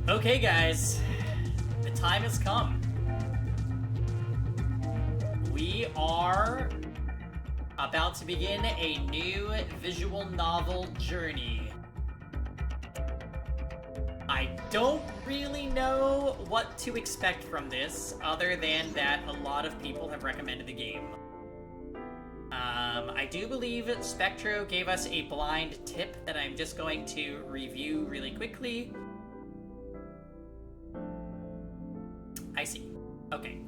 Okay, guys, the time has come. We are about to begin a new visual novel journey. I don't really know what to expect from this, other than that a lot of people have recommended the game. I do believe Spectro gave us a blind tip that I'm just going to review really quickly. I see. Okay.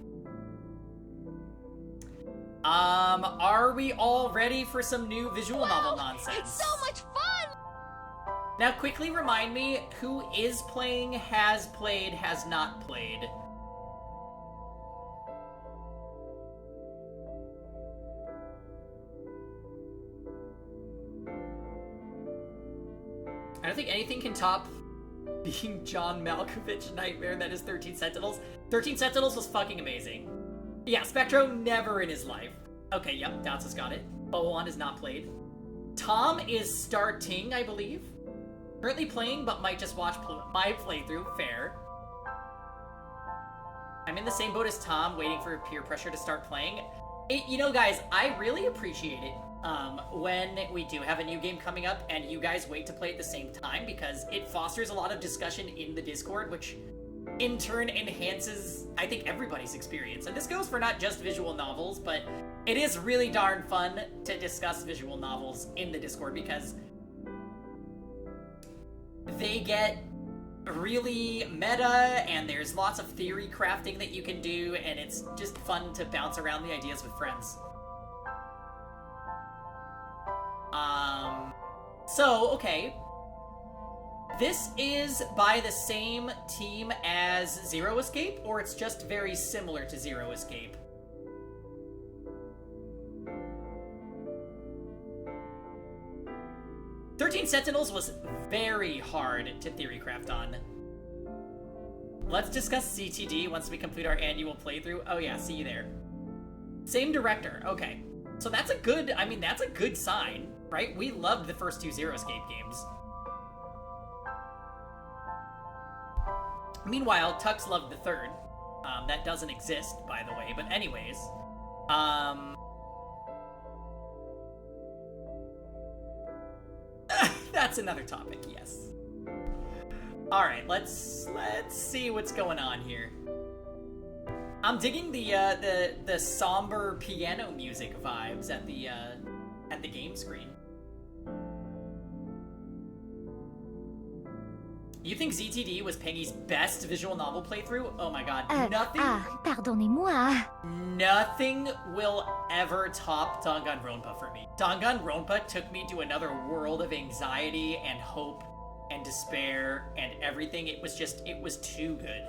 Are we all ready for some new visual novel nonsense? It's so much fun! Now, quickly remind me who is playing, has played, has not played. I don't think anything can top being John Malkovich nightmare that is 13 Sentinels. 13 Sentinels was fucking amazing. Yeah, Spectro never in his life. Okay, yep, Doubts has got it. Boan is not played. Tom is starting, I believe. Currently playing, but might just watch my playthrough. Fair. I'm in the same boat as Tom, waiting for peer pressure to start playing. You know, guys, I really appreciate it when we do have a new game coming up and you guys wait to play at the same time, because it fosters a lot of discussion in the Discord, which in turn enhances, I think, everybody's experience. And this goes for not just visual novels, but it is really darn fun to discuss visual novels in the Discord because they get really meta and there's lots of theory crafting that you can do, and it's just fun to bounce around the ideas with friends. So, okay. This is by the same team as Zero Escape, or it's just very similar to Zero Escape? "13 Sentinels" was very hard to theory craft on. Let's discuss CTD once we complete our annual playthrough. Oh yeah, see you there. Same director, okay. So that's a good, I mean, that's a good sign, right? We loved the first two Zero Escape games. Meanwhile, Tux loved the third. That doesn't exist, by the way, but anyways. That's another topic, yes. Alright, let's see what's going on here. I'm digging the somber piano music vibes at the game screen. You think ZTD was Pengy's best visual novel playthrough? Oh my god, nothing... pardonnez-moi. Nothing will ever top Danganronpa for me. Danganronpa took me to another world of anxiety and hope and despair and everything. It was too good.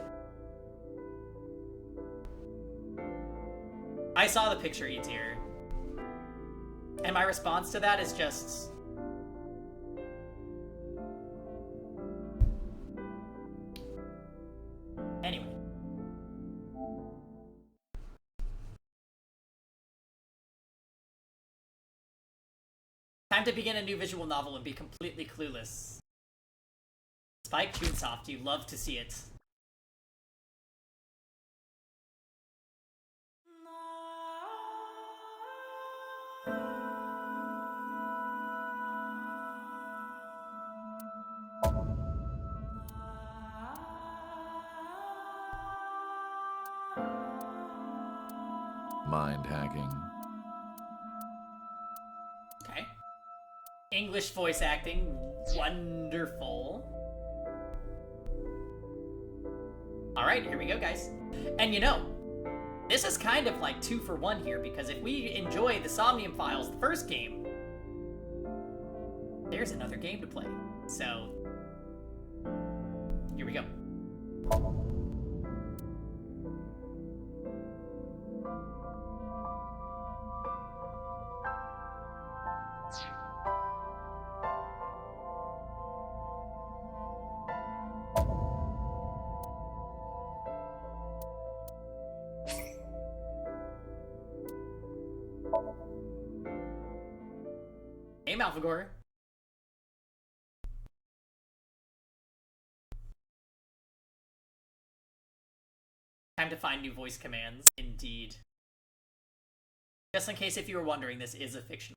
I saw the picture, E-tier. And my response to that is just... Anyway. Time to begin a new visual novel and be completely clueless. Spike Chunsoft, you love to see it. Mind hacking. Okay. English voice acting, wonderful. Alright, here we go, guys. And you know, this is kind of like 2 for 1 here, because if we enjoy the Somnium Files, the first game, there's another game to play. So, here we go. Hey, Malfagor. Time to find new voice commands. Indeed. Just in case if you were wondering, this is a fictional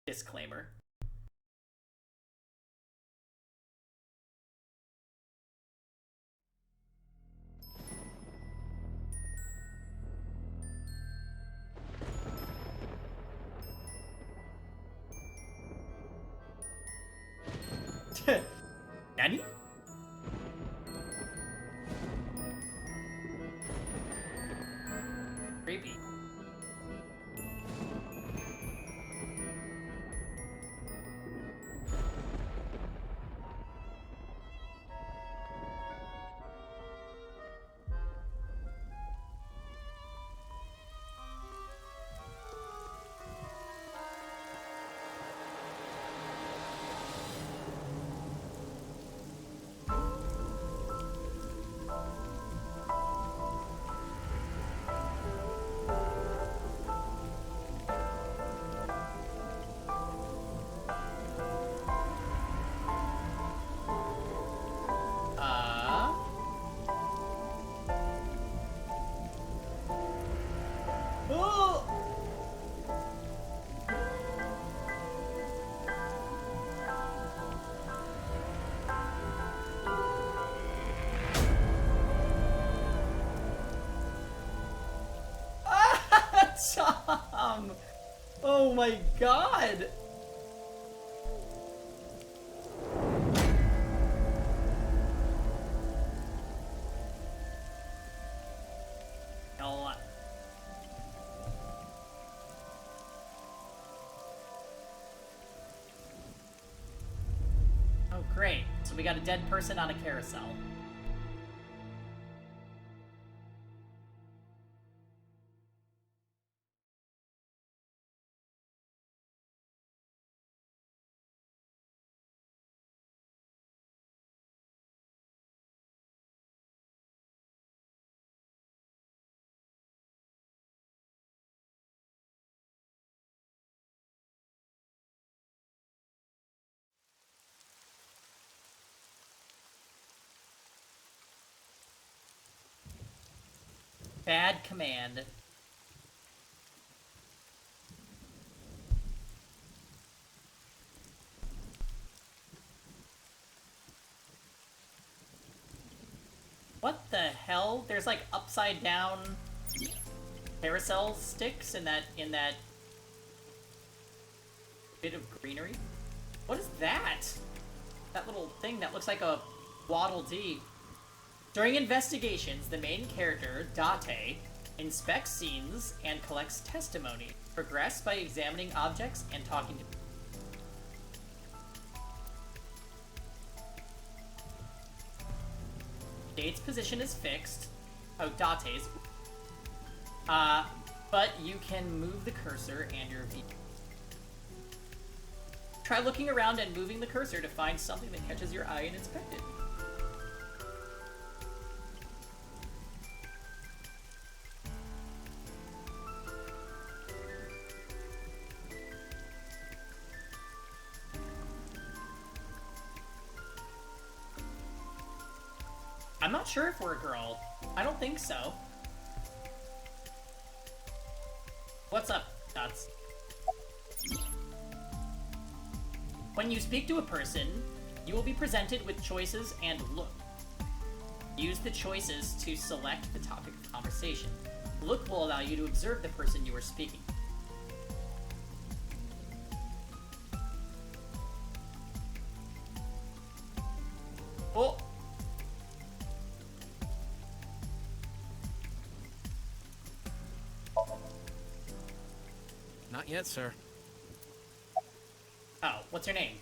disclaimer. Nani? Creepy. Tom! Oh my god! Oh great, so we got a dead person on a carousel. Bad command. What the hell? There's like upside down carousel sticks in that bit of greenery. What is that? That little thing that looks like a Waddle Dee. During investigations, the main character, Date, inspects scenes and collects testimony. Progress by examining objects and talking to people. Date's position is fixed. Oh, Date's. But you can move the cursor and your V. Try looking around and moving the cursor to find something that catches your eye and inspect it. I'm not sure if we're a girl. I don't think so. What's up, Dots? When you speak to a person, you will be presented with choices and look. Use the choices to select the topic of conversation. Look will allow you to observe the person you are speaking. Oh! Not yet, sir. Oh, what's your name?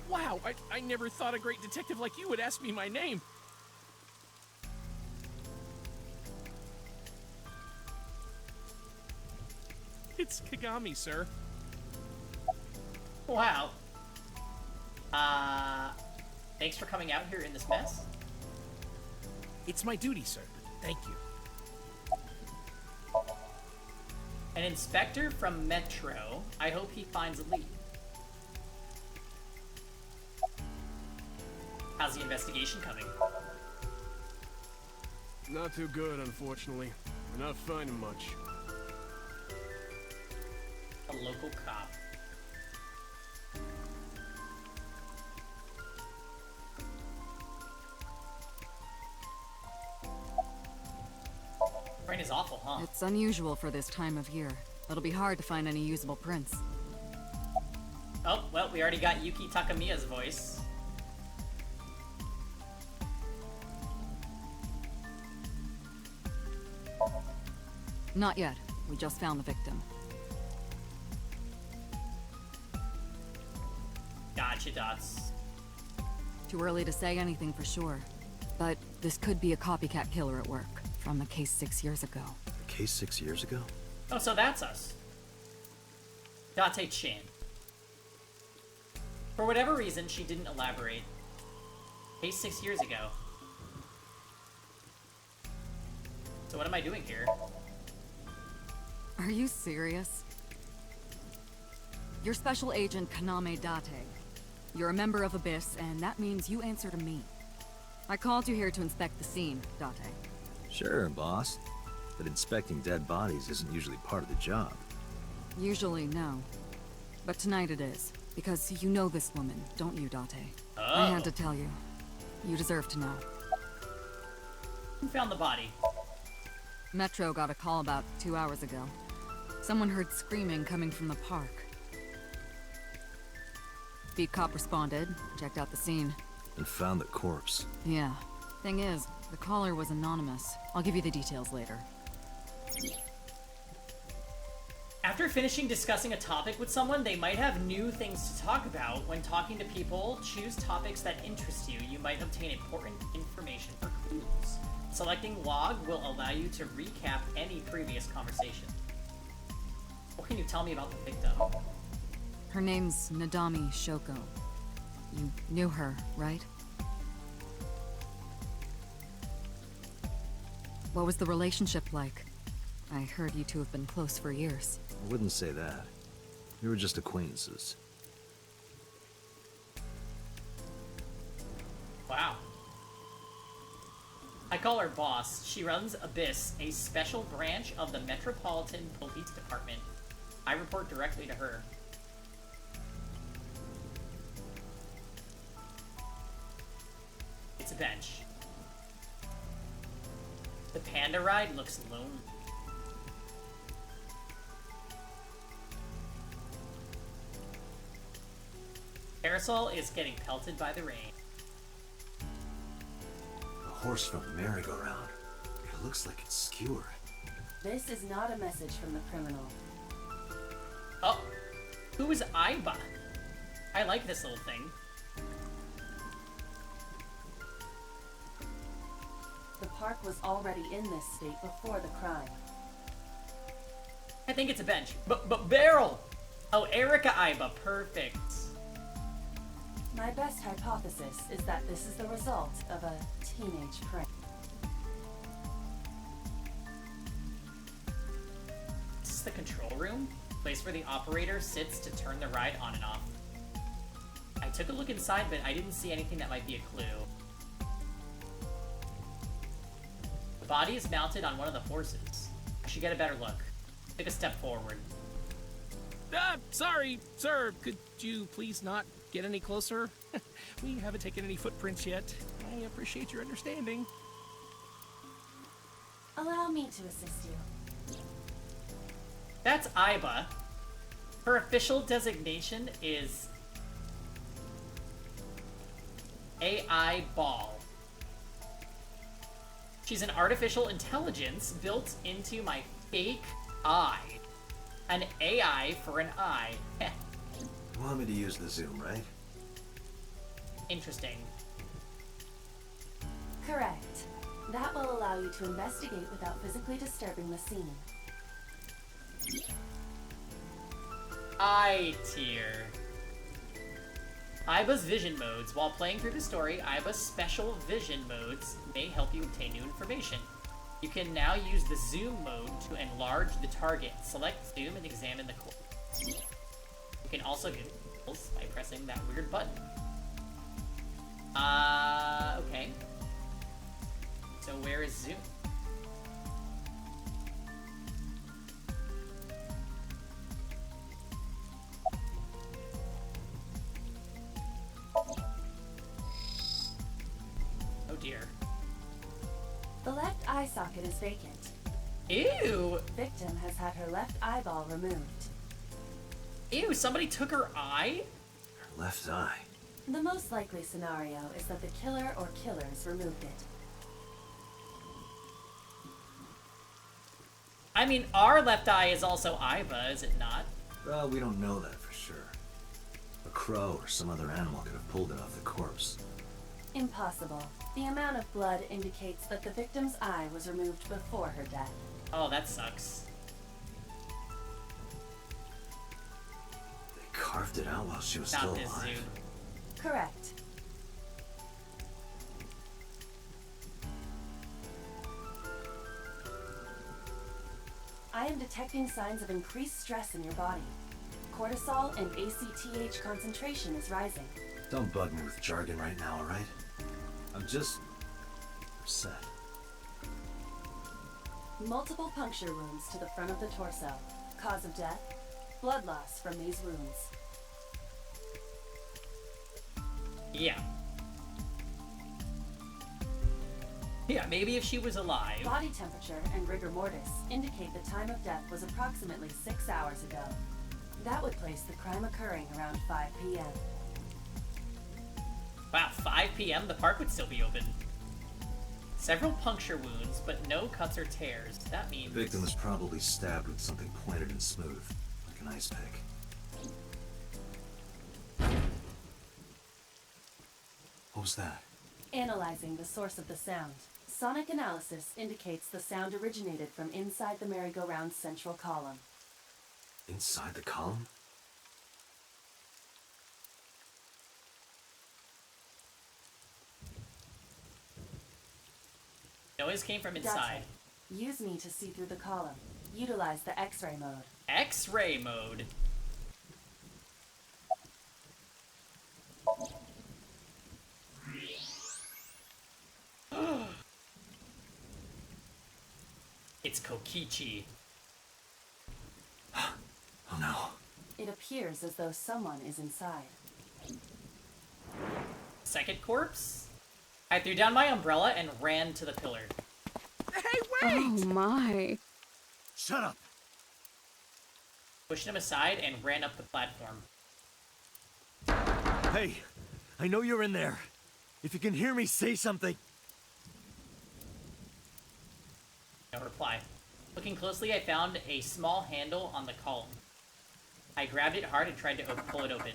Wow, I never thought a great detective like you would ask me my name. It's Kagami, sir. Wow. Thanks for coming out here in this mess. It's my duty, sir. Thank you. An inspector from Metro. I hope he finds a lead. How's the investigation coming? Not too good, unfortunately. We're not finding much. A local cop. Rain is awful, huh? It's unusual for this time of year. It'll be hard to find any usable prints. Oh, well, we already got Yuki Takamiya's voice. Not yet. We just found the victim. Gotcha, Dots. Too early to say anything for sure. But this could be a copycat killer at work, from the case 6 years ago. A case 6 years ago? Oh, so that's us. Date Chin. For whatever reason, she didn't elaborate. Case 6 years ago. So what am I doing here? Are you serious? You're Special Agent Kaname Date. You're a member of Abyss, and that means you answer to me. I called you here to inspect the scene, Date. Sure, boss. But inspecting dead bodies isn't usually part of the job. Usually, no. But tonight it is. Because you know this woman, don't you, Date? Oh. I had to tell you. You deserve to know. Who found the body? Metro got a call about 2 hours ago. Someone heard screaming coming from the park. Beat cop responded, checked out the scene. And found the corpse. Yeah. Thing is, the caller was anonymous. I'll give you the details later. After finishing discussing a topic with someone, they might have new things to talk about. When talking to people, choose topics that interest you. You might obtain important information for clues. Selecting log will allow you to recap any previous conversation. What can you tell me about the victim? Her name's Nadami Shoko. You knew her, right? What was the relationship like? I heard you two have been close for years. I wouldn't say that. We were just acquaintances. Wow. I call her boss. She runs Abyss, a special branch of the Metropolitan Police Department. I report directly to her. It's a bench. The panda ride looks lonely. Parasol is getting pelted by the rain. A horse from the merry-go-round. It looks like it's skewered. This is not a message from the criminal. Oh, who is Aiba? I like this little thing. The park was already in this state before the crime. I think it's a bench. But Beryl! Oh, Erica Aiba, perfect. My best hypothesis is that this is the result of a teenage prank. This is the control room, place where the operator sits to turn the ride on and off. I took a look inside, but I didn't see anything that might be a clue. The body is mounted on one of the horses. I should get a better look. Take a step forward. Sorry, sir. Could you please not get any closer? We haven't taken any footprints yet. I appreciate your understanding. Allow me to assist you. That's Aiba. Her official designation is AI Ball. She's an artificial intelligence built into my fake eye. An AI for an eye. Heh. You want me to use the zoom, right? Interesting. Correct. That will allow you to investigate without physically disturbing the scene. I tier. Aiba's vision modes. While playing through the story, Aiba's special vision modes may help you obtain new information. You can now use the zoom mode to enlarge the target. Select zoom and examine the corpse. You can also do this by pressing that weird button. Okay. So where is zoom? Oh dear. The left eye socket is vacant. Ew! Victim has had her left eyeball removed. Ew, somebody took her eye? Her left eye. The most likely scenario is that the killer or killers removed it. I mean, our left eye is also Aiba, is it not? Well, we don't know that for sure. A crow or some other animal could have pulled it off the corpse. Impossible. The amount of blood indicates that the victim's eye was removed before her death. Oh, that sucks. They carved it out while she was Not still this alive. zoom. Correct. I am detecting signs of increased stress in your body. Cortisol and ACTH concentration is rising. Don't bug me with jargon right now, alright? I'm just upset. Multiple puncture wounds to the front of the torso. Cause of death? Blood loss from these wounds. Yeah. Yeah, maybe if she was alive. Body temperature and rigor mortis indicate the time of death was approximately 6 hours ago. That would place the crime occurring around 5 p.m. Wow, 5 p.m. the park would still be open. Several puncture wounds, but no cuts or tears. That means... The victim was probably stabbed with something pointed and smooth, like an ice pick. What was that? Analyzing the source of the sound. Sonic analysis indicates the sound originated from inside the merry-go-round's central column. Inside the column? Noise came from inside. Dutton, use me to see through the column. Utilize the X-ray mode. X-ray mode. It's Kokichi. Oh no. It appears as though someone is inside. Second corpse? I threw down my umbrella and ran to the pillar. Hey, Oh wait! my. Shut up! Pushed him aside and ran up the platform. Hey, I know you're in there. If you can hear me, say something. No reply. Looking closely, I found a small handle on the column. I grabbed it hard and tried to pull it open.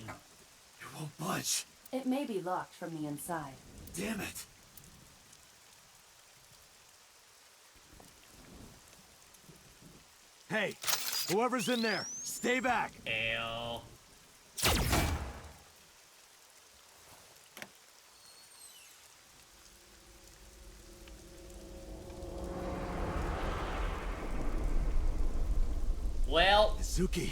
You won't budge. It may be locked from the inside. Damn it. Hey, whoever's in there, stay back. Fail. Well, Suki.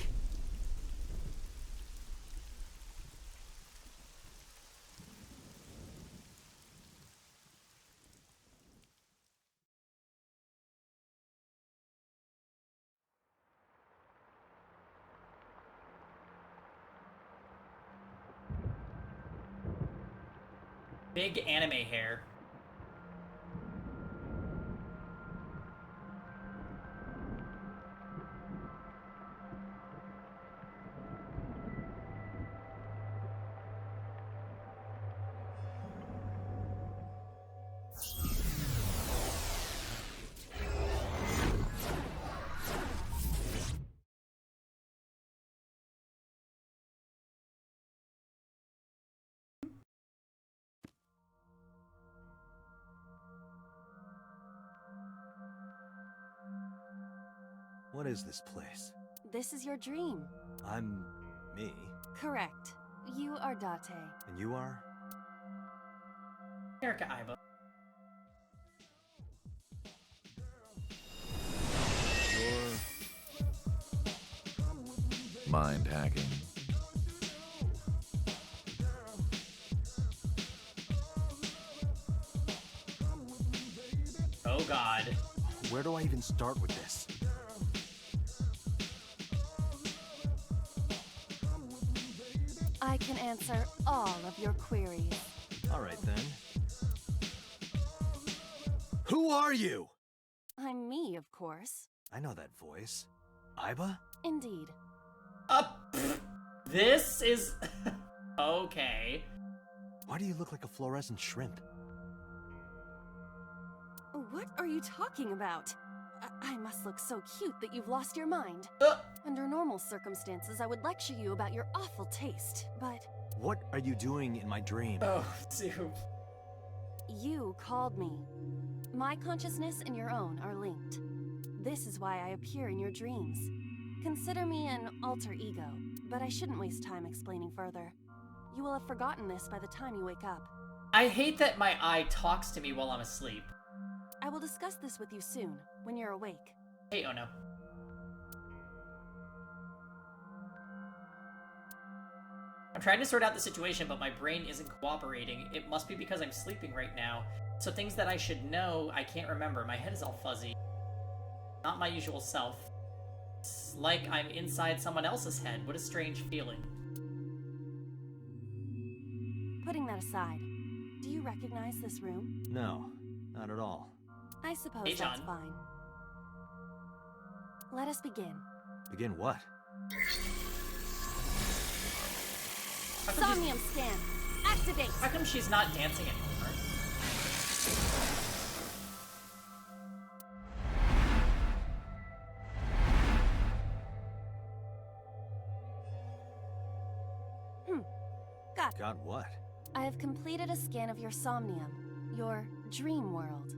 big anime hair. is this place? This is your dream. I'm... me. Correct. You are Date. And you are? Erica Iba. You're... Mind hacking. Oh god. Where do I even start with this? I can answer all of your queries. Alright then. Who are you? I'm me, of course. I know that voice. Iba? Indeed. This is... okay. Why do you look like a fluorescent shrimp? What are you talking about? I must look so cute that you've lost your mind. Under normal circumstances, I would lecture you about your awful taste, but... What are you doing in my dream? Oh, dude. You called me. My consciousness and your own are linked. This is why I appear in your dreams. Consider me an alter ego, but I shouldn't waste time explaining further. You will have forgotten this by the time you wake up. I hate that my eye talks to me while I'm asleep. I will discuss this with you soon, when you're awake. Hey, oh no. I'm trying to sort out the situation, but my brain isn't cooperating. It must be because I'm sleeping right now. So things that I should know, I can't remember. My head is all fuzzy. Not my usual self. It's like I'm inside someone else's head. What a strange feeling. Putting that aside, do you recognize this room? No, not at all. I suppose Hey, that's John. fine. Let us begin. Begin what? Somnium scan! Activate! How come she's not dancing anymore? Got what? I have completed a scan of your somnium, your dream world.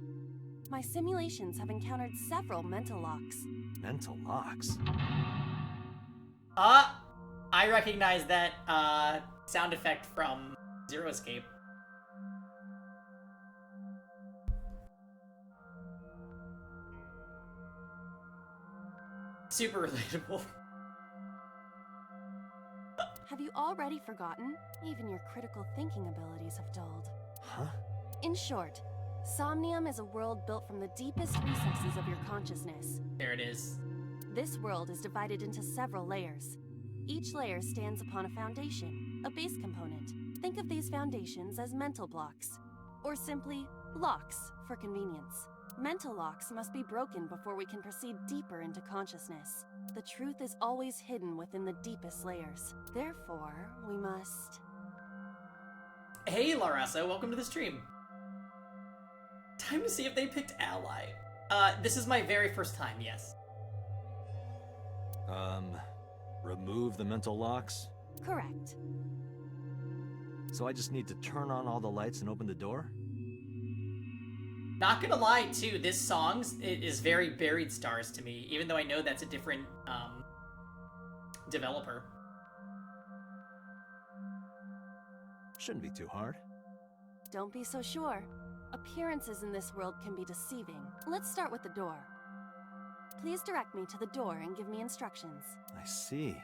My simulations have encountered several mental locks. Mental locks? I recognize that, sound effect from Zero Escape. Super relatable. Have you already forgotten? Even your critical thinking abilities have dulled. Huh? In short, Somnium is a world built from the deepest recesses of your consciousness. There it is. This world is divided into several layers. Each layer stands upon a foundation, a base component. Think of these foundations as mental blocks, or simply locks for convenience. Mental locks must be broken before we can proceed deeper into consciousness. The truth is always hidden within the deepest layers. Therefore, we must... Hey, Larasa, welcome to the stream. Time to see if they picked Ally. This is my very first time, yes. Remove the mental locks? Correct. So I just need to turn on all the lights and open the door? Not gonna lie, too, this song is very Buried Stars to me, even though I know that's a different, developer. Shouldn't be too hard. Don't be so sure. Appearances in this world can be deceiving. Let's start with the door. Please direct me to the door and give me instructions. I see.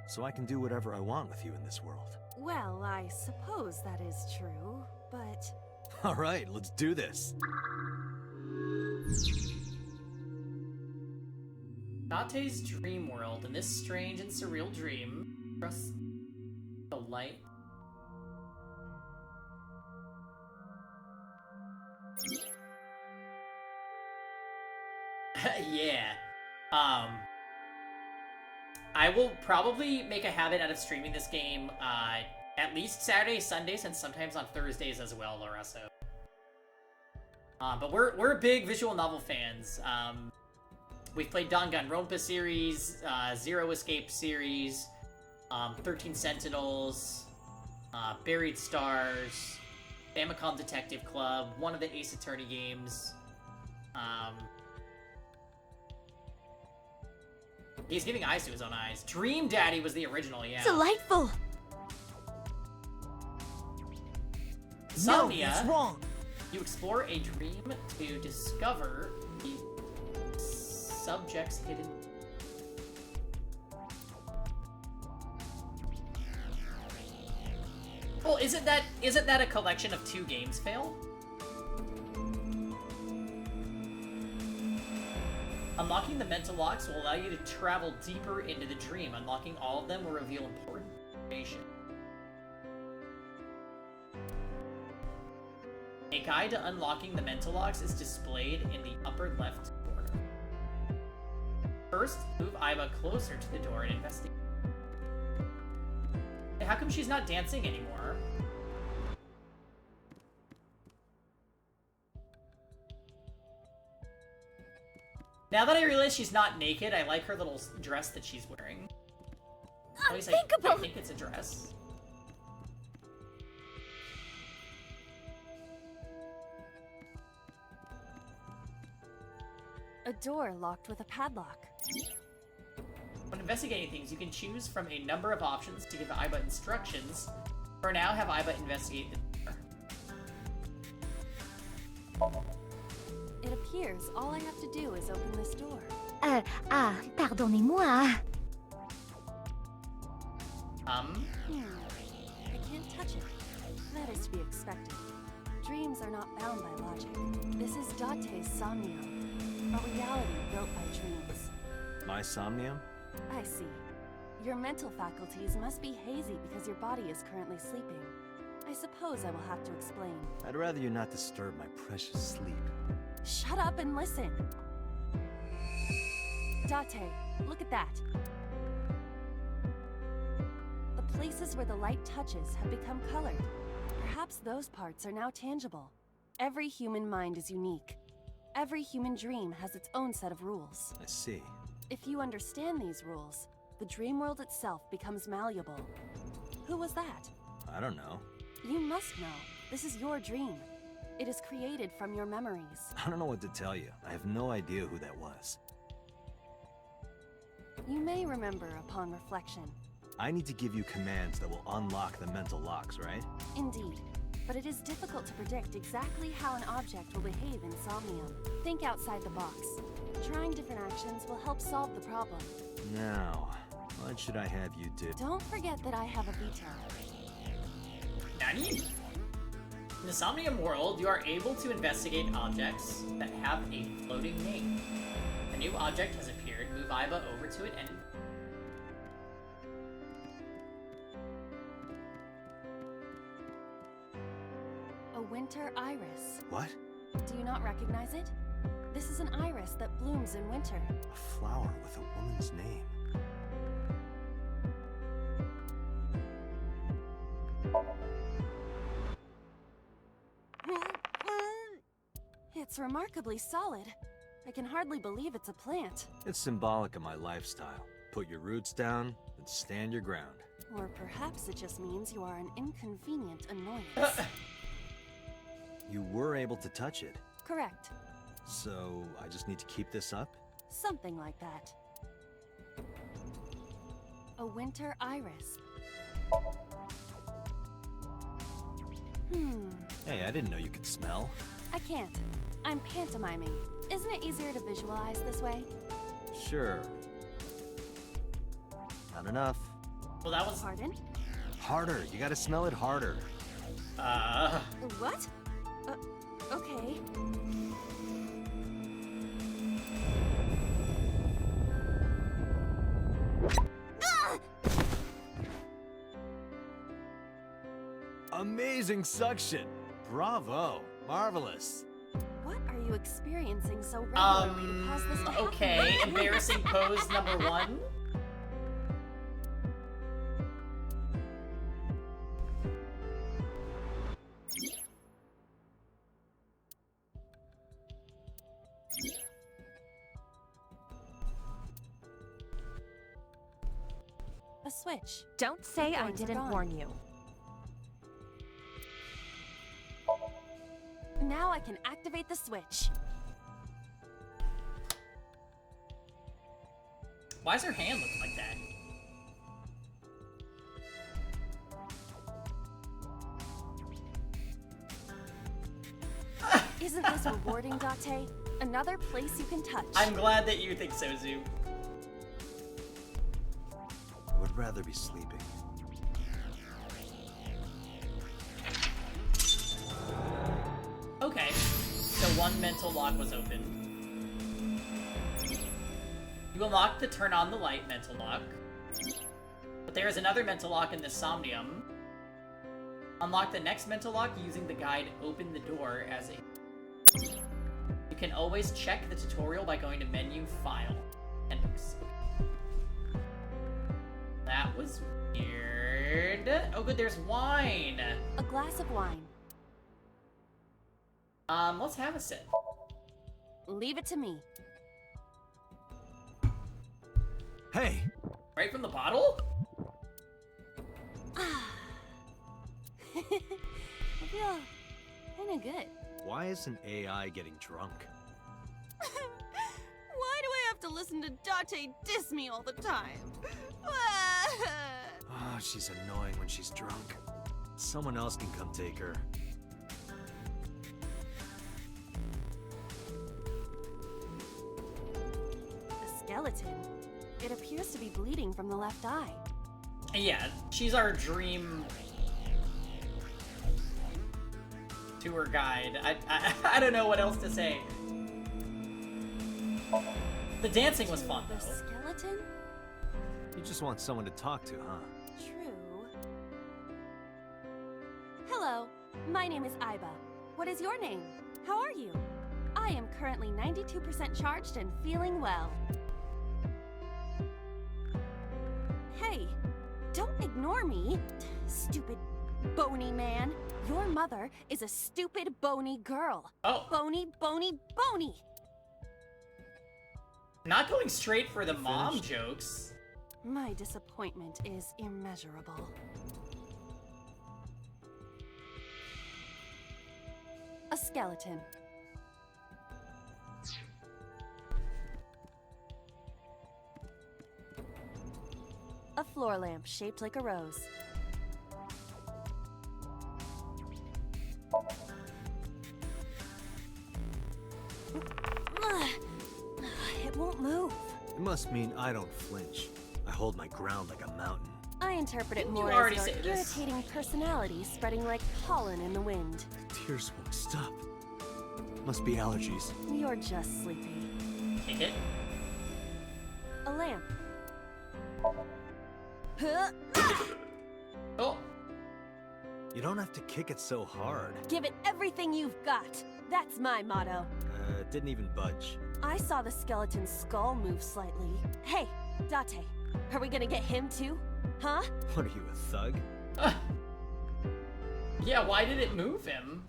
So I can do whatever I want with you in this world. Well, I suppose that is true, but... Alright, let's do this. Date's dream world. In this strange and surreal dream, trust the light. Yeah. I will probably make a habit out of streaming this game, at least Saturdays, Sundays, and sometimes on Thursdays as well, Loresso. But we're big visual novel fans. We've played Danganronpa series, Zero Escape series, 13 Sentinels, Buried Stars, Famicom Detective Club, one of the Ace Attorney games. He's giving eyes to his own eyes. Dream Daddy was the original, yeah. Delightful. Somnia. No, it's wrong. You explore a dream to discover the subject's hidden. Well, isn't that a collection of 2 games fail? Unlocking the mental locks will allow you to travel deeper into the dream. Unlocking all of them will reveal important information. A guide to unlocking the mental locks is displayed in the upper left corner. First, move Aiba closer to the door and investigate. Hey, how come she's not dancing anymore? Now that I realize she's not naked, I like her little dress that she's wearing. At least I think it's a dress. A door locked with a padlock. When investigating things, you can choose from a number of options to give Aiba instructions. For now, have Aiba investigate the door. It appears all I have to do is open this door. Pardonnez-moi. I can't touch it. That is to be expected. Dreams are not bound by logic. This is Date's Somnium, a reality built by dreams. My Somnium? I see. Your mental faculties must be hazy because your body is currently sleeping. I suppose I will have to explain. I'd rather you not disturb my precious sleep. Shut up and listen! Date, look at that. The places where the light touches have become colored. Perhaps those parts are now tangible. Every human mind is unique. Every human dream has its own set of rules. I see. If you understand these rules, the dream world itself becomes malleable. Who was that? I don't know. You must know. This is your dream. It is created from your memories. I don't know what to tell you. I have no idea who that was. You may remember upon reflection. I need to give you commands that will unlock the mental locks, right? Indeed. But it is difficult to predict exactly how an object will behave in Somnium. Think outside the box. Trying different actions will help solve the problem. Now, what should I have you do? Don't forget that I have a veto. Nani? In the Somnium world, you are able to investigate objects that have a floating name. A new object has appeared. Move Aiba over to it and... A winter iris. What? Do you not recognize it? This is an iris that blooms in winter. A flower with a woman's name. It's remarkably solid. I can hardly believe it's a plant. It's symbolic of my lifestyle. Put your roots down and stand your ground. Or perhaps it just means you are an inconvenient annoyance. You were able to touch it. Correct. So, I just need to keep this up? Something like that. A winter iris. Hey, I didn't know you could smell. I can't. I'm pantomiming. Isn't it easier to visualize this way? Sure. Not enough. Well, that was... Pardon? Harder. You gotta smell it harder. What? Okay. Amazing suction. Bravo. Marvelous. What are you experiencing so regularly to cause this to happen? Okay, embarrassing pose number 1. A switch. Don't say I Thorns are didn't gone. warn you. Now I can activate the switch. Why does her hand look like that? Isn't this rewarding, Date? Another place you can touch. I'm glad that you think so, Zoo. I would rather be sleeping. Okay, so one mental lock was open. You unlocked the turn on the light mental lock. But there is another mental lock in the Somnium. Unlock the next mental lock using the guide Open the Door as a... You can always check the tutorial by going to Menu, File, and Books. That was weird. Oh good, there's wine! A glass of wine. Let's have a sip. Leave it to me. Hey! Right from the bottle? I feel kinda good. Why isn't AI getting drunk? Why do I have to listen to Date diss me all the time? Oh, she's annoying when she's drunk. Someone else can come take her. A skeleton. It appears to be bleeding from the left eye. Yeah, she's our dream tour guide. I don't know what else to say. The dancing was fun, The though. skeleton? You just want someone to talk to, huh? True. Hello, my name is Iba. What is your name? How are you? I am currently 92% charged and feeling well. Hey, don't ignore me, stupid bony man. Your mother is a stupid bony girl. Oh. Bony, bony, bony. Not going straight for the mom jokes. My disappointment is immeasurable. A skeleton. A floor lamp shaped like a rose. It won't move. It must mean I don't flinch. I hold my ground like a mountain. I interpret it You more already as your said this. irritating personality spreading like pollen in the wind. The tears won't stop. Must be allergies. You're just sleepy. Kick it. A lamp. Huh? Oh. You don't have to kick it so hard. Give it everything you've got. That's my motto. It didn't even budge. I saw the skeleton's skull move slightly. Hey, Date, are we gonna get him too? Huh? What are you, a thug? Yeah, why did it move him?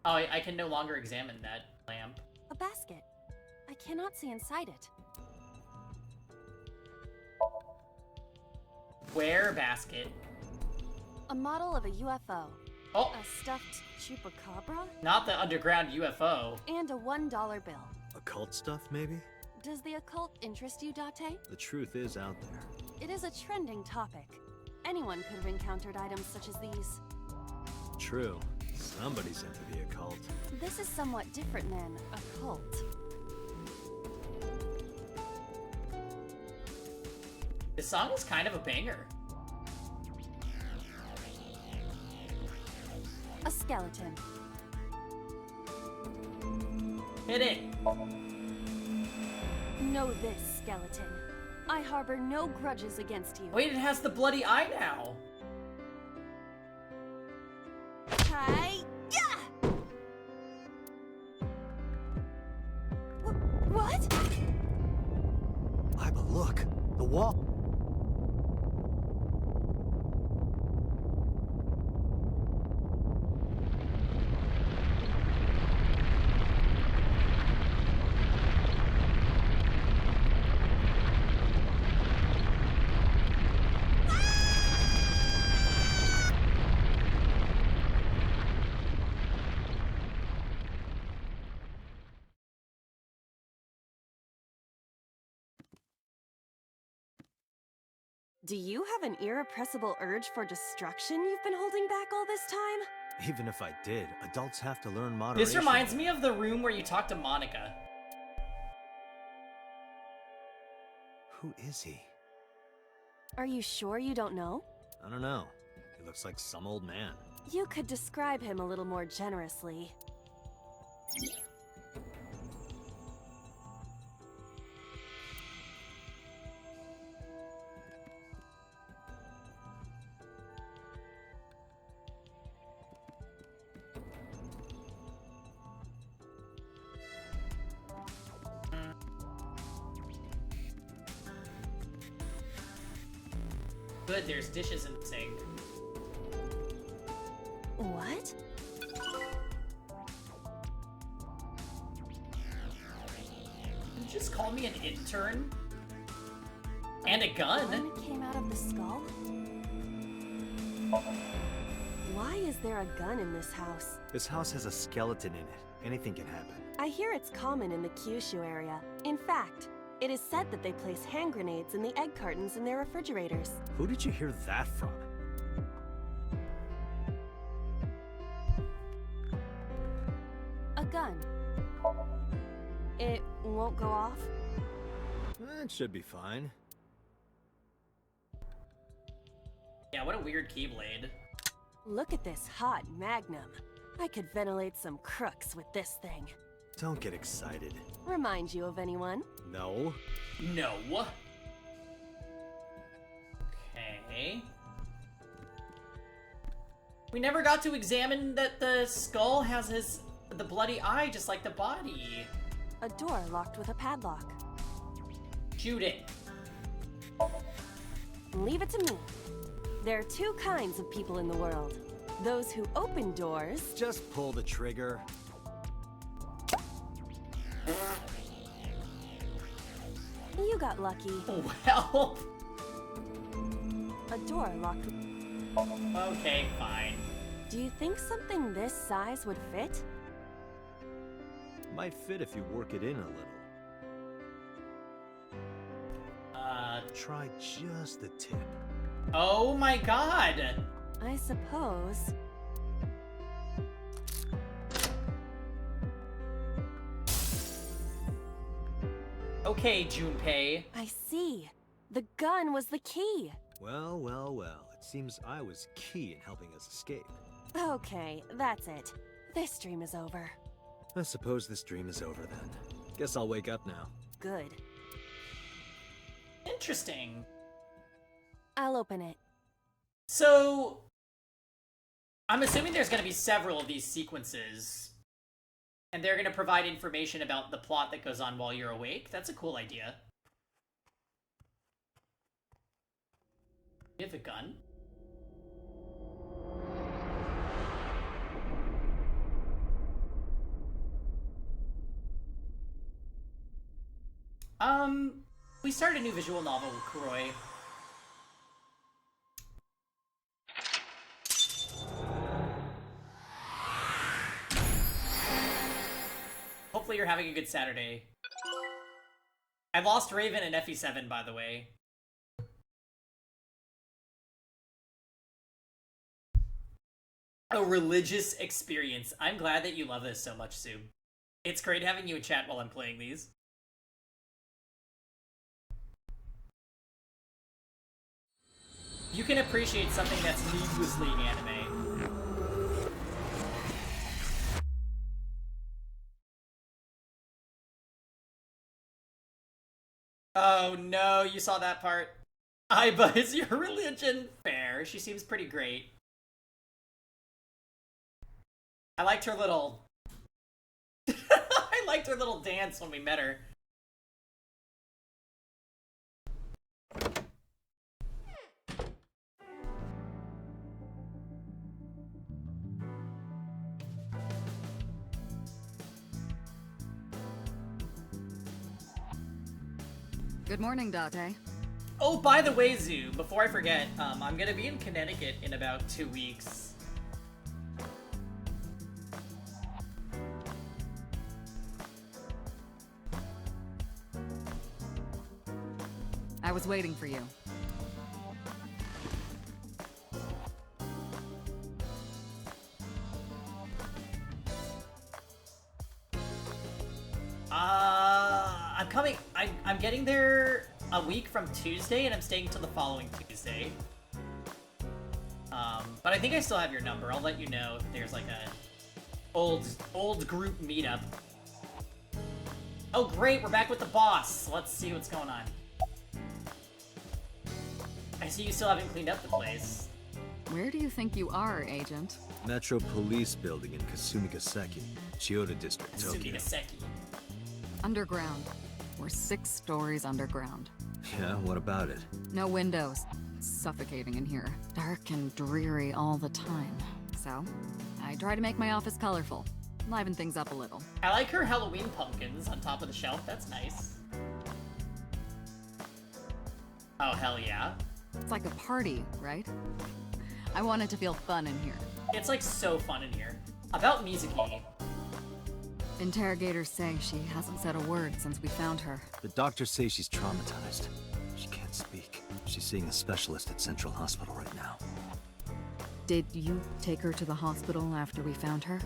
Oh, I can no longer examine that lamp. A basket. I cannot see inside it. Where basket? A model of a UFO. Oh, A stuffed chupacabra? not the underground UFO. And a $1 bill. Occult stuff, maybe? Does the occult interest you, Date? The truth is out there. It is a trending topic. Anyone could have encountered items such as these. True. Somebody's into the occult. This is somewhat different than occult. This song is kind of a banger. A skeleton. Hit it. Know this, skeleton. I harbor no grudges against you. Wait, it has the bloody eye now. Hi-ya! What? Iba, look! The wall! Do you have an irrepressible urge for destruction you've been holding back all this time? Even if I did, adults have to learn moderation. This reminds me of the room where you talk to Monica. Who is he? Are you sure you don't know? I don't know. He looks like some old man. You could describe him a little more generously. Good, there's dishes in the sink. What? You just call me an intern? And a gun? One came out of the skull? Why is there a gun in this house? This house has a skeleton in it. Anything can happen. I hear it's common in the Kyushu area. In fact, it is said that they place hand grenades in the egg cartons in their refrigerators. Who did you hear that from? A gun. It won't go off? It should be fine. Yeah, what a weird keyblade. Look at this hot magnum. I could ventilate some crooks with this thing. Don't get excited. Remind you of anyone? No. No. Okay. We never got to examine that the skull has the bloody eye just like the body. A door locked with a padlock. Shooting. Leave it to me. There are two kinds of people in the world. Those who open doors. Just pull the trigger. You got lucky. Well. A door locked with... Okay, fine. Do you think something this size would fit? Might fit if you work it in a little. Try just the tip. Oh my god! I suppose. Okay, Junpei. I see. The gun was the key. Well, well, well. It seems I was key in helping us escape. Okay, that's it. This dream is over. I suppose this dream is over then. Guess I'll wake up now. Good. Interesting. I'll open it. So, I'm assuming there's going to be several of these sequences. And they're going to provide information about the plot that goes on while you're awake. That's a cool idea. You have a gun? We started a new visual novel with Kuroi. Hopefully you're having a good Saturday. I lost Raven and FE7, by the way. A religious experience. I'm glad that you love this so much, Sue. It's great having you in chat while I'm playing these. You can appreciate something that's needlessly anime. Oh no, you saw that part. Aiba is your religion. Fair. She seems pretty great. I liked her little... I liked her little dance when we met her. Good morning, Date. Oh, by the way, Zoo, before I forget, I'm gonna be in Connecticut in about 2 weeks. I was waiting for you. I'm getting there a week from Tuesday, and I'm staying till the following Tuesday. But I think I still have your number. I'll let you know if there's like a old group meetup. Oh great, we're back with the boss. Let's see what's going on. I see you still haven't cleaned up the place. Where do you think you are, Agent? Metro Police Building in Kasumigaseki, Chiyoda District, Tokyo. Kasumigaseki. Underground. We're 6 stories underground. Yeah, what about it? No windows. It's suffocating in here. Dark and dreary all the time. So, I try to make my office colorful. Liven things up a little. I like her Halloween pumpkins on top of the shelf. That's nice. Oh, hell yeah. It's like a party, right? I want it to feel fun in here. It's like so fun in here. About Mizuki. Interrogators say she hasn't said a word since we found her. The doctors say she's traumatized. She can't speak. She's seeing a specialist at Central Hospital right now. Did you take her to the hospital after we found her?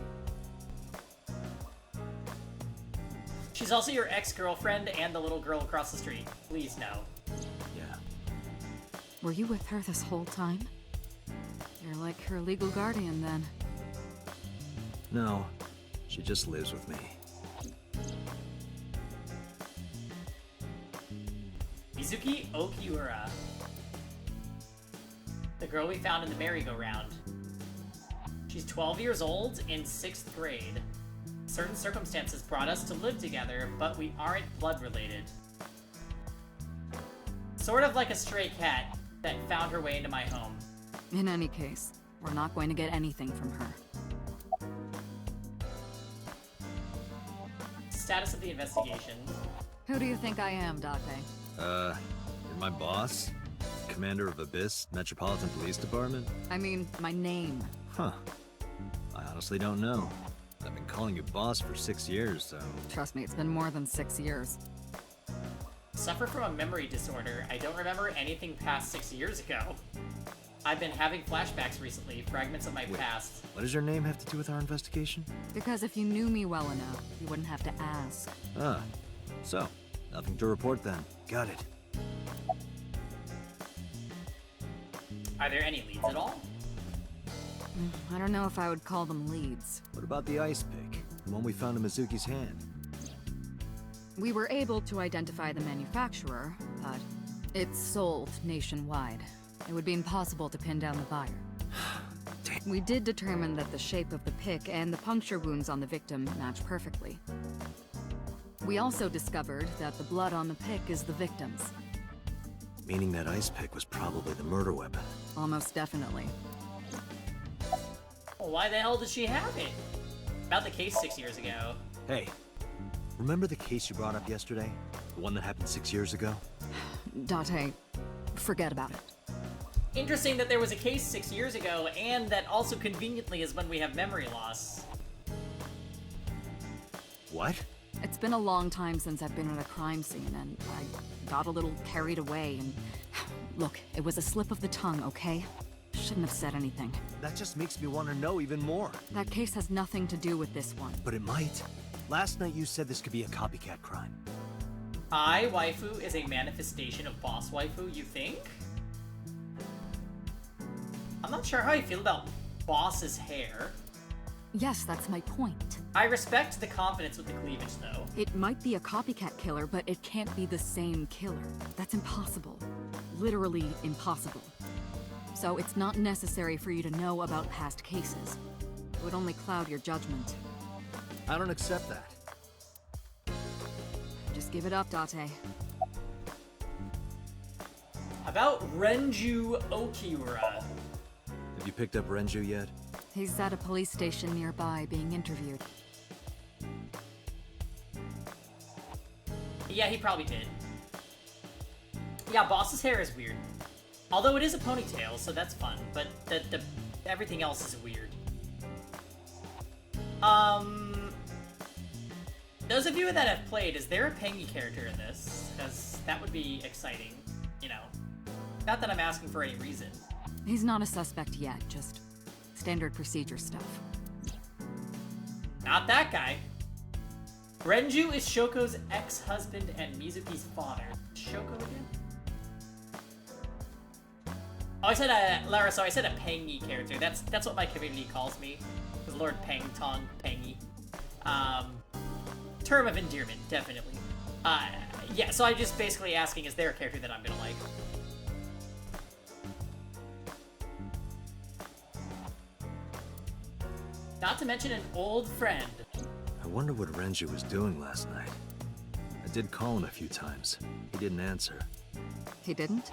She's also your ex-girlfriend and the little girl across the street. Please no. Yeah. Were you with her this whole time? You're like her legal guardian then. No, she just lives with me. Mizuki Okiura. The girl we found in the merry-go-round. She's 12 years old in 6th grade. Certain circumstances brought us to live together, but we aren't blood-related. Sort of like a stray cat that found her way into my home. In any case, we're not going to get anything from her. Status of the investigation. Who do you think I am, Date? You're my boss? Commander of Abyss, Metropolitan Police Department? I mean, my name. Huh. I honestly don't know. I've been calling you boss for 6 years, so... Trust me, it's been more than 6 years. Suffer from a memory disorder. I don't remember anything past 6 years ago. I've been having flashbacks recently, fragments of my past. What does your name have to do with our investigation? Because if you knew me well enough, you wouldn't have to ask. Ah. So, nothing to report then. Got it. Are there any leads at all? I don't know if I would call them leads. What about the ice pick? The one we found in Mizuki's hand? We were able to identify the manufacturer, but it's sold nationwide. It would be impossible to pin down the buyer. We did determine that the shape of the pick and the puncture wounds on the victim match perfectly. We also discovered that the blood on the pick is the victim's. Meaning that ice pick was probably the murder weapon. Almost definitely. Well, why the hell did she have it? About the case 6 years ago. Hey, remember the case you brought up yesterday? The one that happened 6 years ago? Date, forget about it. Interesting that there was a case 6 years ago, and that also conveniently is when we have memory loss. What? It's been a long time since I've been at a crime scene, and I got a little carried away, and... Look, it was a slip of the tongue, okay? Shouldn't have said anything. That just makes me want to know even more. That case has nothing to do with this one. But it might. Last night you said this could be a copycat crime. I waifu is a manifestation of boss waifu, you think? I'm not sure how I feel about boss's hair. Yes, that's my point. I respect the confidence with the cleavage, though. It might be a copycat killer, but it can't be the same killer. That's impossible. Literally impossible. So it's not necessary for you to know about past cases. It would only cloud your judgment. I don't accept that. Just give it up, Date. About Renju Okiura. Have you picked up Renju yet? He's at a police station nearby being interviewed. Yeah, he probably did. Yeah, boss's hair is weird. Although it is a ponytail, so that's fun, but the everything else is weird. Those of you that have played, is there a Pengy character in this? Because that would be exciting, you know. Not that I'm asking for any reason. He's not a suspect yet, just standard procedure stuff. Not that guy. Renju is Shoko's ex-husband and Mizuki's father. Shoko again? Oh, I said Lara, so I said a Pangy character. That's what my community calls me. Is Lord Pang Tong Pangy. Term of endearment, definitely. Yeah, so I'm just basically asking, is there a character that I'm gonna like? Not to mention an old friend. I wonder what Renju was doing last night. I did call him a few times. He didn't answer. He didn't?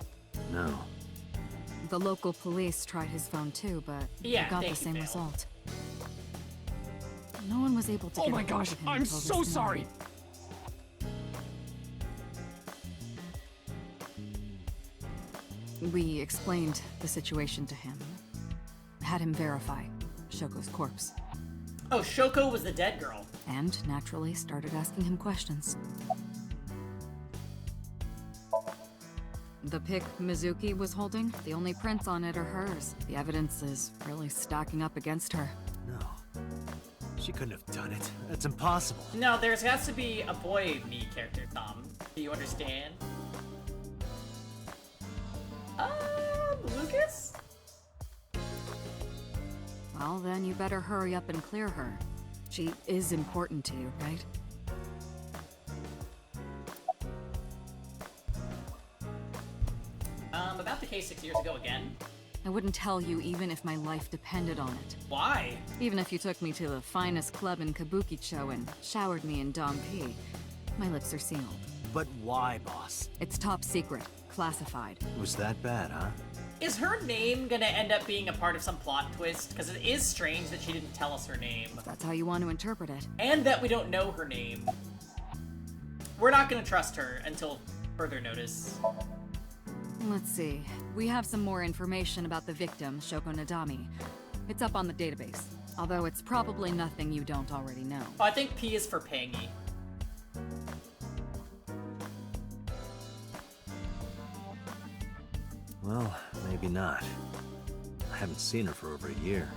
No. The local police tried his phone too, but Yeah, they got the same result. No one was able to Oh get my a hold gosh, of him I'm until so this sorry. morning. We explained the situation to him. Had him verify Shoko's corpse. Oh, Shoko was the dead girl. And naturally started asking him questions. The pic Mizuki was holding, the only prints on it are hers. The evidence is really stacking up against her. No. She couldn't have done it. That's impossible. No, there has to be a boy me character, Tom. Do you understand? Lucas? Well, then you better hurry up and clear her. She is important to you, right? About the case 6 years ago again. I wouldn't tell you even if my life depended on it. Why? Even if you took me to the finest club in Kabukicho and showered me in Dom P, my lips are sealed. But why, boss? It's top secret, classified. It was that bad, huh? Is her name gonna end up being a part of some plot twist? Because it is strange that she didn't tell us her name. If that's how you want to interpret it. And that we don't know her name. We're not gonna trust her until further notice. Let's see. We have some more information about the victim, Shoko Nadami. It's up on the database, although it's probably nothing you don't already know. Oh, I think P is for Pangy. Well, maybe not. I haven't seen her for over a year.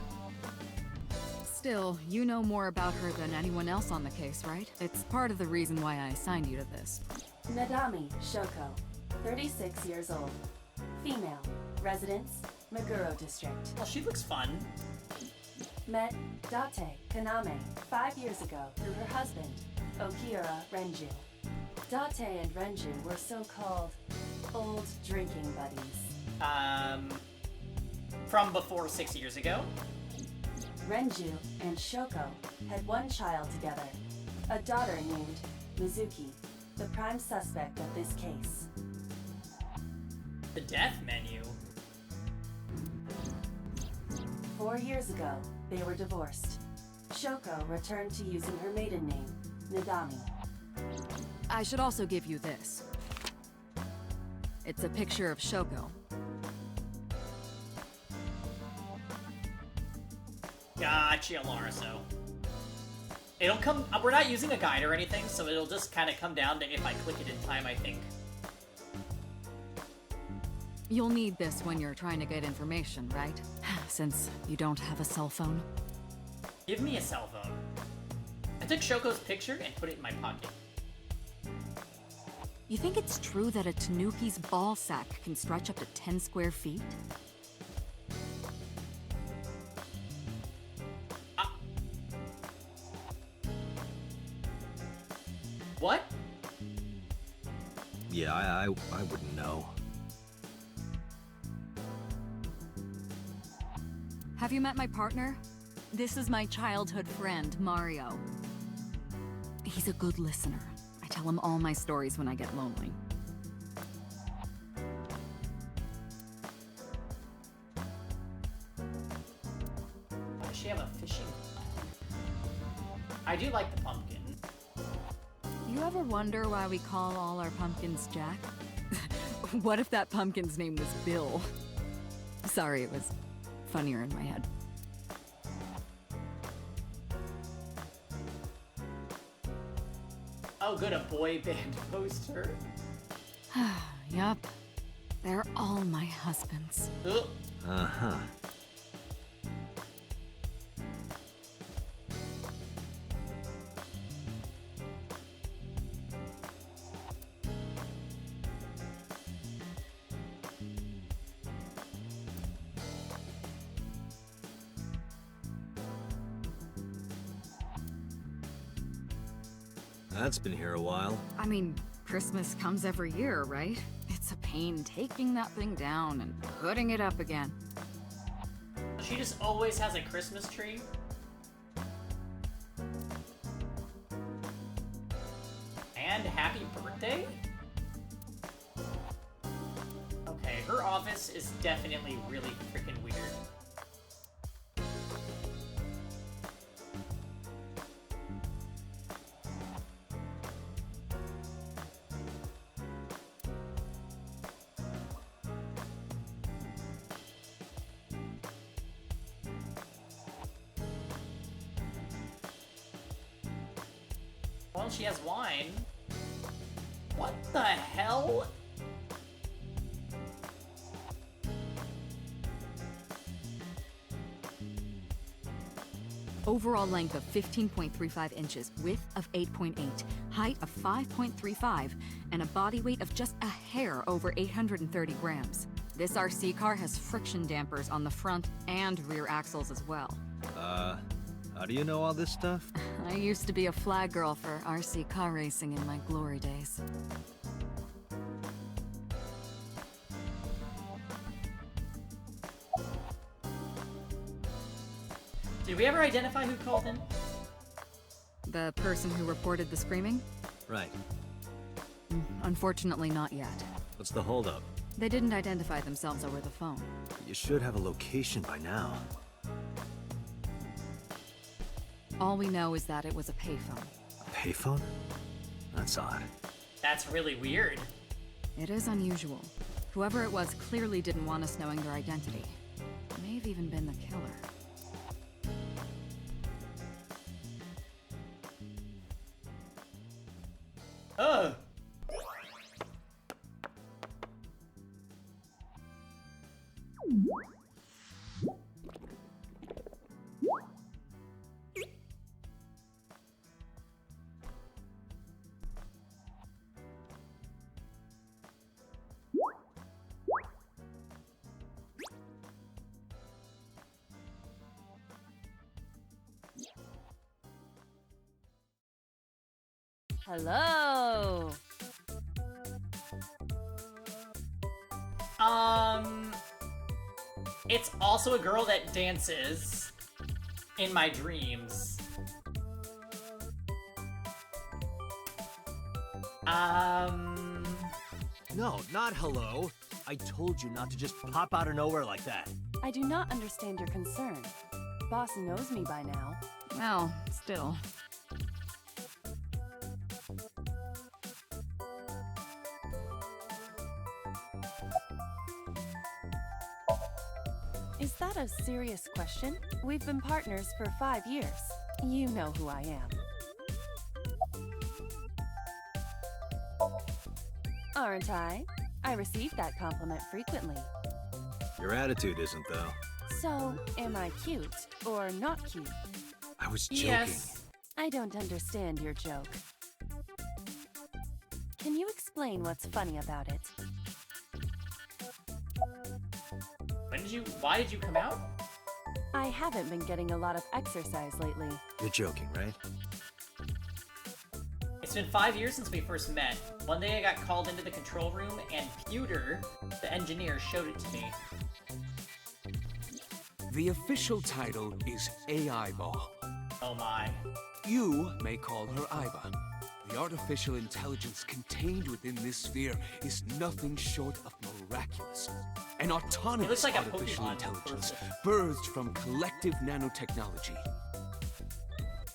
Still, you know more about her than anyone else on the case, right? It's part of the reason why I assigned you to this. Nadami Shoko, 36 years old. Female. Residence, Meguro District. Well, she looks fun. Met Date Kaname 5 years ago through her husband, Okira Renju. Date and Renju were so-called old drinking buddies. From before 6 years ago? Renju and Shoko had one child together, a daughter named Mizuki, the prime suspect of this case. The death menu? 4 years ago, they were divorced. Shoko returned to using her maiden name, Nadami. I should also give you this. It's a picture of Shoko. Gotcha, Larso. It'll come... we're not using a guide or anything, so it'll just kind of come down to if I click it in time, I think. You'll need this when you're trying to get information, right? Since you don't have a cell phone. Give me a cell phone. I took Shoko's picture and put it in my pocket. You think it's true that a Tanuki's ball sack can stretch up to 10 square feet? What? Yeah, I wouldn't know. Have you met my partner? This is my childhood friend, Mario. He's a good listener. I tell him all my stories when I get lonely. Why does she have a fishing? I do like the pumpkin. You ever wonder why we call all our pumpkins Jack? What if that pumpkin's name was Bill? Sorry, it was funnier in my head. Oh, good, a boy band poster. Yup. They're all my husbands. Ugh. Uh-huh. That's been here a while. I mean, Christmas comes every year, right? It's a pain taking that thing down and putting it up again. She just always has a Christmas tree. And happy birthday? Okay, her office is definitely really freaking weird. Well, she has wine. What the hell? Overall length of 15.35 inches, width of 8.8, height of 5.35, and a body weight of just a hair over 830 grams. This RC car has friction dampers on the front and rear axles as well. How do you know all this stuff? I used to be a flag girl for RC car racing in my glory days. Did we ever identify who called in? The person who reported the screaming? Right. Unfortunately, not yet. What's the holdup? They didn't identify themselves over the phone. You should have a location by now. All we know is that it was a payphone. A payphone? That's odd. That's really weird. It is unusual. Whoever it was clearly didn't want us knowing their identity. May have even been the killer. Ugh. Hello. It's also a girl that dances in my dreams. No, not hello. I told you not to just pop out of nowhere like that. I do not understand your concern. Boss knows me by now. Well, still. Is that a serious question? We've been partners for 5 years. You know who I am. Aren't I? I receive that compliment frequently. Your attitude isn't, though. So, am I cute or not cute? I was joking. Yes. I don't understand your joke. Can you explain what's funny about it? Why did you come out? I haven't been getting a lot of exercise lately. You're joking, right? It's been 5 years since we first met. One day I got called into the control room and Pewter, the engineer, showed it to me. The official title is AI Ball. Oh my. You may call her Iva. The artificial intelligence contained within this sphere is nothing short of miraculous. An autonomous like a artificial Pokemon intelligence person. birthed from collective nanotechnology.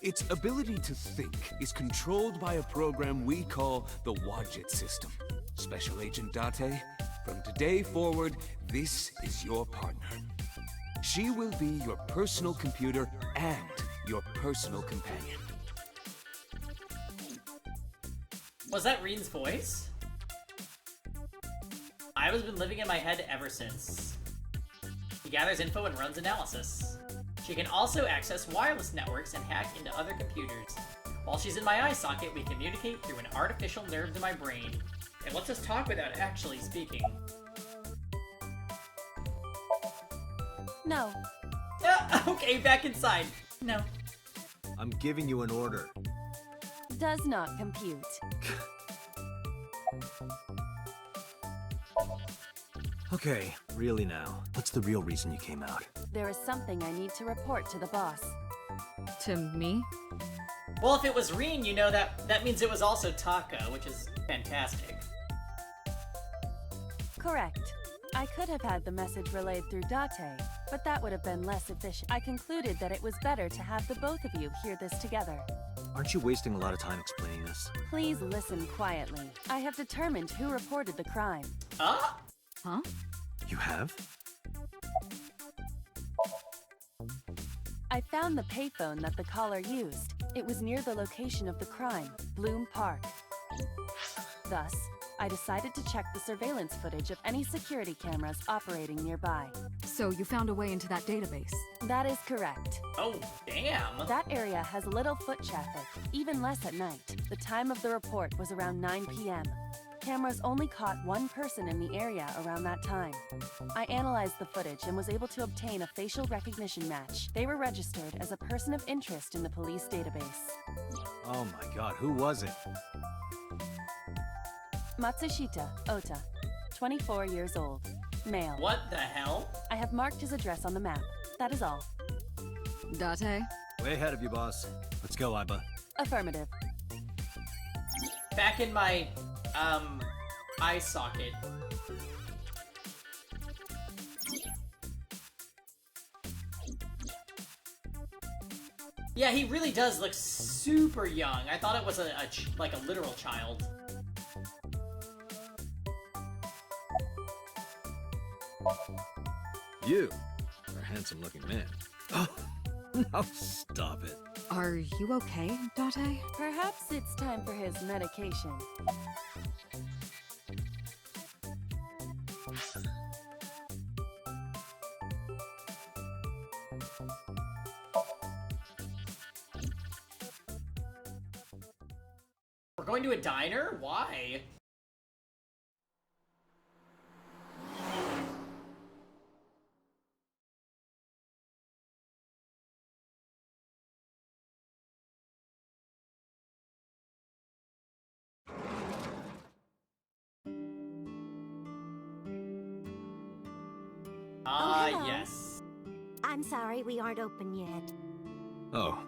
Its ability to think is controlled by a program we call the Wadjet System. Special Agent Date, from today forward, this is your partner. She will be your personal computer and your personal companion. Was that Reen's voice? Iva's been living in my head ever since. She gathers info and runs analysis. She can also access wireless networks and hack into other computers. While she's in my eye socket, we communicate through an artificial nerve to my brain. It lets us talk without actually speaking. No. Okay, back inside. No. I'm giving you an order. does not compute. Okay, really now. What's the real reason you came out? There is something I need to report to the boss. To me? Well, if it was Reen, you know that means it was also Taka, which is fantastic. Correct. I could have had the message relayed through Date, but that would have been less efficient. I concluded that it was better to have the both of you hear this together. Aren't you wasting a lot of time explaining this? Please listen quietly. I have determined who reported the crime. Ah! Huh? You have? I found the payphone that the caller used. It was near the location of the crime, Bloom Park. Thus, I decided to check the surveillance footage of any security cameras operating nearby. So you found a way into that database? That is correct. Oh, damn. That area has little foot traffic, even less at night. The time of the report was around 9 p.m. Cameras only caught one person in the area around that time. I analyzed the footage and was able to obtain a facial recognition match. They were registered as a person of interest in the police database. Oh my god, who was it? Matsushita Ota, 24 years old, male. What the hell? I have marked his address on the map. That is all. Date? Way ahead of you, boss. Let's go, Iba. Affirmative. Back in my, eye socket. Yeah, he really does look super young. I thought it was like a literal child. You are a handsome-looking man. Oh, no, stop it. Are you okay, Date? Perhaps it's time for his medication. We're going to a diner? Why? hello. Yes. I'm sorry we aren't open yet. Oh,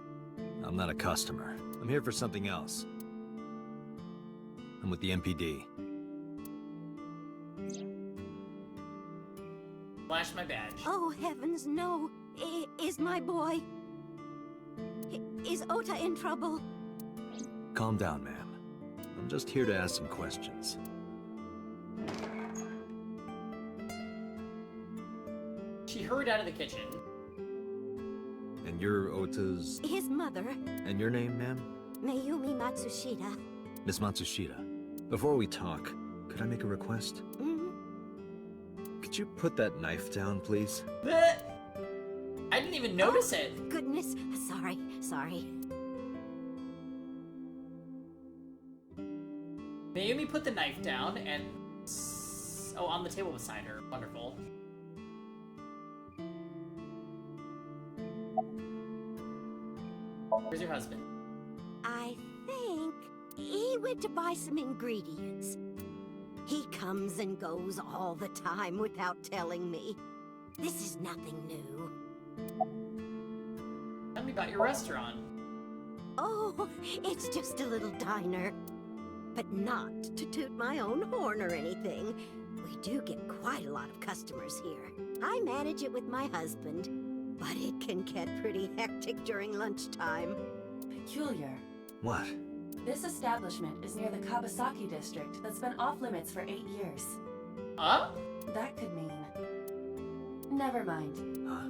I'm not a customer. I'm here for something else. I'm with the MPD. Flash my badge. Oh, heavens, no. Is my boy... Is Ota in trouble? Calm down, ma'am. I'm just here to ask some questions. She hurried out of the kitchen. And you're Ota's... His mother, And your name, ma'am? Mayumi Matsushita. Miss Matsushita. Before we talk, could I make a request? Could you put that knife down, please? Bleh. I didn't even notice it. Goodness, sorry. Mayumi put the knife down and... Oh, on the table beside her. Wonderful. Where's your husband? I think he went to buy some ingredients. He comes and goes all the time without telling me. This is nothing new. Tell me about your restaurant. Oh, it's just a little diner. But not to toot my own horn or anything. We do get quite a lot of customers here. I manage it with my husband, but it can get pretty hectic during lunchtime. Peculiar. What? This establishment is near the Kabasaki district that's been off limits for 8 years. Huh? That could mean... Never mind. Huh?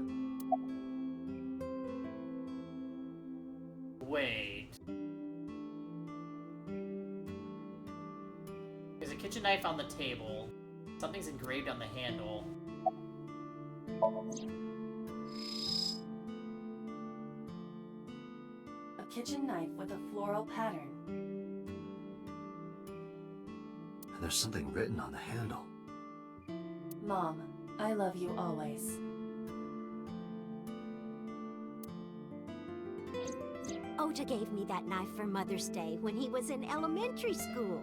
Wait. There's a kitchen knife on the table. Something's engraved on the handle. A kitchen knife with a floral pattern. And there's something written on the handle. Mom, I love you always. Oh Ota gave me that knife for Mother's Day when he was in elementary school.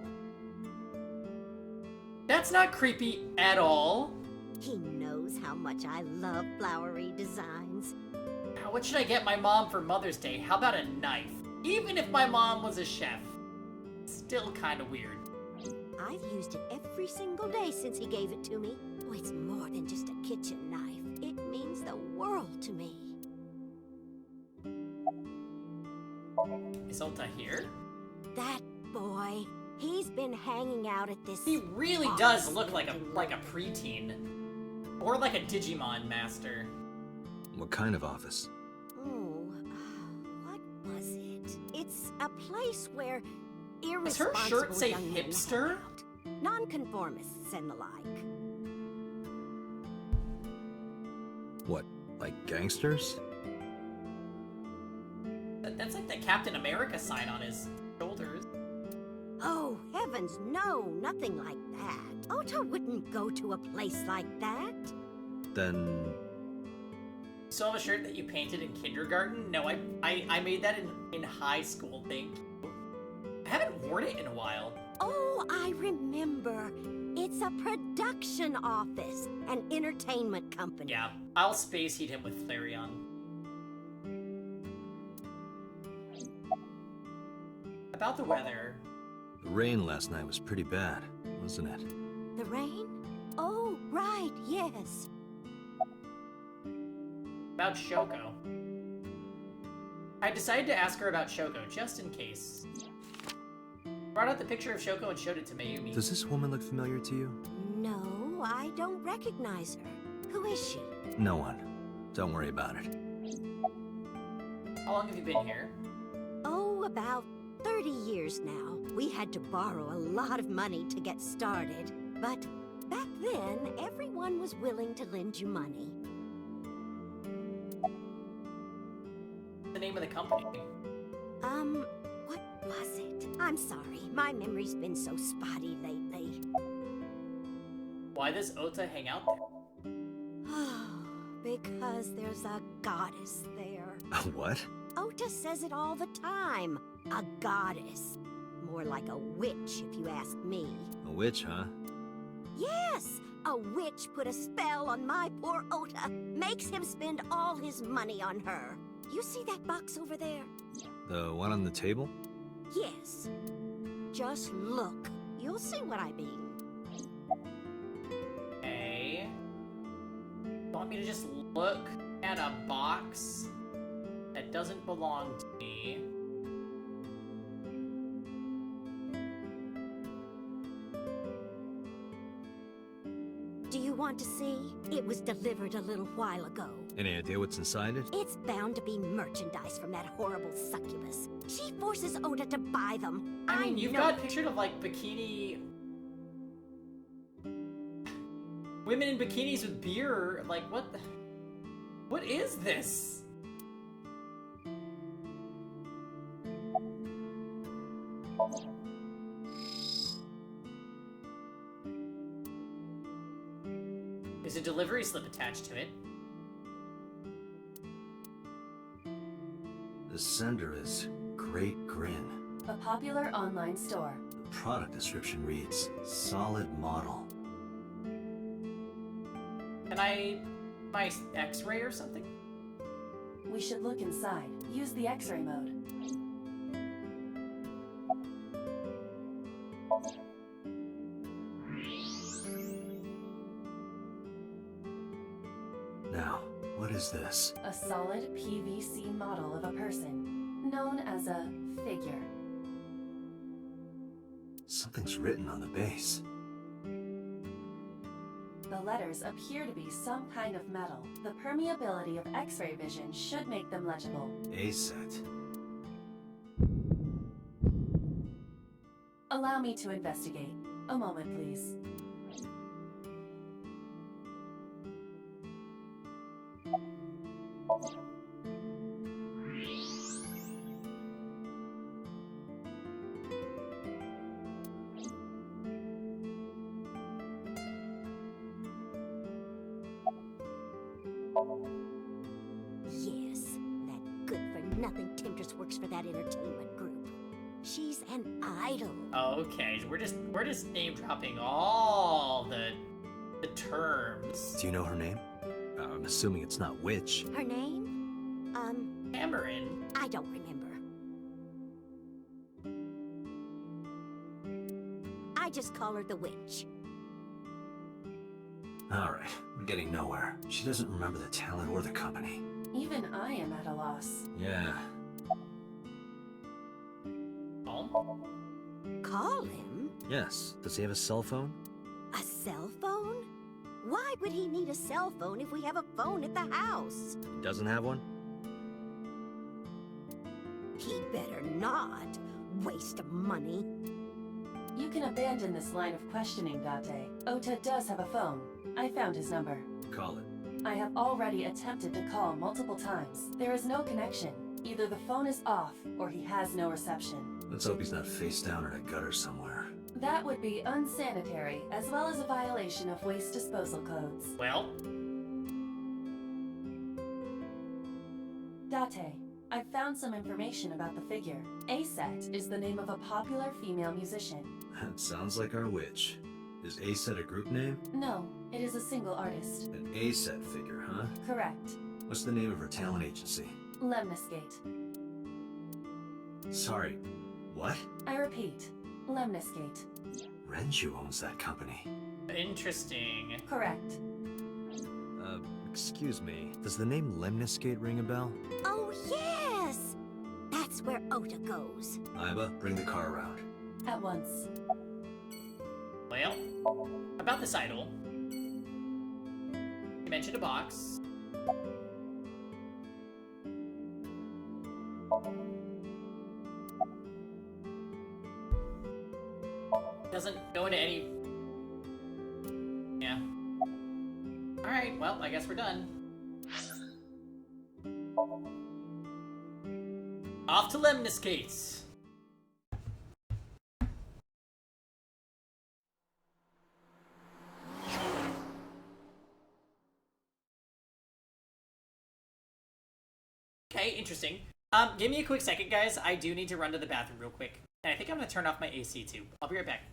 That's not creepy at all. He knows how much I love flowery designs. What should I get my mom for Mother's Day? How about a knife? Even if my mom was a chef. Still kind of weird. I've used it every single day since he gave it to me. Oh, it's more than just a kitchen knife. It means the world to me. Is Ota here? That boy. He's been hanging out at this... He really does look like a preteen. Or like a Digimon master. What kind of office? Oh, what was it? It's a place where Does her irresponsible shirt say young men hipster? hang out. Nonconformists and the like. What, like gangsters? That's like the Captain America sign on his shoulders. Oh, heavens, no, nothing like that. Ota wouldn't go to a place like that. Then... You still have a shirt that you painted in kindergarten? No, I made that in high school, thank you. I haven't worn it in a while. Oh, I remember. It's a production office, an entertainment company. Yeah, I'll space heat him with Flareon. About the weather. The rain last night was pretty bad, wasn't it? The rain? Oh, right, yes. About Shoko. I decided to ask her about Shoko, just in case. Brought out the picture of Shoko and showed it to Mayumi. Does this woman look familiar to you? No, I don't recognize her. Who is she? No one. Don't worry about it. How long have you been here? Oh, about 30 years now. We had to borrow a lot of money to get started. But back then, everyone was willing to lend you money. The name of the company? What was it? I'm sorry. My memory's been so spotty lately. Why does Ota hang out there? Because there's a goddess there. What? Ota says it all the time. A goddess. More like a witch, if you ask me. A witch, huh? Yes! A witch put a spell on my poor Ota. Makes him spend all his money on her. You see that box over there? The one on the table? Yes. Just look. You'll see what I mean. Okay. Want me to just look at a box that doesn't belong to me? Do you want to see? It was delivered a little while ago. Any idea what's inside it? It's bound to be merchandise from that horrible succubus. She forces Ota to buy them. I mean, you've know got it. pictured of like bikini... women in bikinis with beer. Like, what the... What is this? There's a delivery slip attached to it. The sender is Great Grin. A popular online store. The product description reads, solid model. Can I... my X-ray or something? We should look inside. Use the X-ray mode. Now, what is this? A solid PVC model of a person, known as a figure. Something's written on the base. The letters appear to be some kind of metal. The permeability of X-ray vision should make them legible. A-set. Allow me to investigate. A moment, please. Yes, that nothing Temptress works for that entertainment group. She's an idol. Okay, so we're just name dropping all the terms. Do you know her name? I'm assuming it's not Witch. Her name? Cameron. I don't remember. I just call her the Witch. Alright, we're getting nowhere. She doesn't remember the talent or the company. Even I am at a loss. Yeah. Call him? Yes. Does he have a cell phone? A cell phone? Why would he need a cell phone if we have a phone at the house? He doesn't have one? He better not. Waste of money. You can abandon this line of questioning, Date. Ota does have a phone. I found his number. Call it. I have already attempted to call multiple times. There is no connection. Either the phone is off, or he has no reception. Let's hope he's not face down in a gutter somewhere. That would be unsanitary, as well as a violation of waste disposal codes. Well, Date, I've found some information about the figure. A-Set is the name of a popular female musician. That sounds like our witch. Is A-Set a group name? No, it is a single artist. An A-Set figure, huh? Correct. What's the name of her talent agency? Lemniscate. Sorry, what? I repeat, Lemniscate. Renju owns that company. interesting. Correct. Excuse me. Does the name Lemniscate ring a bell? Oh, yes! That's where Ota goes. Iba, bring the car around. At once. Well, about this idol. You mentioned a box. Doesn't go into any... Yeah. Alright, well, I guess we're done. Off to Lemniscate. Okay, interesting. Give me a quick second, guys. I do need to run to the bathroom real quick. And I think I'm gonna turn off my AC too. I'll be right back.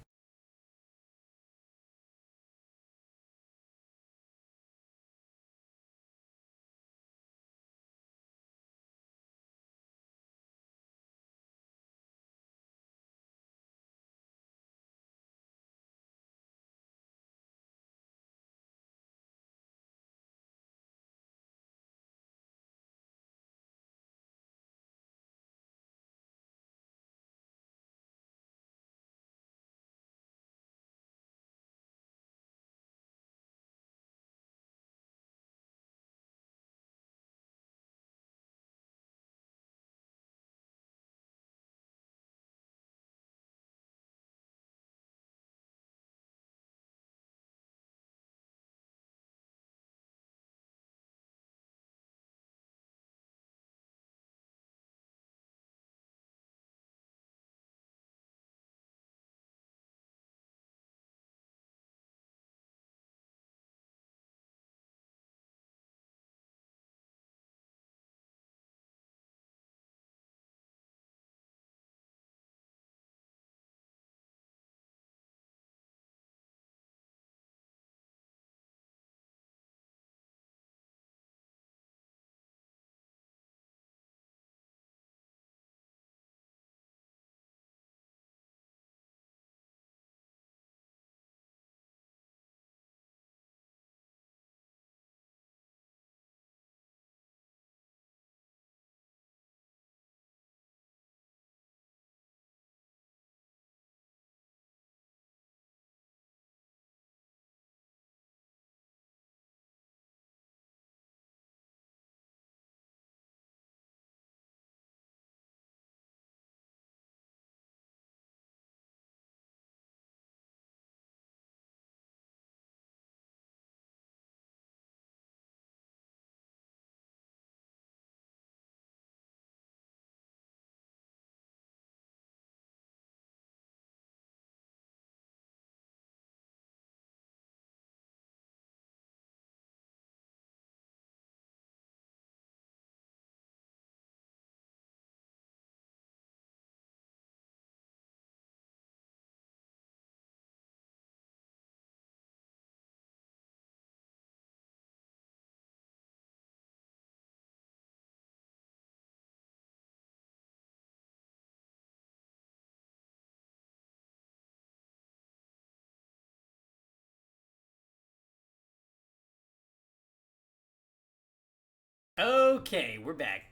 Okay, we're back.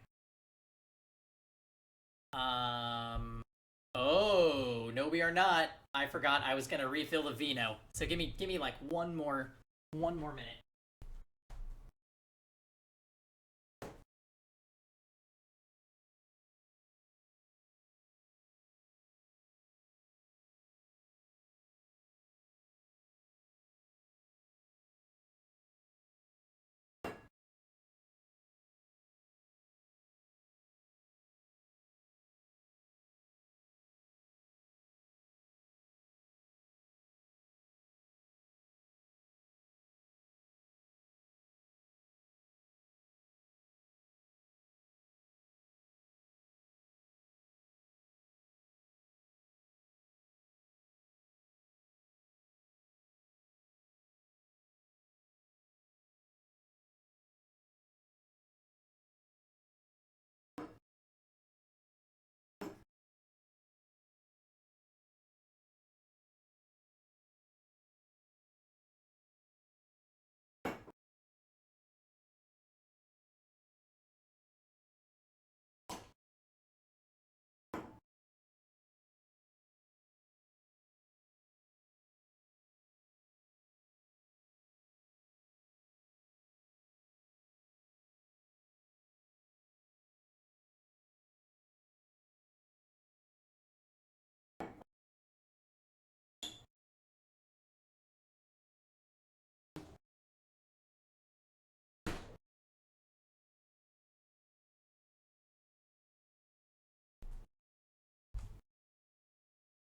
Oh, no we are not. I forgot I was gonna refill the vino. So give me like one more minute.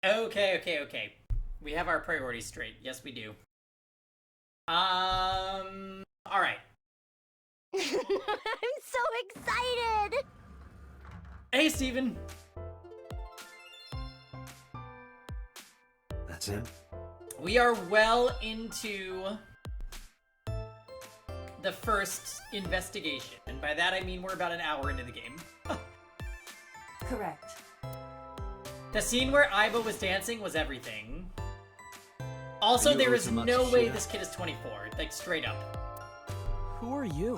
Okay. We have our priorities straight. Yes, we do. All right. I'm so excited! Hey, Steven. That's it? We are well into the first investigation. And by that I mean we're about an hour into the game. Correct. The scene where Aiba was dancing was everything. Also, you there is Ursa no way Matsushita? this kid is 24. Like, straight up. Who are you?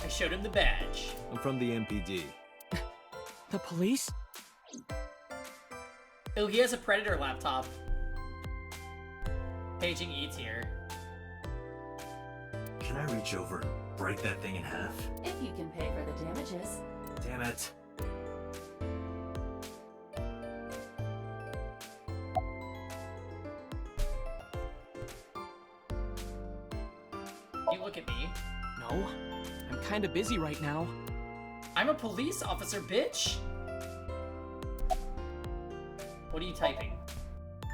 I showed him the badge. I'm from the MPD. The police? Oh, he has a Predator laptop. Paging Eats here. Can I reach over and break that thing in half? If you can pay for the damages. Damn it. You look at me. No. I'm kinda busy right now. I'm a police officer, bitch! What are you typing?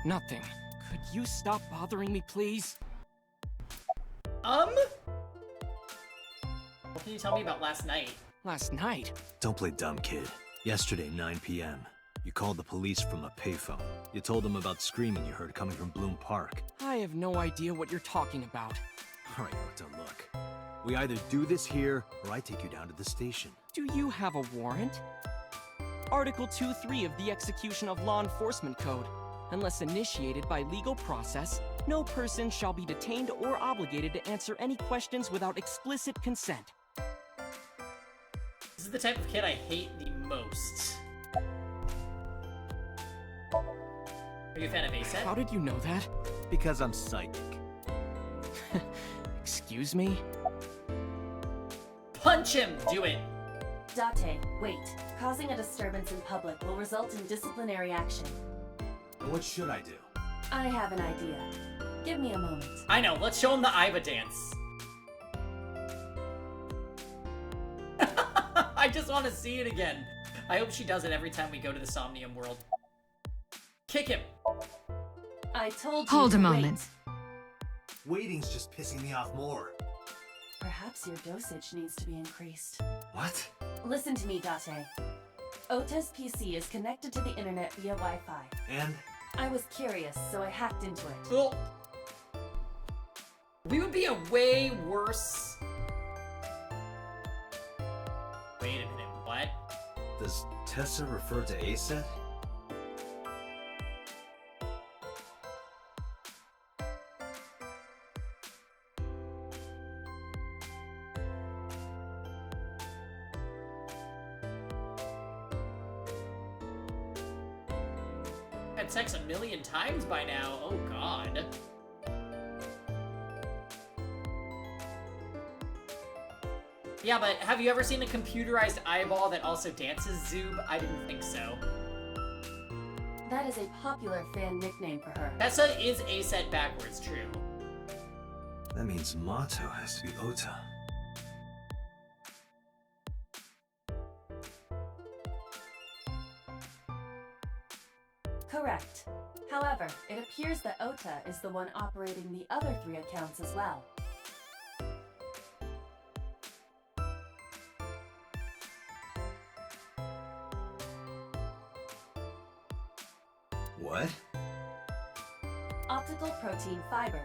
Nothing. Could you stop bothering me, please? What can you tell me about last night? Last night? Don't play dumb, kid. Yesterday, 9 p.m., you called the police from a payphone. You told them about screaming you heard coming from Bloom Park. I have no idea what you're talking about. All right, Otto, look. We either do this here, or I take you down to the station. Do you have a warrant? Article 2.3 of the Execution of Law Enforcement Code. Unless initiated by legal process, no person shall be detained or obligated to answer any questions without explicit consent. This is the type of kid I hate the most. Are you a fan of ASAP? How did you know that? Because I'm psychic. Excuse me? Punch him! Do it! Date, wait. Causing a disturbance in public will result in disciplinary action. And what should I do? I have an idea. Give me a moment. I know, let's show him the Aiba dance. I just want to see it again. I hope she does it every time we go to the Somnium world. Kick him! I told you Hold to a wait. moment. Waiting's just pissing me off more. Perhaps your dosage needs to be increased. What? Listen to me, Date. Ota's PC is connected to the internet via Wi-Fi. And? I was curious, so I hacked into it. Well, we would be a way worse... Wait a minute, what? Does Tessa refer to ASET? had sex 1,000,000 times by now. Oh god. Yeah, but have you ever seen a computerized eyeball that also dances, Zoob? I didn't think so. That is a popular fan nickname for her. Tessa is A set backwards, true. That means Mato has to be Ota. Correct. However, it appears that Ota is the one operating the other 3 accounts as well. What? Optical Protein Fiber,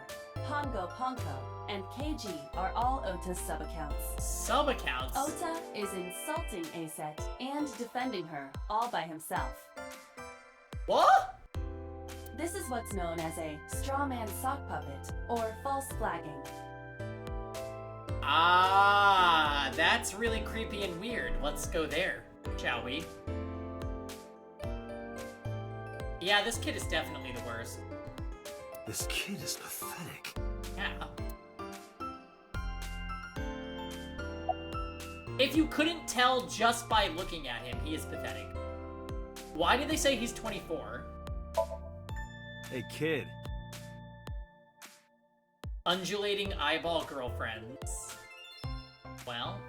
Pongo Ponko, and KG are all Ota's sub-accounts. Sub-accounts? Ota is insulting Aset and defending her, all by himself. What? This is what's known as a strawman sock puppet, or false flagging. Ah, that's really creepy and weird. Let's go there, shall we? Yeah, this kid is definitely the worst. This kid is pathetic. Yeah. If you couldn't tell just by looking at him, he is pathetic. Why did they say he's 24? Hey, kid. Undulating eyeball girlfriends. Well.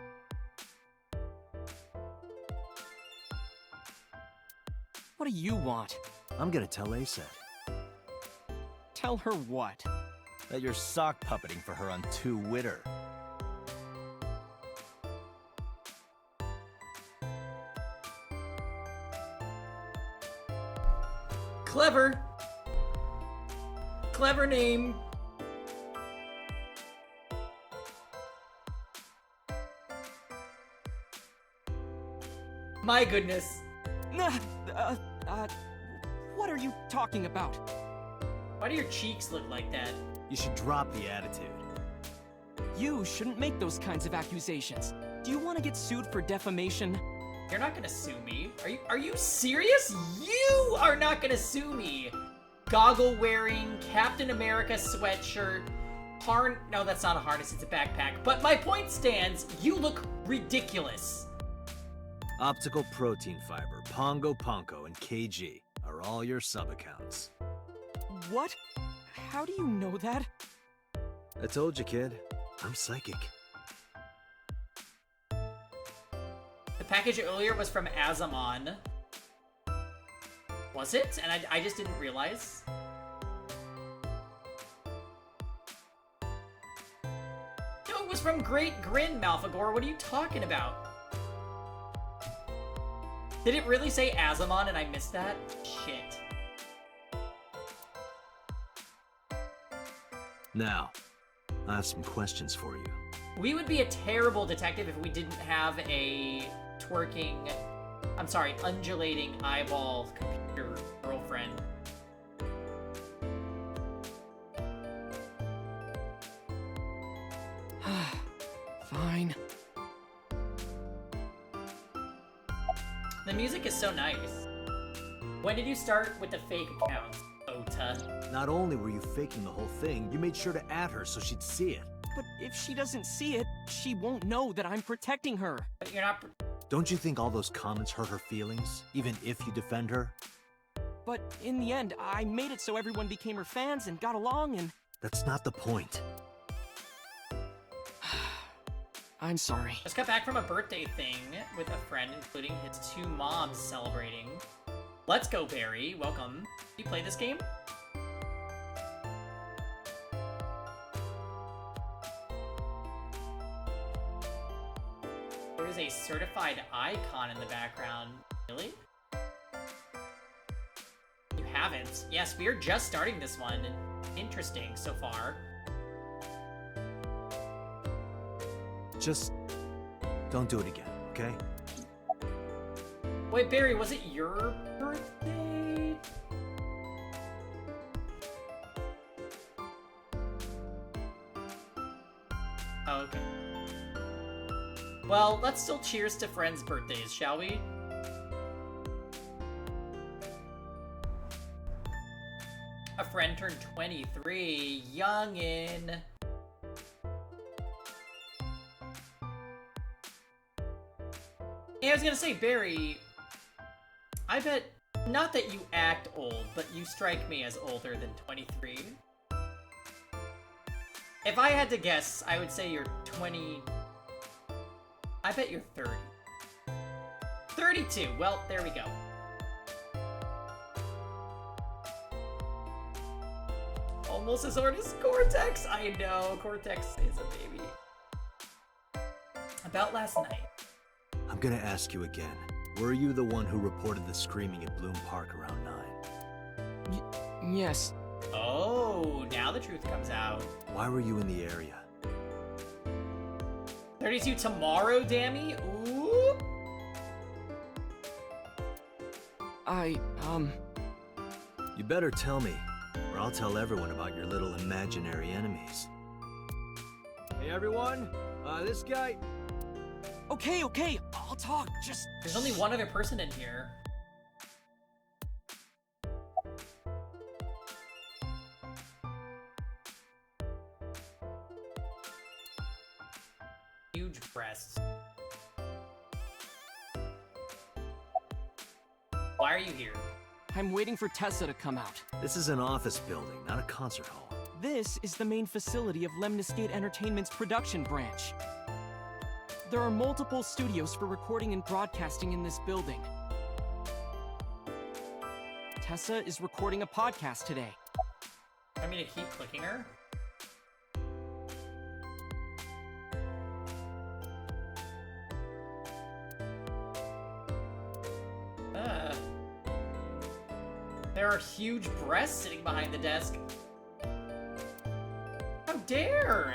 What do you want? I'm gonna tell Aset. Tell her what? That you're sock puppeting for her on 2 Witter. Clever. Clever name. My goodness. What are you talking about? Why do your cheeks look like that? You should drop the attitude. You shouldn't make those kinds of accusations. Do you want to get sued for defamation? You're not gonna sue me. Are you serious? You are not gonna sue me. Goggle wearing, Captain America sweatshirt, no, that's not a harness, it's a backpack. But my point stands, you look ridiculous. Optical Protein Fiber, Pongo Ponko, and KG are all your sub-accounts. What? How do you know that? I told you, kid. I'm psychic. The package earlier was from Azamon. Was it? And I just didn't realize. No, it was from Great Grin, Malphagor. What are you talking about? Did it really say Azamon and I missed that? Shit. Now, I have some questions for you. We would be a terrible detective if we didn't have a undulating eyeball computer girlfriend. Fine. The music is so nice. When did you start with the fake accounts, Ota? Not only were you faking the whole thing, you made sure to add her so she'd see it. But if she doesn't see it, she won't know that I'm protecting her. But you're not... Don't you think all those comments hurt her feelings, even if you defend her? But in the end, I made it so everyone became her fans and got along and... That's not the point. I'm sorry. Just got back from a birthday thing with a friend, including his 2 moms celebrating. Let's go, Barry. Welcome. You play this game? There is a certified icon in the background. Really? You haven't? Yes, we are just starting this one. Interesting so far. Just don't do it again, okay? Wait, Barry, was it your birthday? Oh, okay. Well, let's still cheers to friends' birthdays, shall we? A friend turned 23. Youngin'. Yeah, I was gonna say, Barry, I bet, not that you act old, but you strike me as older than 23. If I had to guess, I would say you're 20... I bet you're 30. 32, well, there we go. Almost as old as Cortex! I know, Cortex is a baby. About last night. I'm gonna ask you again. Were you the one who reported the screaming at Bloom Park around 9? Yes. Oh, now the truth comes out. Why were you in the area? 32 tomorrow, Dammy? Ooh! You better tell me, or I'll tell everyone about your little imaginary enemies. Hey everyone, this guy... Okay, I'll talk, just... There's only one other person in here. Huge breasts. Why are you here? I'm waiting for Tessa to come out. This is an office building, not a concert hall. This is the main facility of Lemniscate Entertainment's production branch. There are multiple studios for recording and broadcasting in this building. Tessa is recording a podcast today. Want me to keep clicking her? There are huge breasts sitting behind the desk. How dare!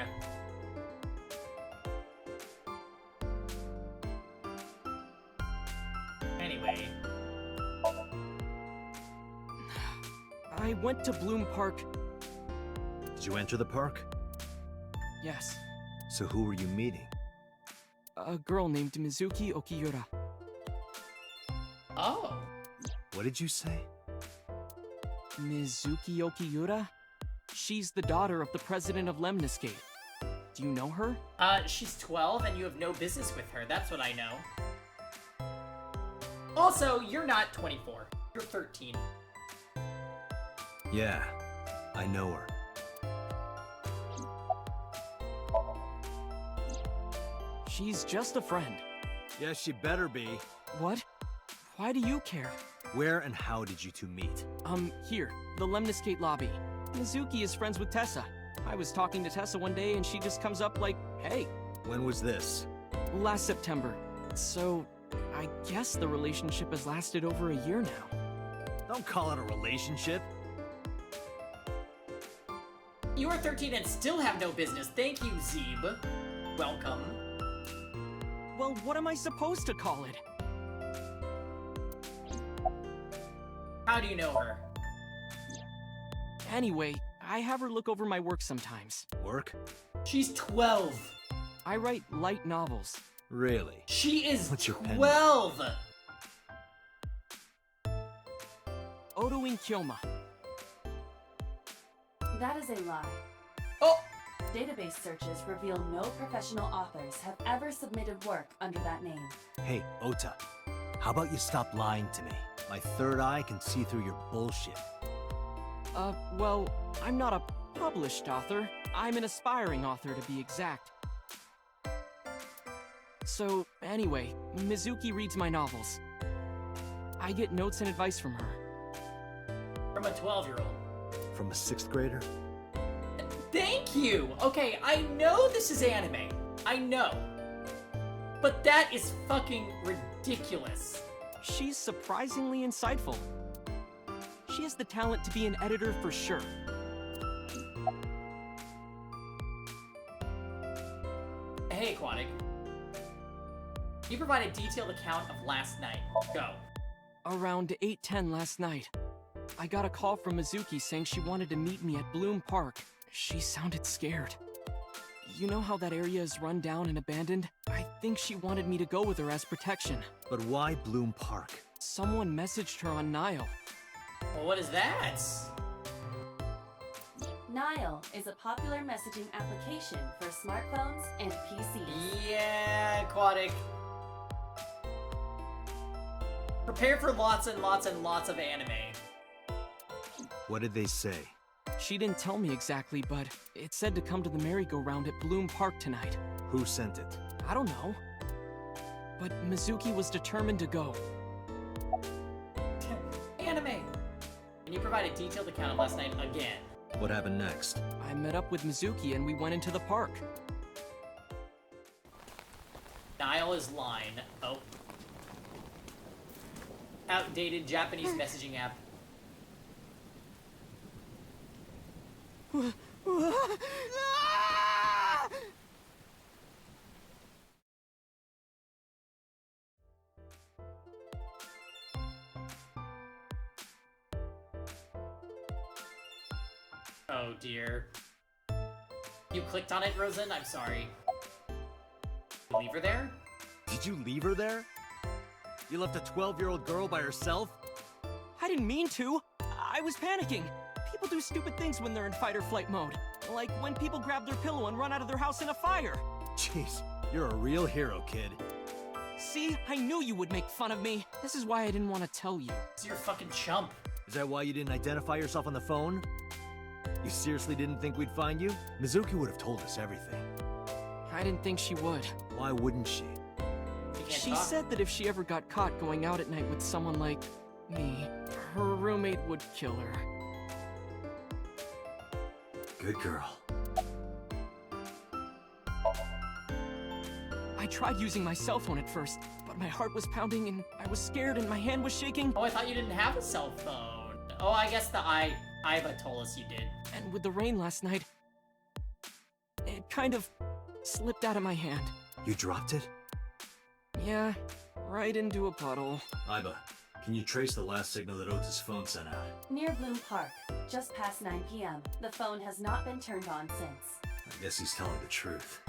Anyway. I went to Bloom Park. Did you enter the park? Yes. So who were you meeting? A girl named Mizuki Okiura. Oh. What did you say? Mizuki Okiura? She's the daughter of the president of Lemniscate. Do you know her? She's 12 and you have no business with her, that's what I know. Also, you're not 24. You're 13. Yeah, I know her. She's just a friend. Yes, she better be. What? Why do you care? Where and how did you two meet? Here, the Lemniscate lobby. Mizuki is friends with Tessa. I was talking to Tessa one day and she just comes up like, hey. When was this? Last September. So, I guess the relationship has lasted over a year now. Don't call it a relationship. You are 13 and still have no business. Thank you, Zeeb. Welcome. Well, what am I supposed to call it? How do you know her? Anyway, I have her look over my work sometimes. Work? She's 12. I write light novels. Really? She is What's your pen? 12! Odoin Kyoma. That is a lie. Oh! Database searches reveal no professional authors have ever submitted work under that name. Hey, Ota. How about you stop lying to me? My third eye can see through your bullshit. Well, I'm not a published author. I'm an aspiring author, to be exact. So, anyway, Mizuki reads my novels. I get notes and advice from her. From a 12-year-old. From a 6th grader? Thank you! Okay, I know this is anime. I know. But that is fucking ridiculous. She's surprisingly insightful. She has the talent to be an editor for sure. Hey, Aquatic. You provide a detailed account of last night. Go. Around 8:10 last night, I got a call from Mizuki saying she wanted to meet me at Bloom Park. She sounded scared. You know how that area is run down and abandoned? I think she wanted me to go with her as protection. But why Bloom Park? Someone messaged her on Nile. Well, what is that? Nile is a popular messaging application for smartphones and PCs. Yeah, Aquatic. Prepare for lots and lots and lots of anime. What did they say? She didn't tell me exactly, but it said to come to the merry-go-round at Bloom Park tonight. Who sent it? I don't know. But Mizuki was determined to go. Anime! And you provide a detailed account of last night again. What happened next? I met up with Mizuki and we went into the park. Nile is line. Oh. Outdated Japanese messaging app. Oh dear. You clicked on it, Rosen? I'm sorry. You leave her there? Did you leave her there? You left a 12-year-old girl by herself? I didn't mean to. I was panicking. People do stupid things when they're in fight or flight mode. Like when people grab their pillow and run out of their house in a fire. Jeez, you're a real hero, kid. See, I knew you would make fun of me. This is why I didn't want to tell you. It's your fucking chump. Is that why you didn't identify yourself on the phone? You seriously didn't think we'd find you? Mizuki would have told us everything. I didn't think she would. Why wouldn't she? She said that if she ever got caught going out at night with someone like me, her roommate would kill her. Good girl. I tried using my cell phone at first, but my heart was pounding and I was scared and my hand was shaking. Oh, I thought you didn't have a cell phone. Oh, I guess the Iva told us you did. And with the rain last night, it kind of slipped out of my hand. You dropped it? Yeah, right into a puddle. Iba, can you trace the last signal that Ota's phone sent out? Near Bloom Park, just past 9 p.m. The phone has not been turned on since. I guess he's telling the truth.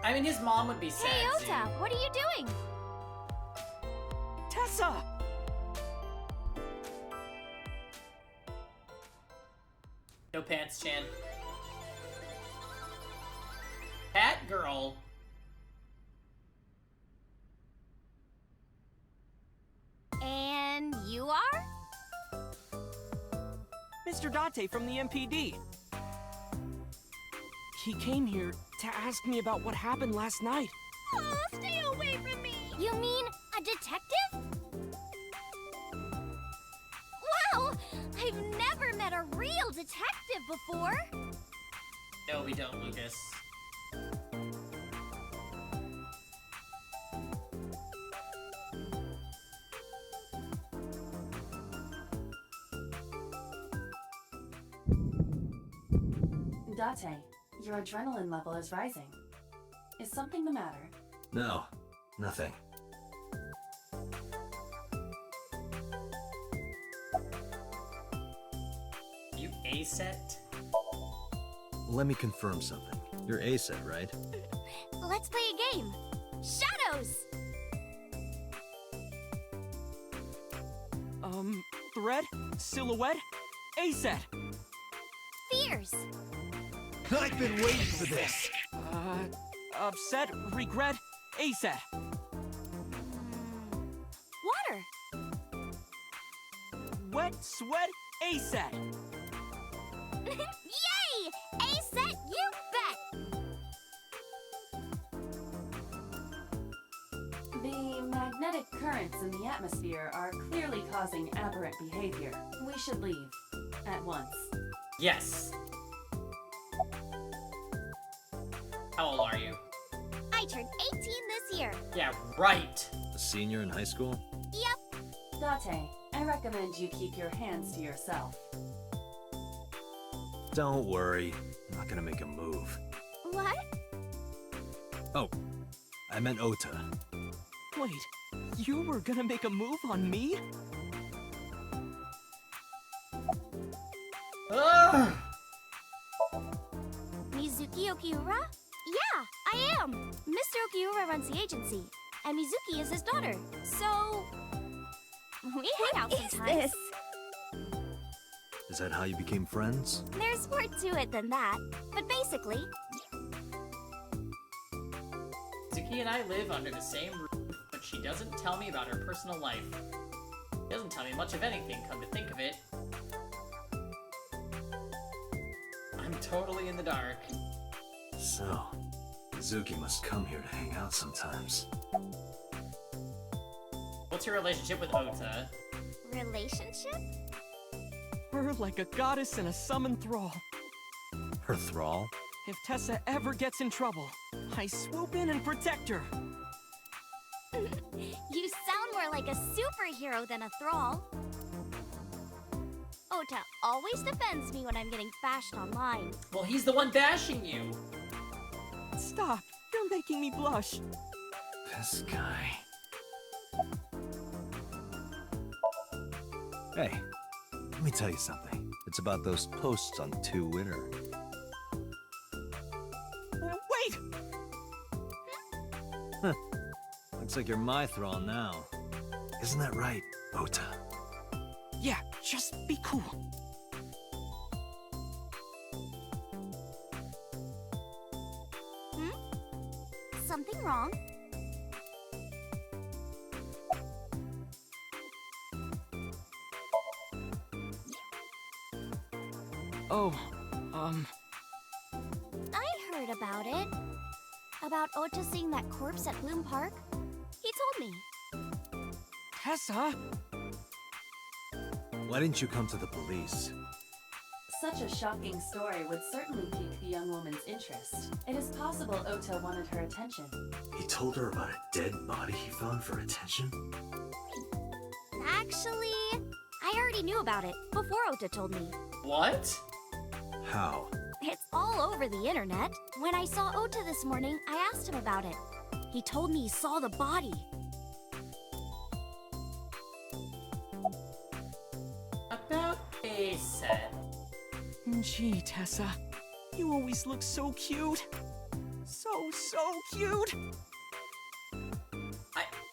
I mean, his mom would be sad. Hey, Ota, what are you doing? Tessa! No pants, Chan. Cat girl. And you are? Mr. Date from the MPD. He came here to ask me about what happened last night. Oh, stay away from me! You mean a detective? Wow! I've never met a real detective before! No, we don't, Lucas. Date, your adrenaline level is rising. Is something the matter? No, nothing. You A-set? Let me confirm something. You're A-set, right? Let's play a game! Shadows! Thread? Silhouette? A-set! Fears! I've been waiting for this! Upset? Regret? A-set! Water! Wet? Sweat? A-set! Yay! A-set, you bet! The magnetic currents in the atmosphere are clearly causing aberrant behavior. We should leave. At once. Yes. How old are you? I turned 18 this year. Yeah, right. A senior in high school? Yep. Date, I recommend you keep your hands to yourself. Don't worry. I'm not gonna make a move. What? Oh, I meant Ota. Wait, you were gonna make a move on me? Ugh! Mizuki Okiura? Yeah, I am. Mr. Okiura runs the agency, and Mizuki is his daughter. So, We hang out sometimes. Is that how you became friends? There's more to it than that. But basically, Mizuki and I live under the same roof, but she doesn't tell me about her personal life. She doesn't tell me much of anything, come to think of it. I'm totally in the dark. So, Mizuki must come here to hang out sometimes. What's your relationship with Ota? relationship? Her like a goddess and a summoned thrall. Her thrall? If Tessa ever gets in trouble, I swoop in and protect her. You sound more like a superhero than a thrall. Ota always defends me when I'm getting bashed online. Well, he's the one bashing you. Stop. You're making me blush. This guy. Hey, let me tell you something. It's about those posts on 2 Winter. Wait! Huh. Looks like you're my thrall now. Isn't that right, Ota? Yeah, just be cool. Something wrong? Oh, I heard about it. About Ota seeing that corpse at Bloom Park. He told me. Tessa? Why didn't you come to the police? Such a shocking story would certainly pique the young woman's interest. It is possible Ota wanted her attention. He told her about a dead body he found for attention? Actually, I already knew about it before Ota told me. What? How? It's all over the internet. When I saw Ota this morning, I asked him about it. He told me he saw the body. About a set. Gee, Tessa. You always look so cute. So cute.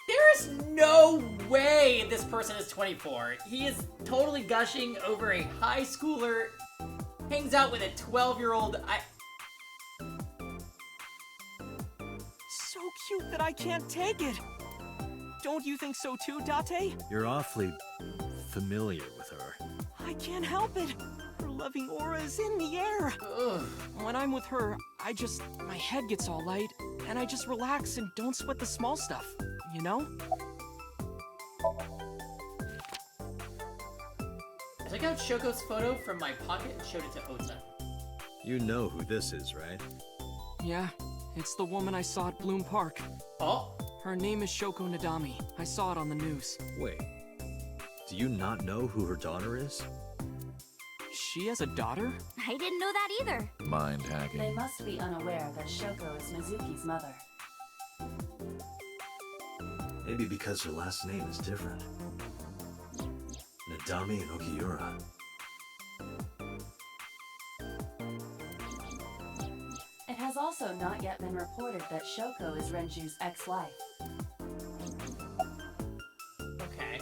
There's no way this person is 24. He is totally gushing over a high schooler, hangs out with a 12-year-old. So cute that I can't take it. Don't you think so too, Date? You're awfully familiar with her. I can't help it. Her loving aura is in the air. Ugh. When I'm with her, my head gets all light, and I just relax and don't sweat the small stuff, you know? I took out Shoko's photo from my pocket and showed it to Ota. You know who this is, right? Yeah, it's the woman I saw at Bloom Park. Oh? Her name is Shoko Nadami. I saw it on the news. Wait, do you not know who her daughter is? She has a daughter? I didn't know that either. Mind hacking. They must be unaware that Shoko is Mizuki's mother. Maybe because her last name is different. Nadami and Okiura. It has also not yet been reported that Shoko is Renju's ex-wife. Okay.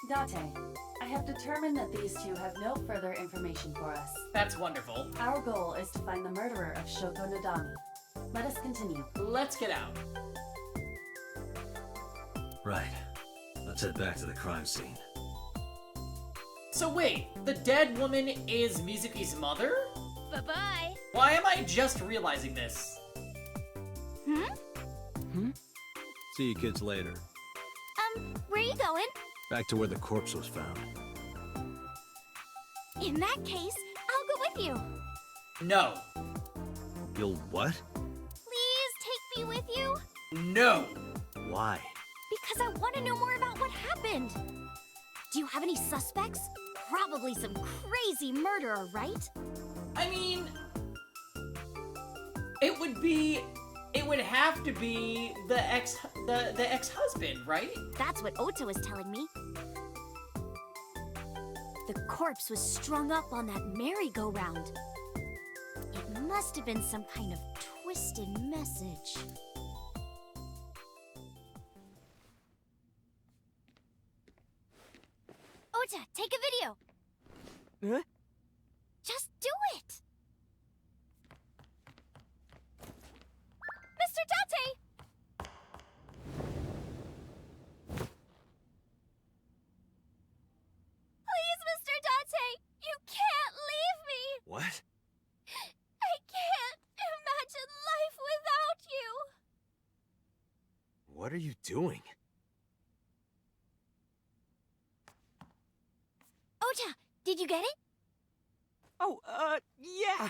Date, I have determined that these two have no further information for us. That's wonderful. Our goal is to find the murderer of Shoko Nadami. Let us continue. Let's get out. Right. Let's head back to the crime scene. So wait, the dead woman is Mizuki's mother? Bye-bye. Why am I just realizing this? See you kids later. Where you going? Back to where the corpse was found. In that case, I'll go with you. No. You'll what? Please take me with you. No. Why? Because I want to know more about what happened. Do you have any suspects? Probably some crazy murderer, right? I mean, it would have to be the ex-husband, right? That's what Ota was telling me. The corpse was strung up on that merry-go-round. It must have been some kind of twisted message. Ota, take a video. Huh? Just do it. Mr. Date! Please, Mr. Date, you can't leave me. What? I can't imagine life without you. What are you doing? Ota, did you get it? Oh, yeah.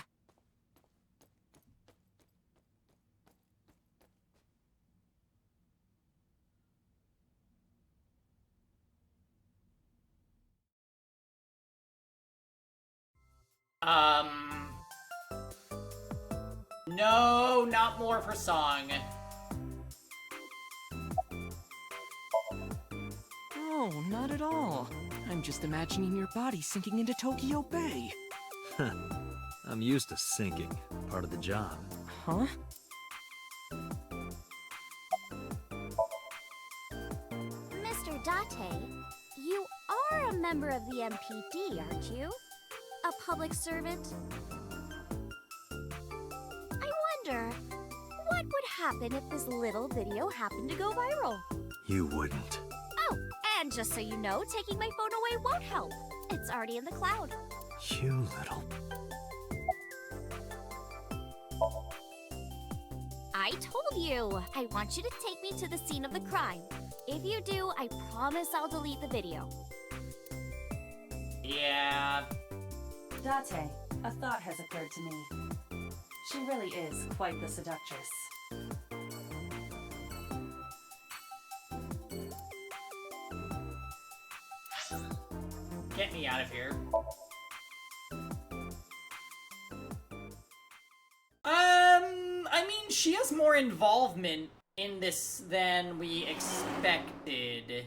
No, not more of her song. Oh, not at all. I'm just imagining your body sinking into Tokyo Bay. I'm used to sinking. Part of the job. Huh? Mr. Date, you are a member of the LPT, aren't you? A public servant? I wonder, what would happen if this little video happened to go viral? You wouldn't. Oh, and just so you know, taking my phone away won't help. It's already in the cloud. You little... I told you! I want you to take me to the scene of the crime. If you do, I promise I'll delete the video. Yeah. Date, a thought has occurred to me. She really is quite the seductress. Get me out of here. I mean, she has more involvement in this than we expected.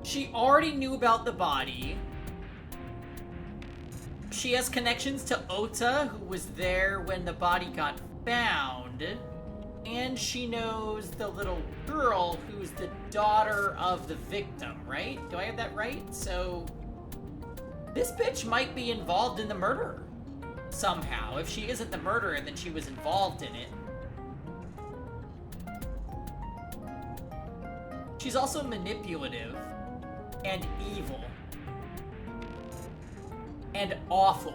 She already knew about the body. She has connections to Ota, who was there when the body got found. And she knows the little girl who's the daughter of the victim, right? Do I have that right? So, this bitch might be involved in the murder somehow. If she isn't the murderer, then she was involved in it. She's also manipulative and evil and awful.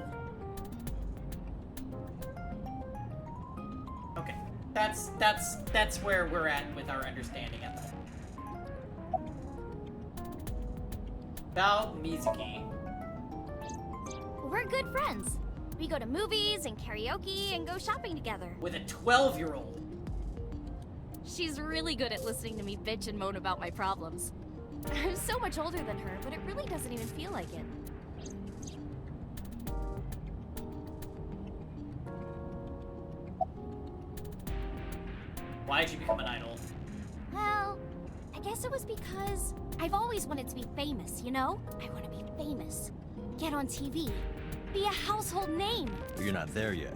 Okay, that's where we're at with our understanding of that. About Mizuki. We're good friends. We go to movies and karaoke and go shopping together. With a 12-year-old. She's really good at listening to me bitch and moan about my problems. I'm so much older than her, but it really doesn't even feel like it. Why did you become an idol? Well, I guess it was because I've always wanted to be famous, you know? I want to be famous. Get on TV. Be a household name. But you're not there yet.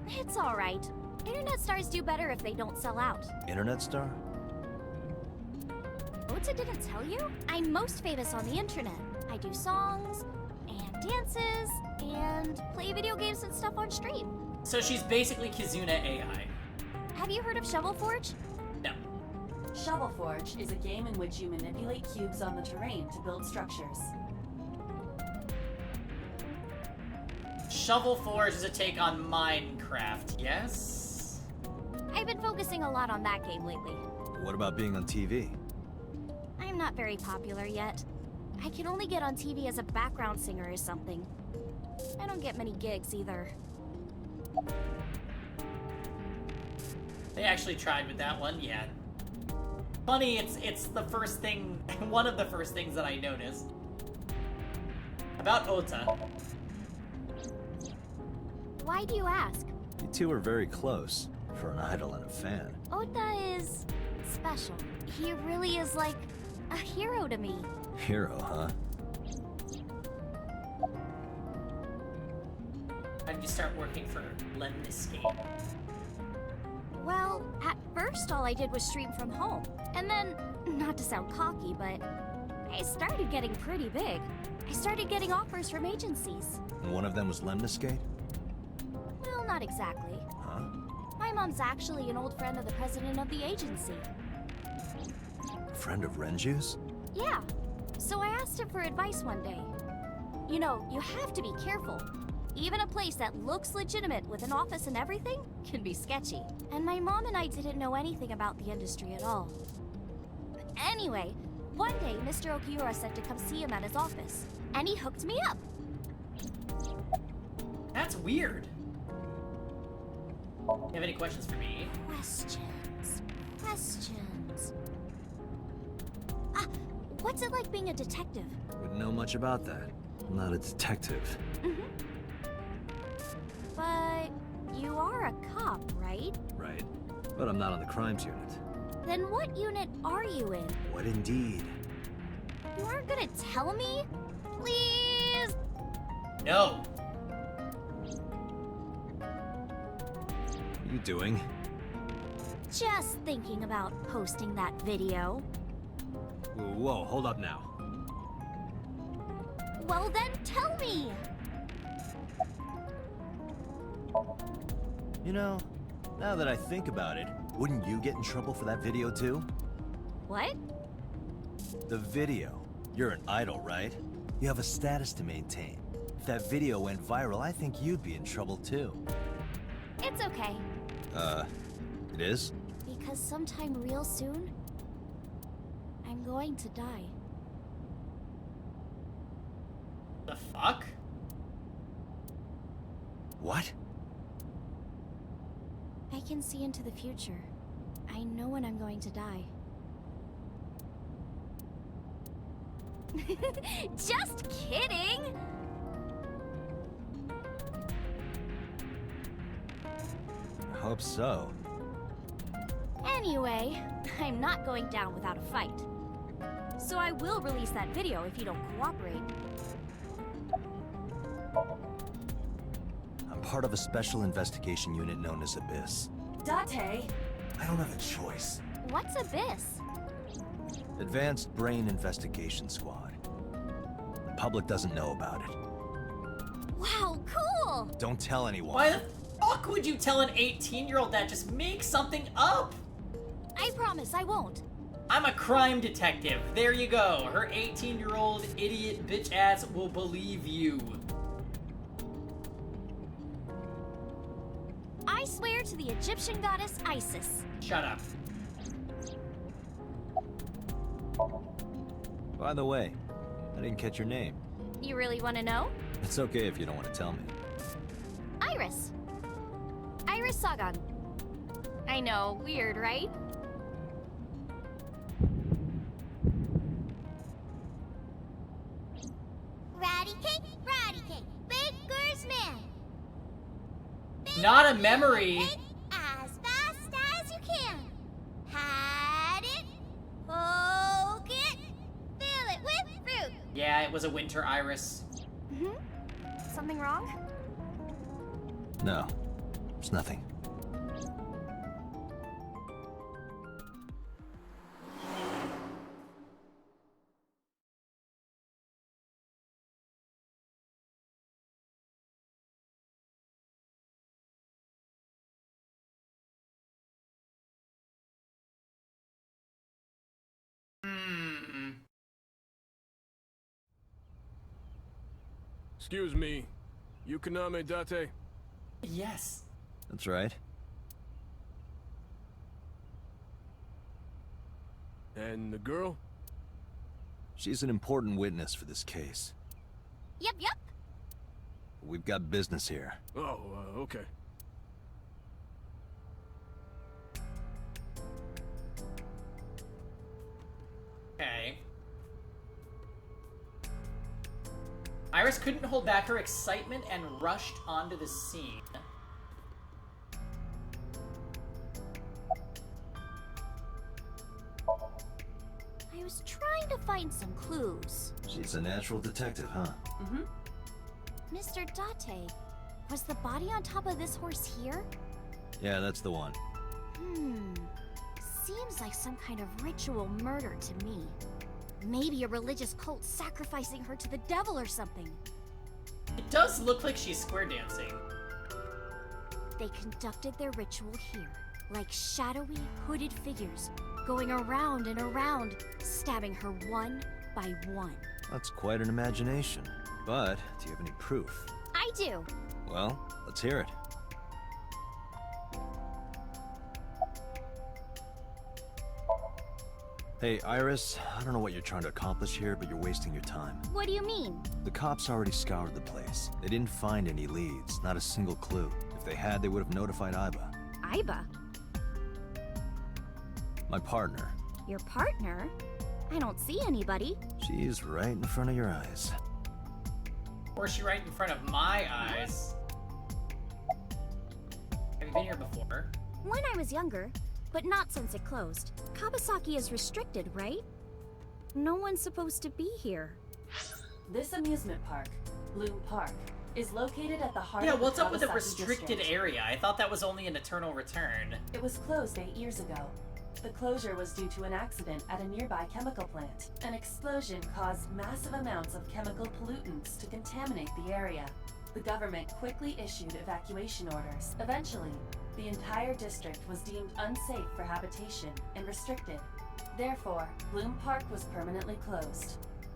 It's alright. Internet stars do better if they don't sell out. Internet star? Ota didn't tell you? I'm most famous on the internet. I do songs, and dances, and play video games and stuff on stream. So she's basically Kizuna AI. Have you heard of Shovel Forge? No. Shovel Forge is a game in which you manipulate cubes on the terrain to build structures. Shovel Forge is a take on Minecraft, yes? I've been focusing a lot on that game lately. What about being on TV? I'm not very popular yet. I can only get on TV as a background singer or something. I don't get many gigs either. They actually tried with that one, yeah. Funny, it's the first thing, one of the first things that I noticed. About Ota. Why do you ask? You two are very close, for an idol and a fan. Ota is special. He really is like a hero to me. Hero, huh? How did you start working for Lemniscape? Well, at first all I did was stream from home. And then, not to sound cocky, but I started getting pretty big. I started getting offers from agencies. And one of them was Lemniscape? Well, not exactly. Huh? My mom's actually an old friend of the president of the agency. A friend of Renju's? Yeah. So I asked him for advice one day. You know, you have to be careful. Even a place that looks legitimate with an office and everything can be sketchy. And my mom and I didn't know anything about the industry at all. Anyway, one day Mr. Okiura said to come see him at his office, and he hooked me up. That's weird. You have any questions for me? Questions. Ah, what's it like being a detective? Wouldn't know much about that. I'm not a detective. But you are a cop, right? Right. But I'm not on the crimes unit. Then what unit are you in? What indeed? You aren't gonna tell me? Please? No. What are you doing? Just thinking about posting that video. Whoa, hold up now. Well then, tell me! You know, now that I think about it, wouldn't you get in trouble for that video too? What? The video. You're an idol, right? You have a status to maintain. If that video went viral, I think you'd be in trouble too. It's okay. It is? Because sometime real soon, I'm going to die. The fuck? What? I can see into the future. I know when I'm going to die. Just kidding! I hope so. Anyway, I'm not going down without a fight. So I will release that video if you don't cooperate. I'm part of a special investigation unit known as Abyss. Date! I don't have a choice. What's Abyss? Advanced Brain Investigation Squad. The public doesn't know about it. Wow, cool! Don't tell anyone. Why the fuck would you tell an 18-year-old that? Just make something up! I promise I won't. I'm a crime detective. There you go. Her 18-year-old idiot bitch ass will believe you. I swear to the Egyptian goddess Isis. Shut up. By the way, I didn't catch your name. You really want to know? It's okay if you don't want to tell me. Iris. Iris Sagan. I know, weird, right? Ratty cake, baker's man. Not a memory. As fast as you can. Hide it, poke it, fill it with fruit. Yeah, it was a winter iris. Something wrong? No, there's nothing. Excuse me. Yukaname Date? Yes. That's right. And the girl? She's an important witness for this case. Yep. We've got business here. Oh, okay. Okay. Iris couldn't hold back her excitement and rushed onto the scene. find some clues. She's a natural detective, huh? Mm-hmm. Mr. Date, was the body on top of this horse here? Yeah, that's the one. Seems like some kind of ritual murder to me. Maybe a religious cult sacrificing her to the devil or something. It does look like she's square dancing. They conducted their ritual here, like shadowy, hooded figures, going around and around, stabbing her one by one. That's quite an imagination. But, do you have any proof? I do. Well, let's hear it. Hey, Iris, I don't know what you're trying to accomplish here, but you're wasting your time. What do you mean? The cops already scoured the place. They didn't find any leads, not a single clue. If they had, they would have notified Iba. Iba? My partner. Your partner? I don't see anybody. She's right in front of your eyes. Or is she right in front of my eyes? Have you been here before? When I was younger, but not since it closed. Kawasaki is restricted, right? No one's supposed to be here. This amusement park, Bloom Park, is located at the heart Yeah, of the what's up with the Kawasaki restricted district. area? I thought that was only an Eternal Return. It was closed 8 years ago. The closure was due to an accident at a nearby chemical plant. An explosion caused massive amounts of chemical pollutants to contaminate the area. The government quickly issued evacuation orders. Eventually, the entire district was deemed unsafe for habitation and restricted. Therefore, Bloom Park was permanently closed.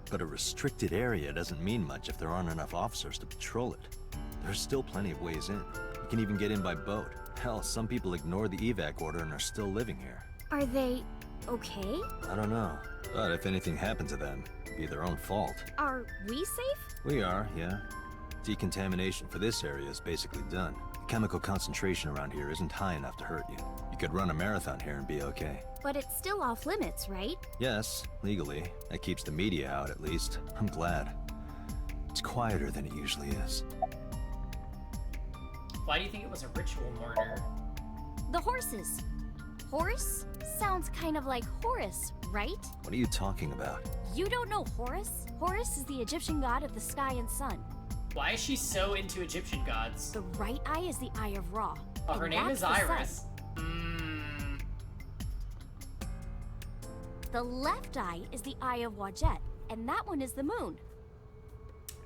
But a restricted area doesn't mean much if there aren't enough officers to patrol it. There's still plenty of ways in. You can even get in by boat. Hell, some people ignore the evac order and are still living here. Are they okay? I don't know. But if anything happened to them, it'd be their own fault. Are we safe? We are, yeah. Decontamination for this area is basically done. The chemical concentration around here isn't high enough to hurt you. You could run a marathon here and be okay. But it's still off limits, right? Yes, legally. That keeps the media out, at least. I'm glad. It's quieter than it usually is. Why do you think it was a ritual murder? The horses. Horse sounds kind of like Horus, right? What are you talking about? You don't know Horus? Horus is the Egyptian god of the sky and sun. Why is she so into Egyptian gods? The right eye is the eye of Ra. Oh, her and name that's is the Iris. sun. The left eye is the eye of Wadjet, and that one is the moon.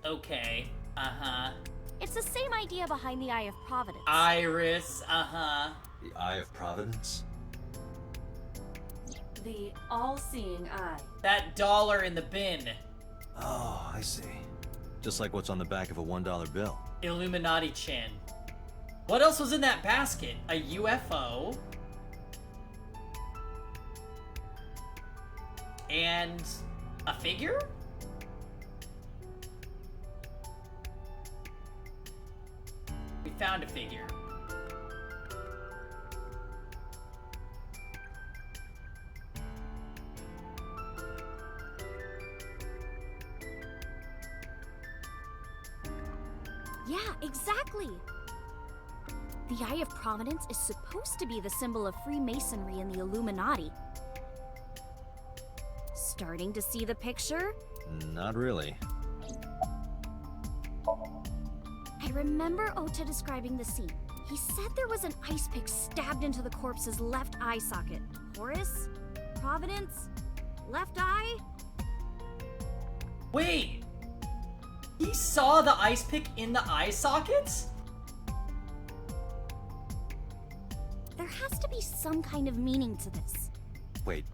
Okay. Uh-huh. It's the same idea behind the Eye of Providence. Iris. Uh-huh. The Eye of Providence? The all-seeing eye. That dollar in the bin. Oh, I see. Just like what's on the back of a $1 bill. Illuminati chin. What else was in that basket? A UFO. And a figure? We found a figure. Yeah, exactly. The Eye of Providence is supposed to be the symbol of Freemasonry and the Illuminati. Starting to see the picture? Not really. I remember Ota describing the scene. He said there was an ice pick stabbed into the corpse's left eye socket. Horus? Providence? Left eye? Wait! He saw the ice pick in the eye sockets? There has to be some kind of meaning to this. Wait,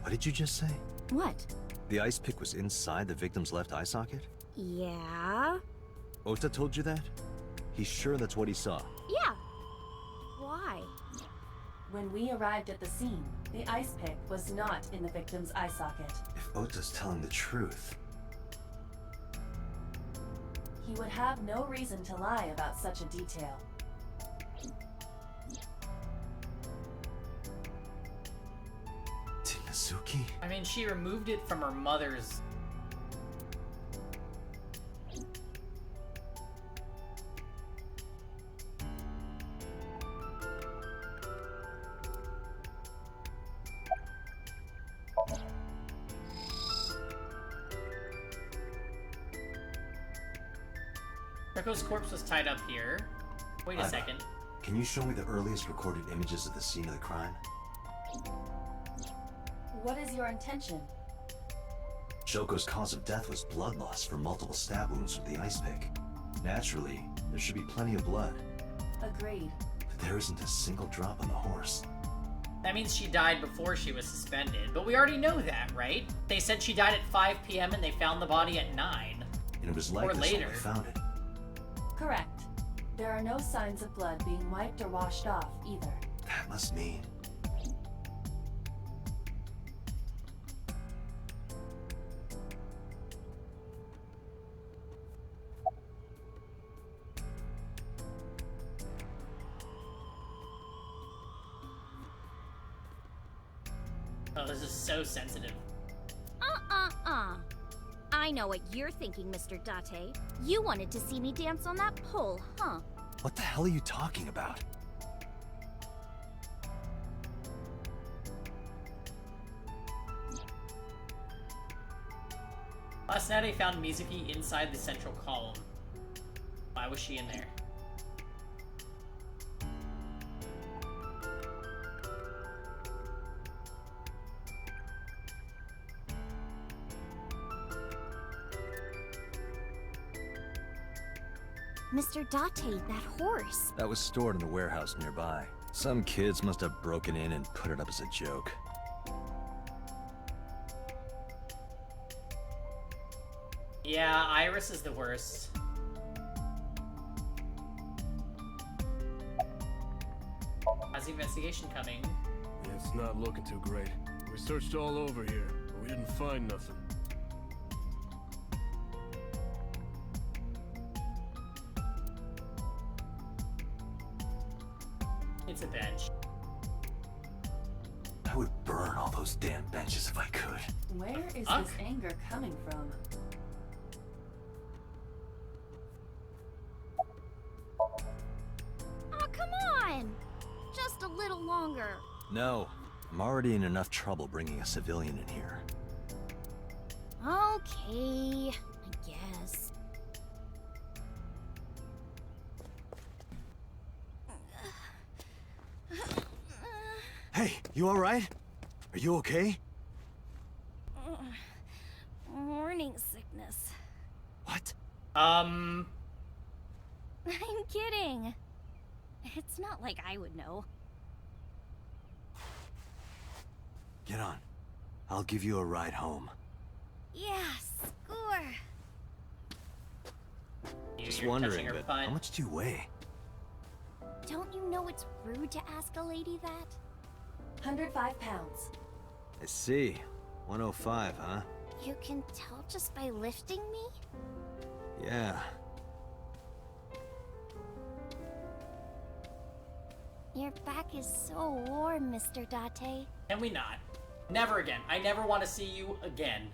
what did you just say? What? The ice pick was inside the victim's left eye socket? Yeah? Ota told you that? He's sure that's what he saw. Yeah. Why? When we arrived at the scene, the ice pick was not in the victim's eye socket. If Ota's telling the truth... He would have no reason to lie about such a detail. Tinazuki? I mean, she removed it from her mother's... Shoko's corpse was tied up here. Wait a second. Can you show me the earliest recorded images of the scene of the crime? What is your intention? Shoko's cause of death was blood loss from multiple stab wounds from the ice pick. Naturally, there should be plenty of blood. Agreed. But there isn't a single drop on the horse. That means she died before she was suspended, but we already know that, right? They said she died at 5 p.m. and they found the body at 9. And it was like this when they found it. Correct. There are no signs of blood being wiped or washed off, either. That must mean... Oh, this is so sensitive. I know what you're thinking, Mr. Date. You wanted to see me dance on that pole, huh? What the hell are you talking about? Last night I found Mizuki inside the central column. Why was she in there? Mr. Date, that horse. That was stored in the warehouse nearby. Some kids must have broken in and put it up as a joke. Yeah, Iris is the worst. How's the investigation coming? It's not looking too great. We searched all over here, but we didn't find nothing. It's a bench. I would burn all those damn benches if I could. Where is this anger coming from? Oh, come on! Just a little longer. No, I'm already in enough trouble bringing a civilian in here. Okay, I guess. Hey, you alright? Are you okay? Morning sickness. What? I'm kidding. It's not like I would know. Get on. I'll give you a ride home. Yeah, score. Just You're wondering, touching her but butt. how much do you weigh? Don't you know it's rude to ask a lady that? 105 pounds. I see. 105, huh? You can tell just by lifting me? Yeah. Your back is so warm, Mr. Date. Can we not? Never again. I never want to see you again.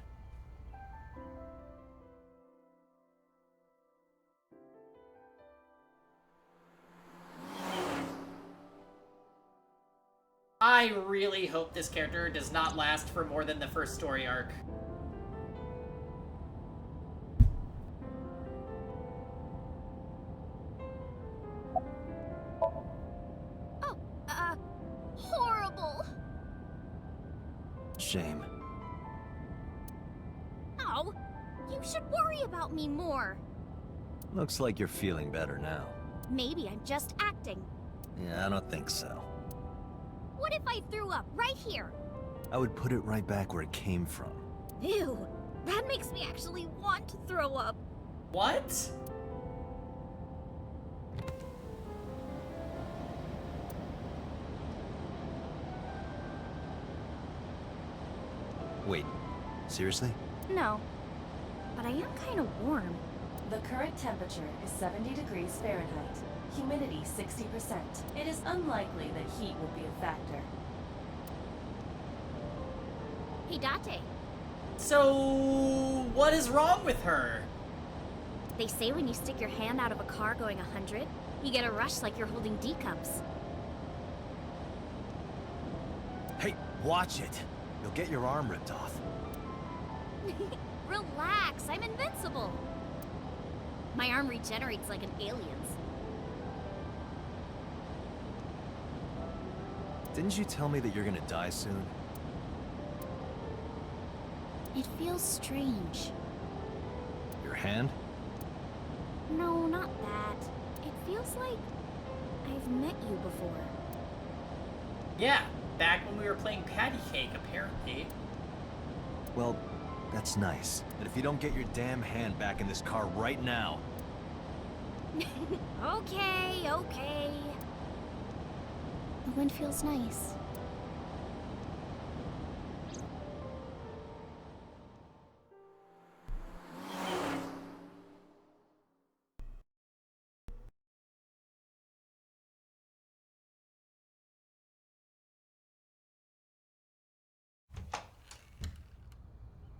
I really hope this character does not last for more than the first story arc. Horrible! Shame. Oh, you should worry about me more. Looks like you're feeling better now. Maybe I'm just acting. Yeah, I don't think so. What if I threw up right here? I would put it right back where it came from. Ew, that makes me actually want to throw up. What? Wait, seriously? No, but I am kind of warm. The current temperature is 70 degrees Fahrenheit. Humidity 60%. It is unlikely that heat will be a factor. Hey, Date. So, what is wrong with her? They say when you stick your hand out of a car going 100, you get a rush like you're holding D-cups. Hey, watch it! You'll get your arm ripped off. Relax, I'm invincible. My arm regenerates like an alien's. Didn't you tell me that you're gonna die soon? It feels strange. Your hand? No, not that. It feels like I've met you before. Yeah, back when we were playing patty cake, apparently. Well, that's nice. But if you don't get your damn hand back in this car right now... Okay, okay. The wind feels nice.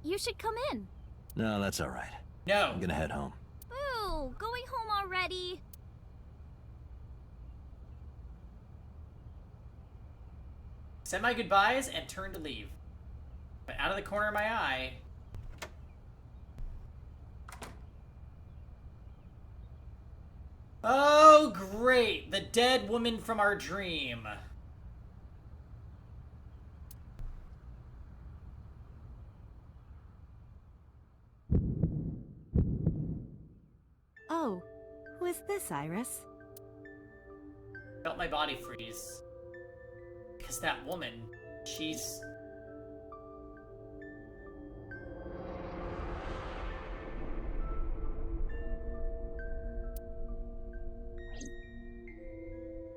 You should come in. No, that's all right. No. I'm gonna head home. Boo! Going home already. Said my goodbyes and turned to leave. But out of the corner of my eye... Oh, great! The dead woman from our dream. Oh, who is this, Iris? Felt my body freeze. Because that woman, she's...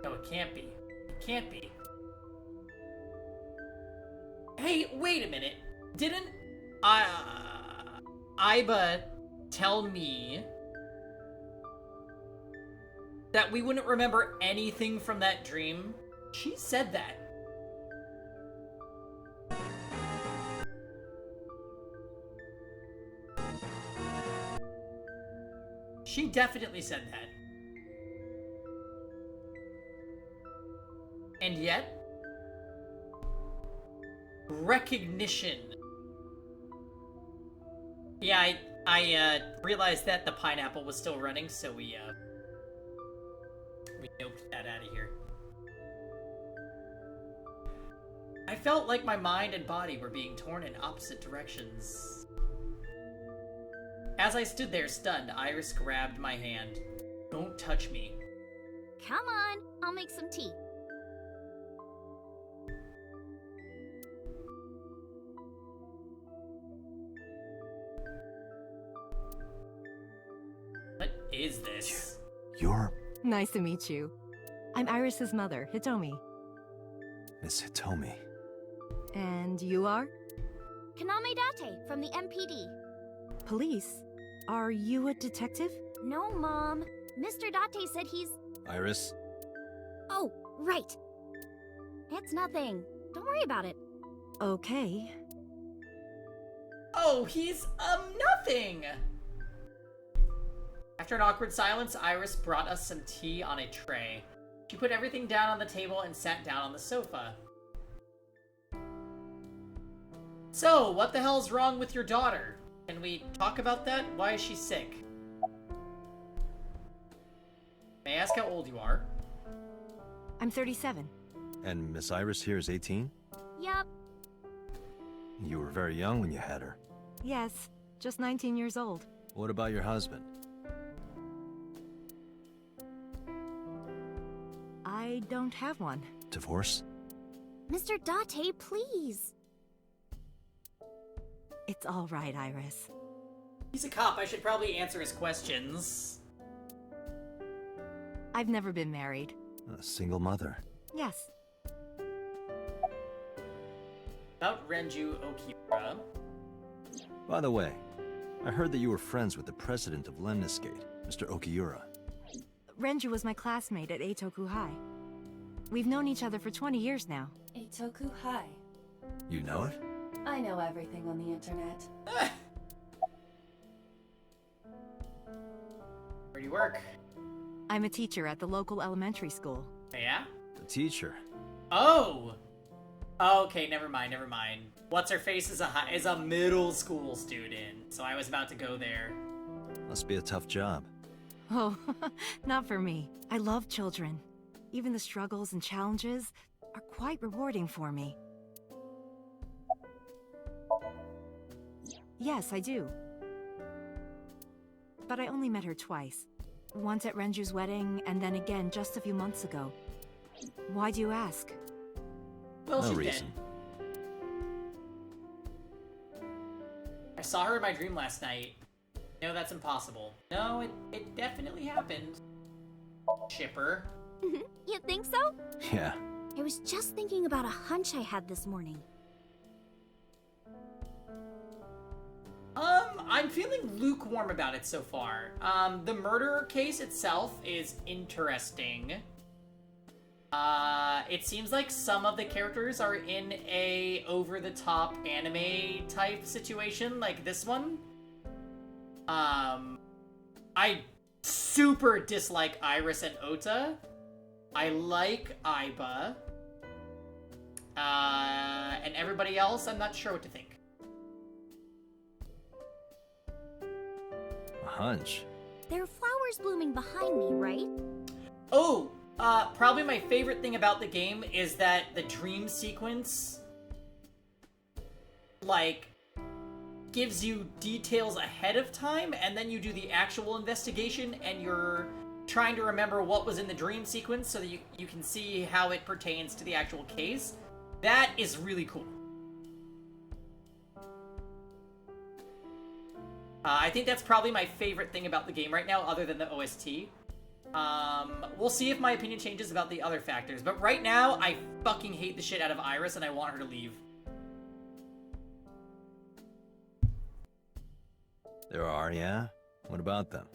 No, it can't be. It can't be. Hey, wait a minute. Didn't... Iba tell me... that we wouldn't remember anything from that dream? She said that. She definitely said that. And yet, recognition. Yeah, I realized that the pineapple was still running, so we noped that out of here. I felt like my mind and body were being torn in opposite directions. As I stood there stunned, Iris grabbed my hand. Don't touch me. Come on, I'll make some tea. What is this? You're... Nice to meet you. I'm Iris's mother, Hitomi. Miss Hitomi. And you are? Kaname Date from the MPD. Police? Are you a detective? No, Mom. Mr. Date said he's... Iris? Oh, right. It's nothing. Don't worry about it. Okay. Oh, he's, nothing! After an awkward silence, Iris brought us some tea on a tray. She put everything down on the table and sat down on the sofa. So, what the hell's wrong with your daughter? Can we talk about that? Why is she sick? May I ask how old you are? I'm 37. And Miss Iris here is 18? Yup. You were very young when you had her. Yes, just 19 years old. What about your husband? I don't have one. Divorce? Mr. Date, please. It's all right, Iris. He's a cop. I should probably answer his questions. I've never been married. A single mother. Yes. About Renju Okiura. By the way, I heard that you were friends with the president of Lemniscate, Mr. Okiura. Renju was my classmate at Eitoku High. We've known each other for 20 years now. Eitoku High. You know it? I know everything on the internet. Where do you work? I'm a teacher at the local elementary school. Yeah? The teacher. Oh! Okay, never mind, never mind. What's-her-face is a middle school student, so I was about to go there. Must be a tough job. Oh, not for me. I love children. Even the struggles and challenges are quite rewarding for me. Yes, I do. But I only met her twice. Once at Renju's wedding, and then again just a few months ago. Why do you ask? Well, No she's reason. dead. I saw her in my dream last night. No, that's impossible. No, it definitely happened. Shipper. You think so? Yeah. I was just thinking about a hunch I had this morning. I'm feeling lukewarm about it so far. The murder case itself is interesting. It seems like some of the characters are in a over-the-top anime type situation, like this one. I super dislike Iris and Ota. I like Aiba. And everybody else, I'm not sure what to think. A hunch. There are flowers blooming behind me, right? Oh, probably my favorite thing about the game is that the dream sequence, like, gives you details ahead of time, and then you do the actual investigation, and you're trying to remember what was in the dream sequence so that you can see how it pertains to the actual case. That is really cool. I think that's probably my favorite thing about the game right now, other than the OST. We'll see if my opinion changes about the other factors, but right now, I fucking hate the shit out of Iris, and I want her to leave. There are, yeah? What about them?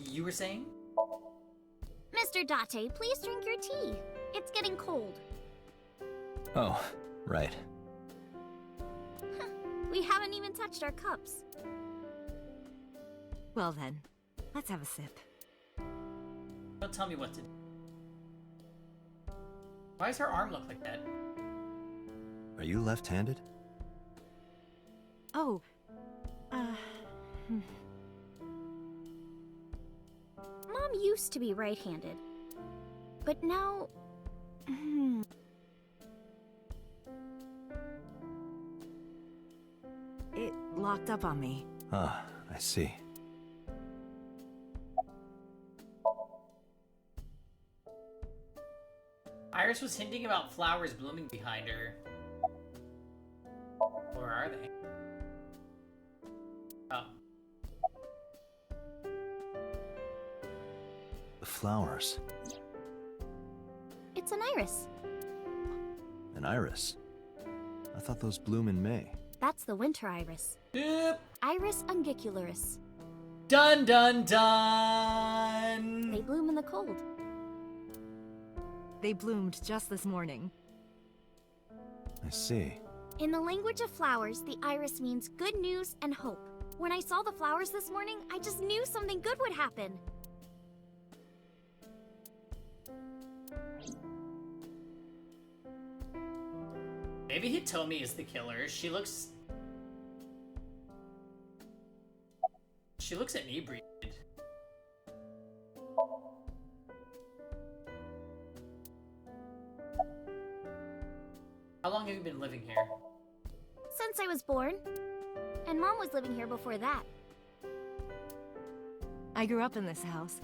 You were saying? Mr. Date, please drink your tea. It's getting cold. Oh, right. We haven't even touched our cups. Well then, let's have a sip. Don't tell me what to do. Why does her arm look like that? Are you left-handed? Oh, Mom used to be right-handed. But now... It locked up on me. Ah, I see. Iris was hinting about flowers blooming behind her. Or are they? Oh. The flowers. It's an iris. An iris? I thought those bloom in May. That's the winter iris. Yep. Iris ungicularis. Dun dun dun! They bloom in the cold. They bloomed just this morning. I see. In the language of flowers, the iris means good news and hope. When I saw the flowers this morning, I just knew something good would happen. Maybe Hitomi is the killer. She looks inebriated. How long have you been living here? Since I was born. And Mom was living here before that. I grew up in this house.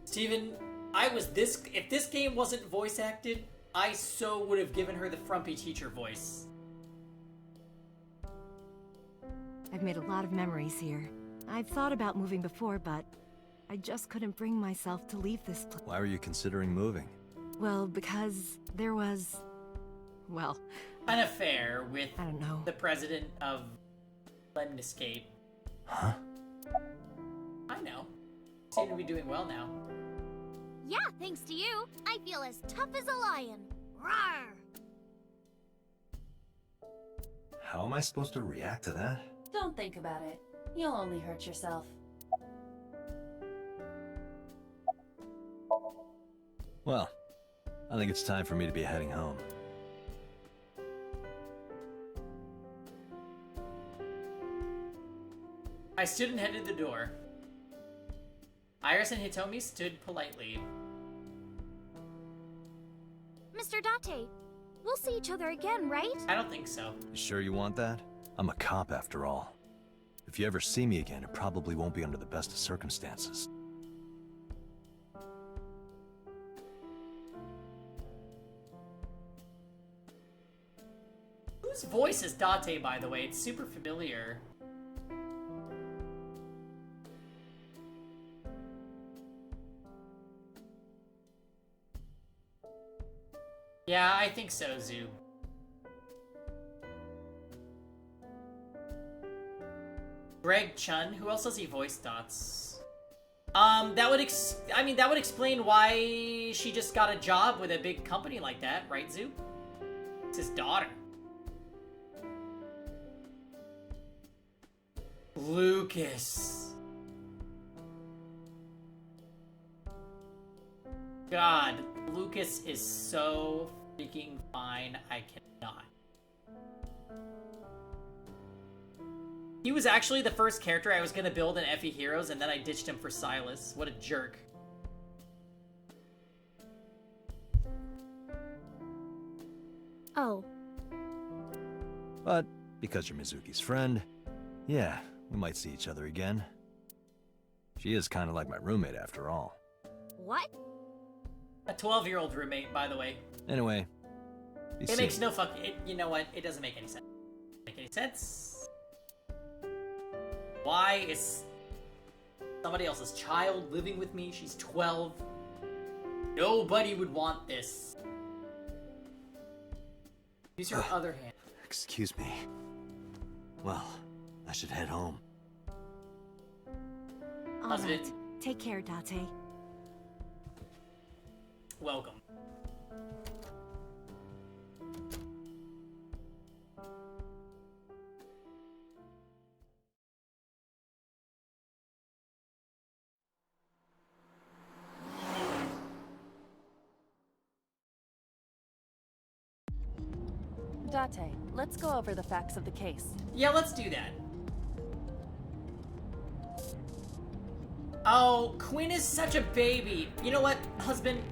Steven, if this game wasn't voice acted, I so would have given her the frumpy teacher voice. I've made a lot of memories here. I've thought about moving before, but I just couldn't bring myself to leave this place. Why were you considering moving? Well, because there was... well... An affair with I don't know. the president of Lemniscape. Huh? I know. Seem to be doing well now. Yeah, thanks to you. I feel as tough as a lion. Rawr! How am I supposed to react to that? Don't think about it. You'll only hurt yourself. Well, I think it's time for me to be heading home. I stood and headed the door. Iris and Hitomi stood politely. Mr. Date, we'll see each other again, right? I don't think so. You sure you want that? I'm a cop after all. If you ever see me again, it probably won't be under the best of circumstances. Whose voice is Date, by the way? It's super familiar. Yeah, I think so, Zoo. Greg Chun, who else does he voice dots? That would explain why she just got a job with a big company like that, right, Zoo? It's his daughter. Lucas. God, Lucas is so freaking fine, I cannot. He was actually the first character I was gonna build in FE Heroes, and then I ditched him for Silas. What a jerk. Oh. But, because you're Mizuki's friend, yeah, we might see each other again. She is kind of like my roommate after all. What? A 12-year-old roommate, by the way. Anyway, it makes no you know what? It doesn't make any sense. Make any sense? Why is somebody else's child living with me? She's 12. Nobody would want this. Use your other hand. Excuse me. Well, I should head home. All right. Take care, Date. Welcome. Date, let's go over the facts of the case. Yeah, let's do that. Oh, Quinn is such a baby. You know what, husband?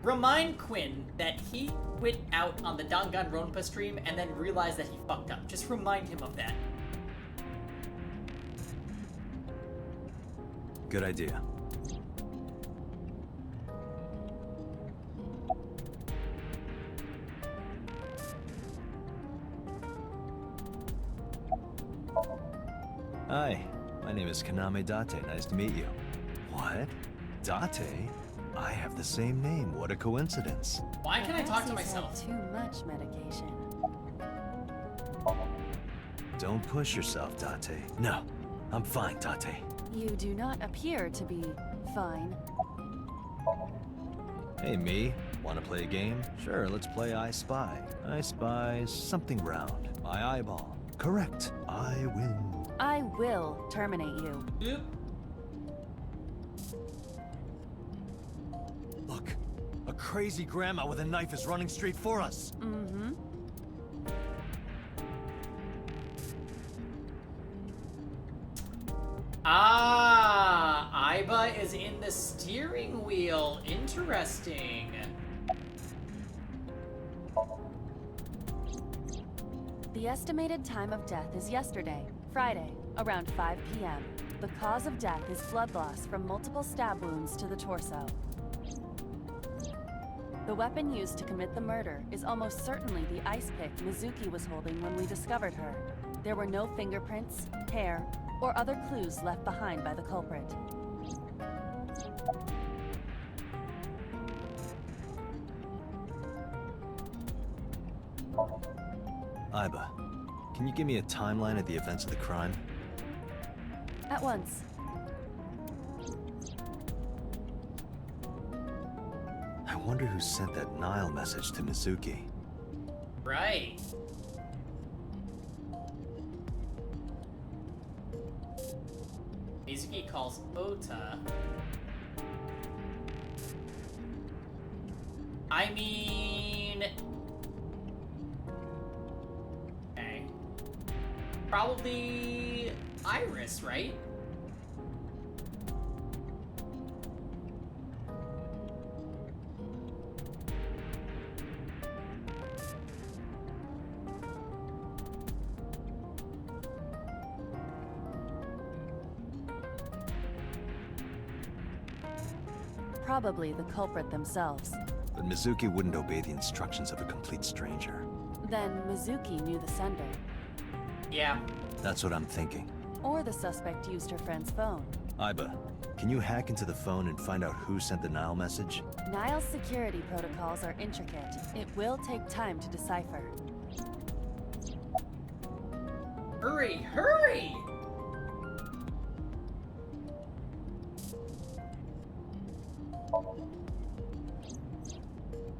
Remind Quinn that he quit out on the Danganronpa stream and then realized that he fucked up. Just remind him of that. Good idea. Hi, my name is Kaname Date. Nice to meet you. What? Date? I have the same name. What a coincidence. Why can't I talk to myself? Too much medication. Don't push yourself, Date. No, I'm fine, Date. You do not appear to be fine. Hey, me. Want to play a game? Sure, let's play I Spy. I spy something round. My eyeball. Correct. I win. I will terminate you. Yep. Look, a crazy grandma with a knife is running straight for us. Mm-hmm. Ah, Aiba is in the steering wheel. Interesting. The estimated time of death is yesterday, Friday, around 5 p.m. The cause of death is blood loss from multiple stab wounds to the torso. The weapon used to commit the murder is almost certainly the ice pick Mizuki was holding when we discovered her. There were no fingerprints, hair, or other clues left behind by the culprit. Aiba, can you give me a timeline of the events of the crime? At once. I wonder who sent that Nile message to Mizuki. Right. Mizuki calls Ota. I mean... Okay. Probably Iris, right? Probably the culprit themselves. But Mizuki wouldn't obey the instructions of a complete stranger. Then Mizuki knew the sender. Yeah. That's what I'm thinking. Or the suspect used her friend's phone. Aiba, can you hack into the phone and find out who sent the Nile message? Nile's security protocols are intricate. It will take time to decipher. Hurry, hurry!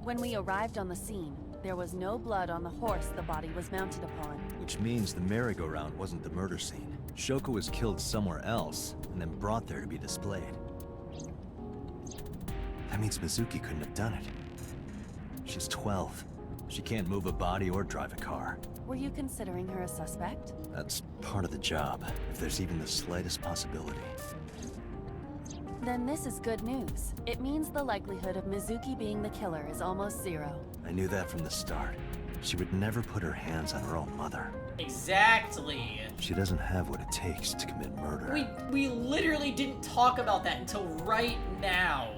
When we arrived on the scene, there was no blood on the horse the body was mounted upon. Which means the merry-go-round wasn't the murder scene. Shoko was killed somewhere else, and then brought there to be displayed. That means Mizuki couldn't have done it. She's 12. She can't move a body or drive a car. Were you considering her a suspect? That's part of the job, if there's even the slightest possibility. Then this is good news. It means the likelihood of Mizuki being the killer is almost zero. I knew that from the start. She would never put her hands on her own mother. Exactly. She doesn't have what it takes to commit murder. We literally didn't talk about that until right now.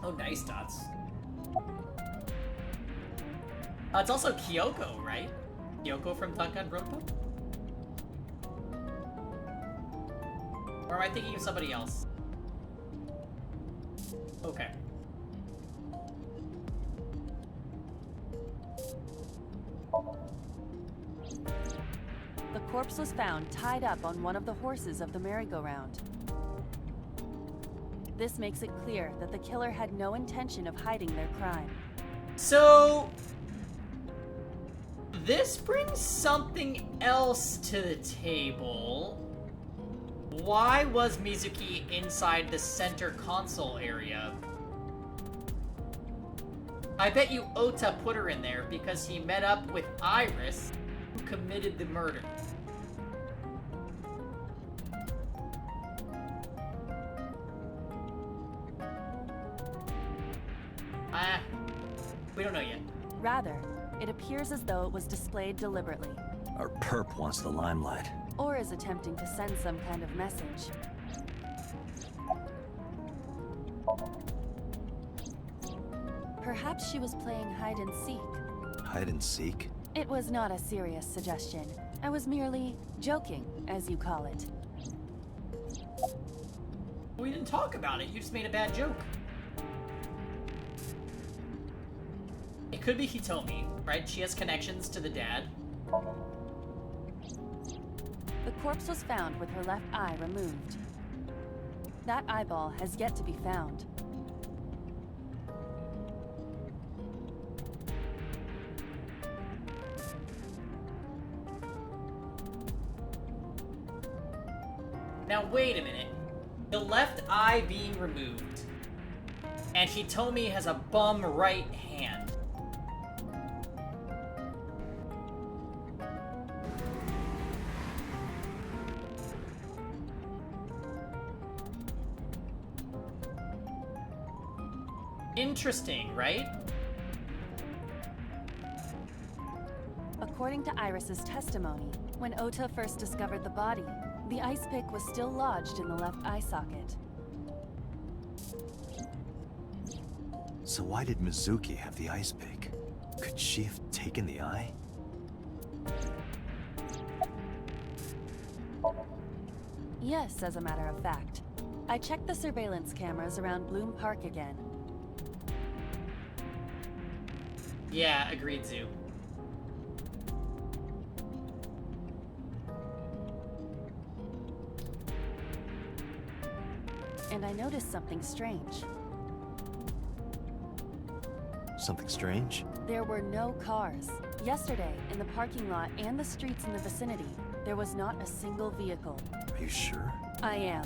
Oh, nice dots. It's also Kyoko, right? Kyoko from Danganronpa? Or am I thinking of somebody else? Okay. The corpse was found tied up on one of the horses of the merry-go-round. This makes it clear that the killer had no intention of hiding their crime. So, this brings something else to the table. Why was Mizuki inside the center console area? I bet you Ota put her in there because he met up with Iris, who committed the murder. We don't know yet. Rather, it appears as though it was displayed deliberately. Our perp wants the limelight. Or is attempting to send some kind of message. Perhaps she was playing hide and seek. Hide and seek? It was not a serious suggestion. I was merely joking, as you call it. We didn't talk about it, you just made a bad joke. It could be Hitomi, right? She has connections to the dad. The corpse was found with her left eye removed. That eyeball has yet to be found. Now wait a minute. The left eye being removed, and Hitomi has a bum right hand. Interesting, right? According to Iris's testimony, when Ota first discovered the body, the ice pick was still lodged in the left eye socket. So why did Mizuki have the ice pick? Could she have taken the eye? Yes, as a matter of fact. I checked the surveillance cameras around Bloom Park again. Yeah, agreed, Zoo. And I noticed something strange. Something strange? There were no cars. Yesterday, in the parking lot and the streets in the vicinity, there was not a single vehicle. Are you sure? I am.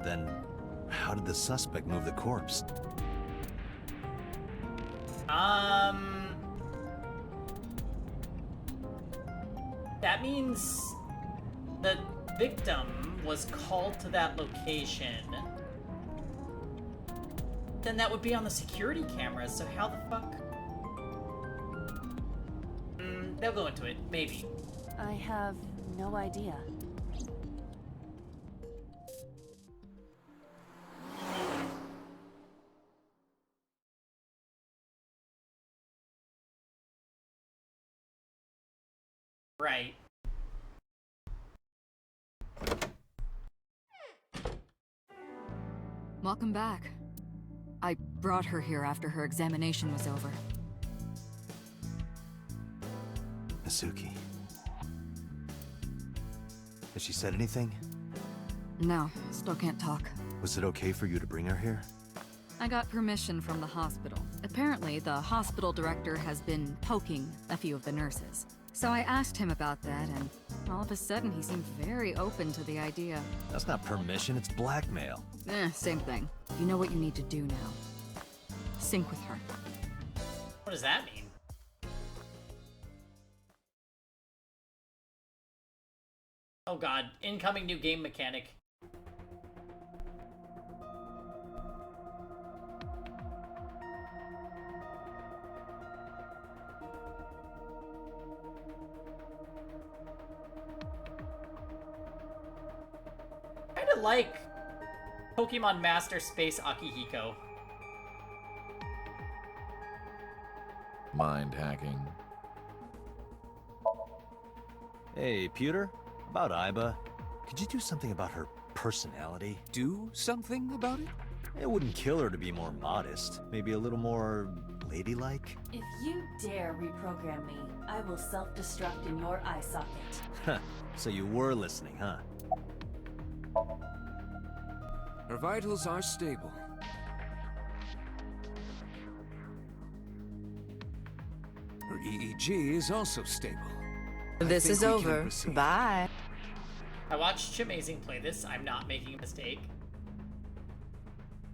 Then, how did the suspect move the corpse? That means the victim was called to that location. Then that would be on the security cameras, so how the fuck? They'll go into it, maybe. I have no idea. Right. Welcome back. I brought her here after her examination was over. Mizuki. Has she said anything? No, still can't talk. Was it okay for you to bring her here? I got permission from the hospital. Apparently, the hospital director has been poking a few of the nurses. So I asked him about that, and all of a sudden he seemed very open to the idea. That's not permission, it's blackmail. Same thing. You know what you need to do now. Sync with her. What does that mean? Oh god, incoming new game mechanic. Kinda like Pokemon Master Space Akihiko. Mind hacking. Hey, Pewter? About Iba. Could you do something about her personality? Do something about it? It wouldn't kill her to be more modest. Maybe a little more ladylike? If you dare reprogram me, I will self-destruct in your eye socket. So you were listening, huh? Her vitals are stable. Her EEG is also stable. This is over. Bye. I watched Chamazing play this. I'm not making a mistake.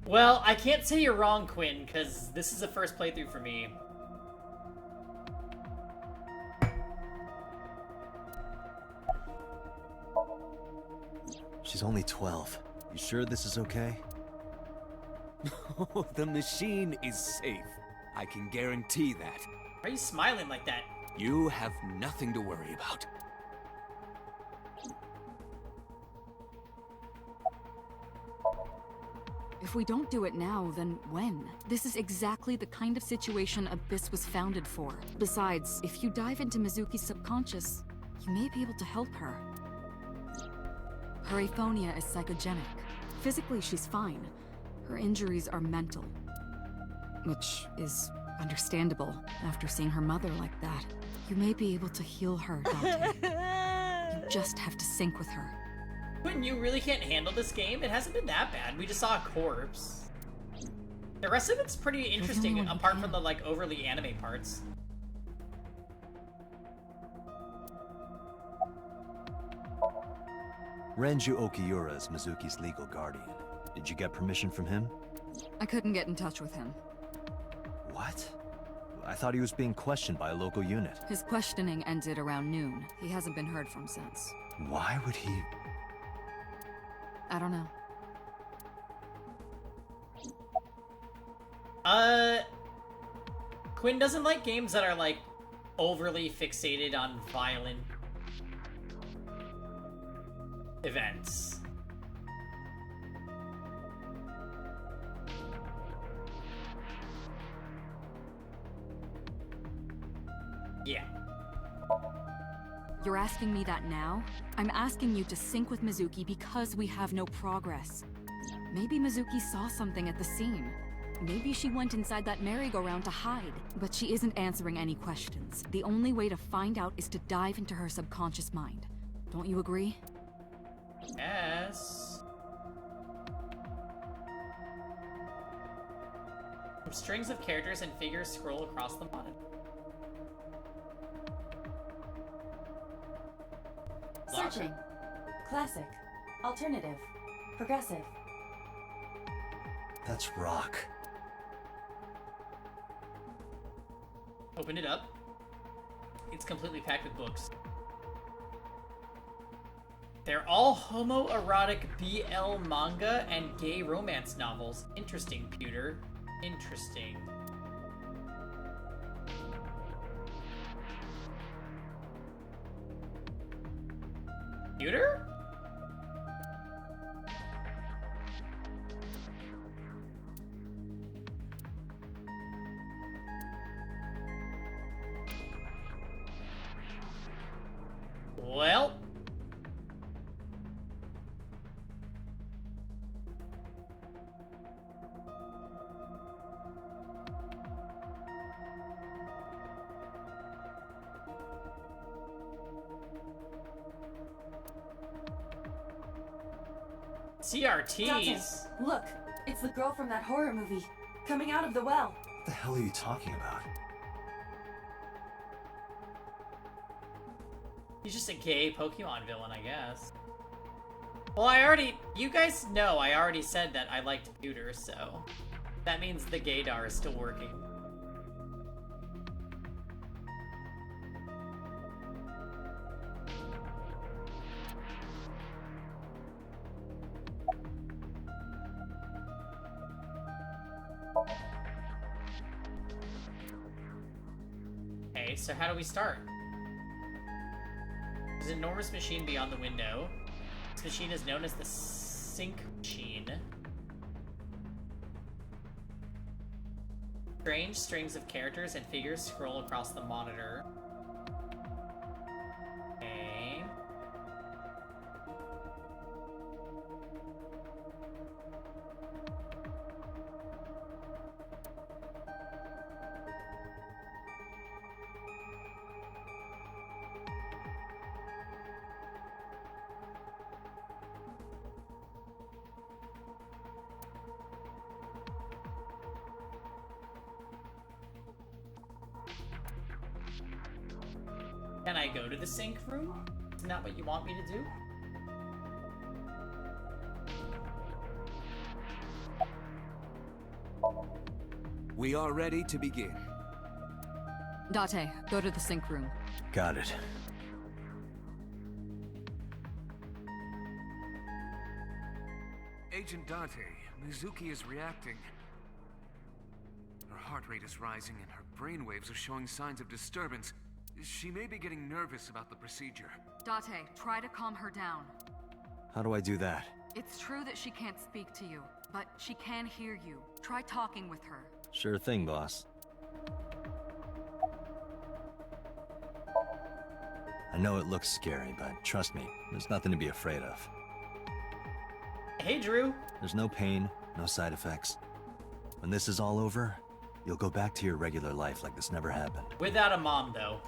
Well, I can't say you're wrong, Quinn, because this is the first playthrough for me. She's only 12. You sure this is okay? The machine is safe. I can guarantee that. Why are you smiling like that? You have nothing to worry about. If we don't do it now, then when? This is exactly the kind of situation Abyss was founded for. Besides, if you dive into Mizuki's subconscious, you may be able to help her. Her aphonia is psychogenic. Physically, she's fine. Her injuries are mental. Which is understandable after seeing her mother like that. You may be able to heal her, Dante. You just have to sync with her. Quinn, you really can't handle this game? It hasn't been that bad. We just saw a corpse. The rest of it's pretty interesting, apart from the, like, overly anime parts. Renju Okiura is Mizuki's legal guardian. Did you get permission from him? I couldn't get in touch with him. What? I thought he was being questioned by a local unit. His questioning ended around noon. He hasn't been heard from since. Why would he... I don't know. Quinn doesn't like games that are, like, overly fixated on violent events. Yeah. You're asking me that now? I'm asking you to sync with Mizuki because we have no progress. Maybe Mizuki saw something at the scene. Maybe she went inside that merry-go-round to hide. But she isn't answering any questions. The only way to find out is to dive into her subconscious mind. Don't you agree? Yes. Some strings of characters and figures scroll across the monitor. Searching. Classic. Alternative. Progressive. That's rock. Open it up. It's completely packed with books. They're all homoerotic BL manga and gay romance novels. Interesting, Pewter. Interesting. Pewter? Well. CRTs? Look, it's the girl from that horror movie, coming out of the well. What the hell are you talking about? He's just a gay Pokemon villain, I guess. Well, you guys know I already said that I liked Pewter, so that means the gaydar is still working. Okay, so how do we start? There's an enormous machine beyond the window. This machine is known as the Sync Machine. Strange strings of characters and figures scroll across the monitor. Okay. Can I go to the sync room? Isn't that what you want me to do? We are ready to begin. Date, go to the sync room. Got it. Agent Date, Mizuki is reacting. Her heart rate is rising and her brainwaves are showing signs of disturbance. She may be getting nervous about the procedure. Date, try to calm her down. How do I do that? It's true that she can't speak to you, but she can hear you. Try talking with her. Sure thing, boss. I know it looks scary, but trust me, there's nothing to be afraid of. Hey, Drew. There's no pain, no side effects. When this is all over, you'll go back to your regular life like this never happened. Without a mom, though.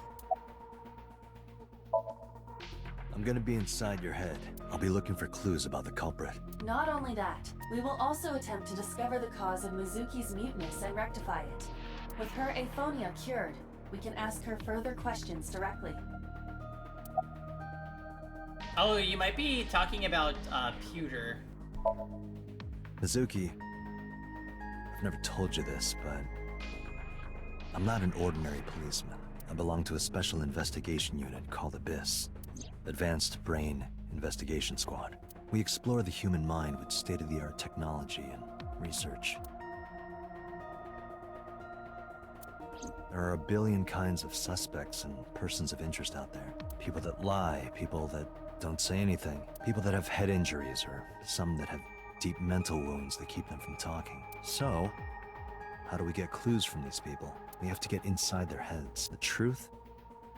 I'm gonna be inside your head. I'll be looking for clues about the culprit. Not only that, we will also attempt to discover the cause of Mizuki's muteness and rectify it. With her aphonia cured, we can ask her further questions directly. Oh, you might be talking about, Pewter. Mizuki, I've never told you this, but I'm not an ordinary policeman. I belong to a special investigation unit called Abyss. Advanced Brain Investigation Squad. We explore the human mind with state-of-the-art technology and research. There are a billion kinds of suspects and persons of interest out there. People that lie, people that don't say anything, people that have head injuries, or some that have deep mental wounds that keep them from talking. So, how do we get clues from these people? We have to get inside their heads. The truth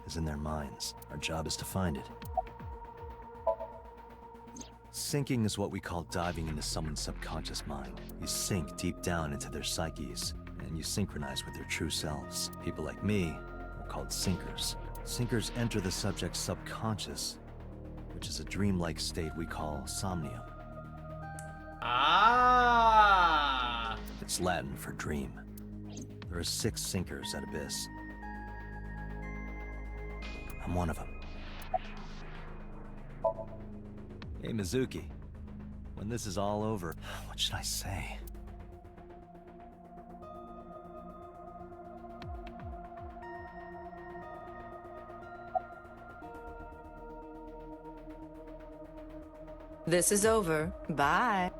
is in their minds. Our job is to find it. Sinking is what we call diving into someone's subconscious mind. You sink deep down into their psyches, and you synchronize with their true selves. People like me are called sinkers. Sinkers enter the subject's subconscious, which is a dreamlike state we call somnium. Ah! It's Latin for dream. There are 6 sinkers at Abyss. I'm one of them. Hey, Mizuki. When this is all over, what should I say? This is over. Bye.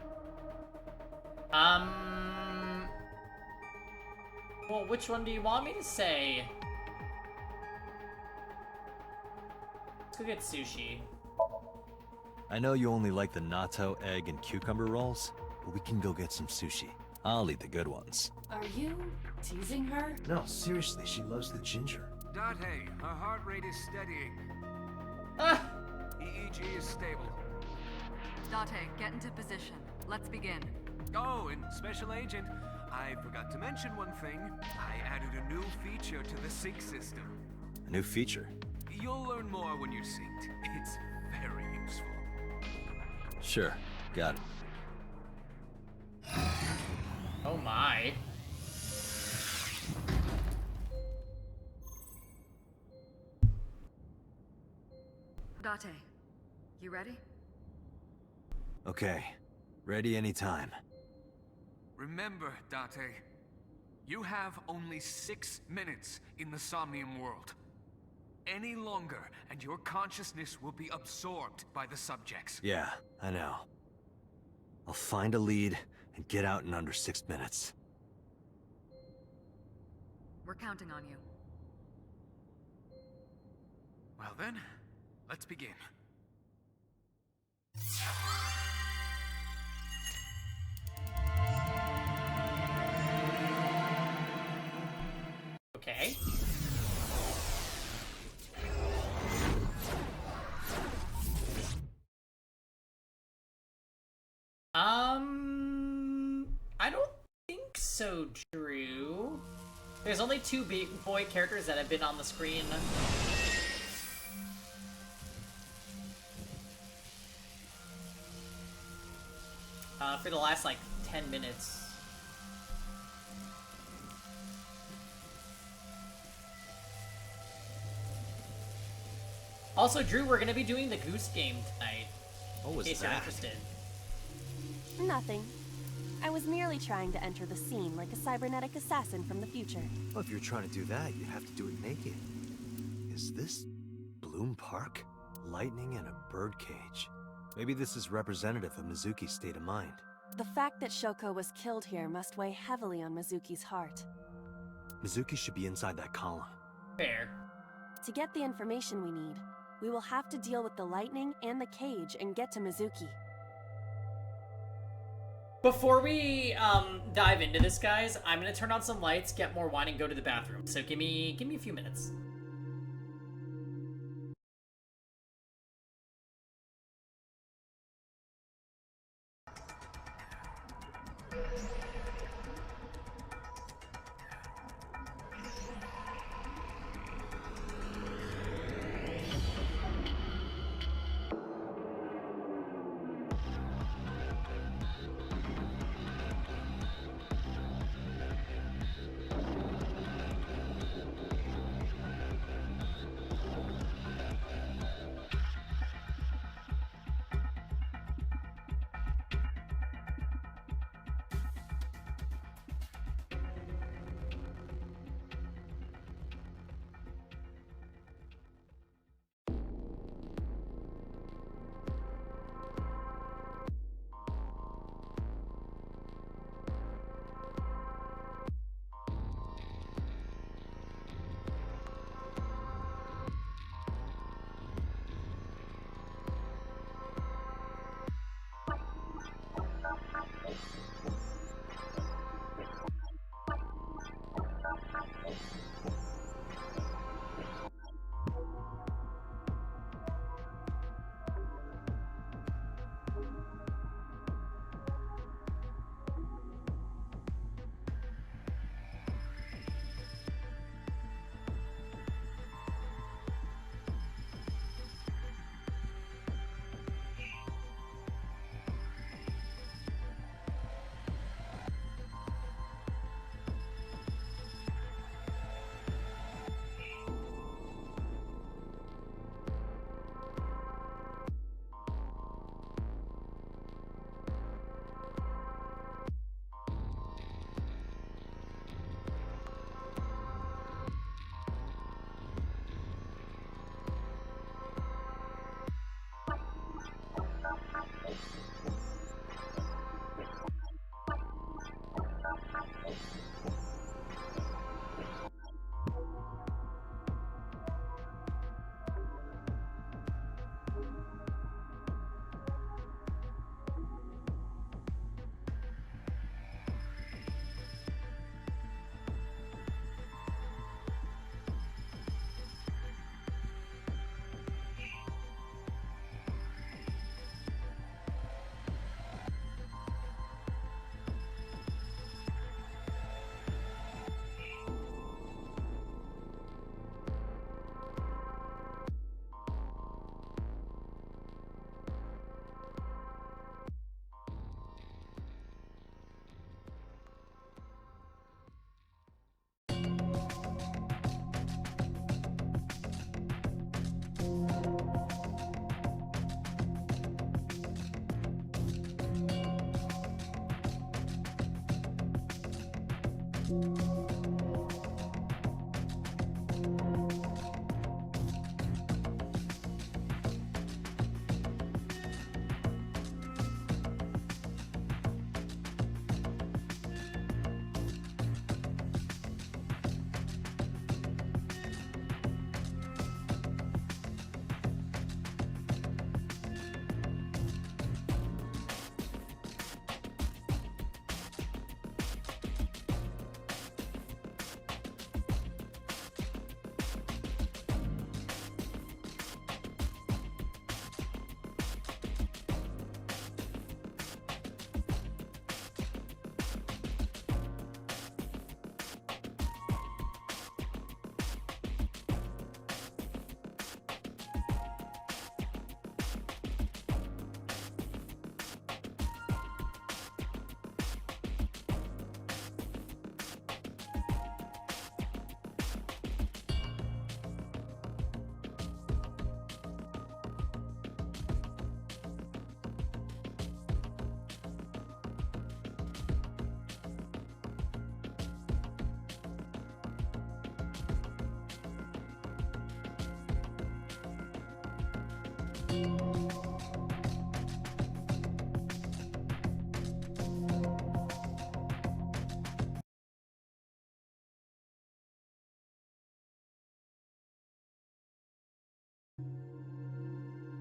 Well, which one do you want me to say? Let's go get sushi. I know you only like the natto, egg, and cucumber rolls, but we can go get some sushi. I'll eat the good ones. Are you teasing her? No, seriously, she loves the ginger. Date, her heart rate is steadying. EEG is stable. Date, get into position. Let's begin. Oh, and Special Agent, I forgot to mention one thing. I added a new feature to the sync system. A new feature? You'll learn more when you're synced. It's very useful. Sure, got it. Oh my. Date, you ready? Okay, ready anytime. Remember, Date, you have only 6 minutes in the Somnium world. Any longer, and your consciousness will be absorbed by the subjects. Yeah, I know. I'll find a lead and get out in under 6 minutes. We're counting on you. Well then, let's begin. Okay. I don't think so, Drew. There's only 2 big boy characters that have been on the screen. For the last, like, 10 minutes. Also, Drew, we're gonna be doing the Goose Game tonight. What was in case you're that? interested. Nothing. I was merely trying to enter the scene like a cybernetic assassin from the future. Well, if you're trying to do that, you'd have to do it naked. Is this Bloom Park? Lightning and a birdcage. Maybe this is representative of Mizuki's state of mind. The fact that Shoko was killed here must weigh heavily on Mizuki's heart. Mizuki should be inside that column. Fair. To get the information we need, we will have to deal with the lightning and the cage and get to Mizuki. Before we dive into this, guys, I'm gonna turn on some lights, get more wine, and go to the bathroom. So give me a few minutes.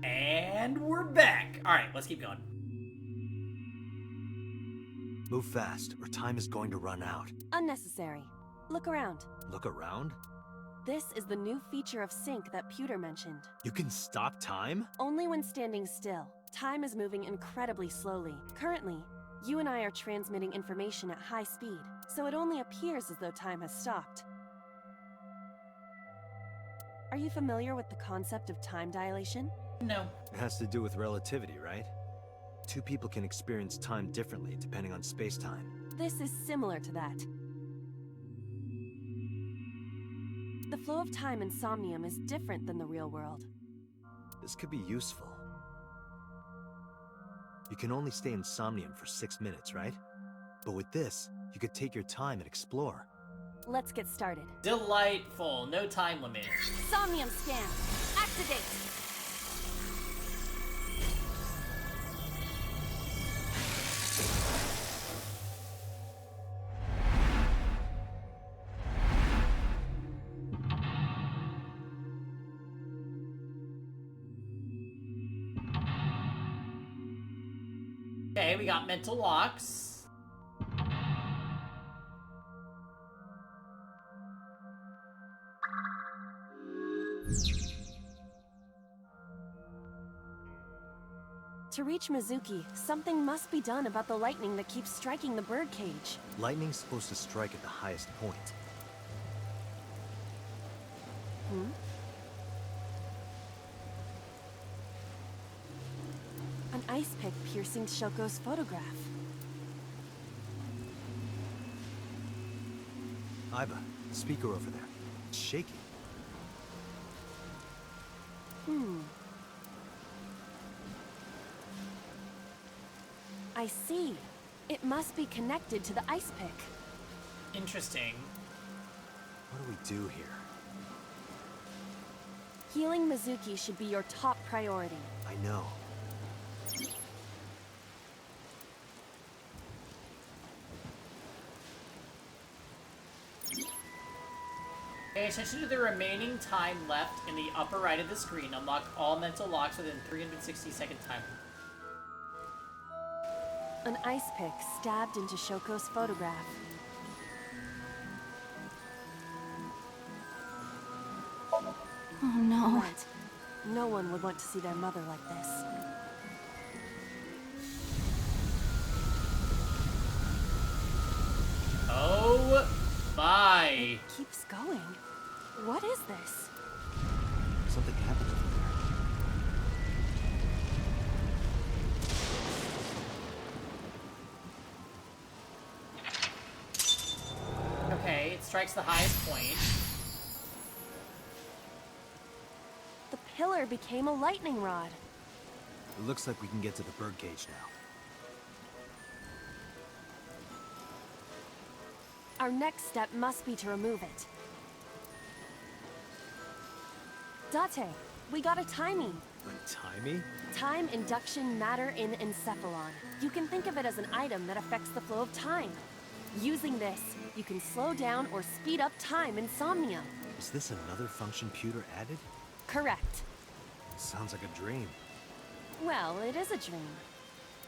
And we're back. All right, let's keep going. Move fast, or time is going to run out. Unnecessary. Look around. Look around? This is the new feature of sync that Pewter mentioned. You can stop time? Only when standing still. Time is moving incredibly slowly. Currently, you and I are transmitting information at high speed, so it only appears as though time has stopped. Are you familiar with the concept of time dilation? No. It has to do with relativity, right? Two people can experience time differently depending on space-time. This is similar to that. The flow of time in Somnium is different than the real world. This could be useful. You can only stay in Somnium for 6 minutes, right? But with this, you could take your time and explore. Let's get started. Delightful. No time limit. Somnium scan. Activate. Okay, we got mental locks. To reach Mizuki, something must be done about the lightning that keeps striking the birdcage. Lightning's supposed to strike at the highest point. An ice pick piercing Shoko's photograph. Iba, the speaker over there. It's shaking. I see. It must be connected to the ice pick. Interesting. What do we do here? Healing Mizuki should be your top priority. I know. Pay attention to the remaining time left in the upper right of the screen. Unlock all mental locks within 360-second time. An ice pick stabbed into Shoko's photograph. Oh no. Right. No one would want to see their mother like this. Oh my. It keeps going. What is this? Something happened over there. Okay, it strikes the highest point. The pillar became a lightning rod. It looks like we can get to the birdcage now. Our next step must be to remove it. Date, we got a timing. A timey? Time induction matter in encephalon. You can think of it as an item that affects the flow of time. Using this, you can slow down or speed up time in Somnium. Is this another function Pewter added? Correct. Sounds like a dream. Well, it is a dream.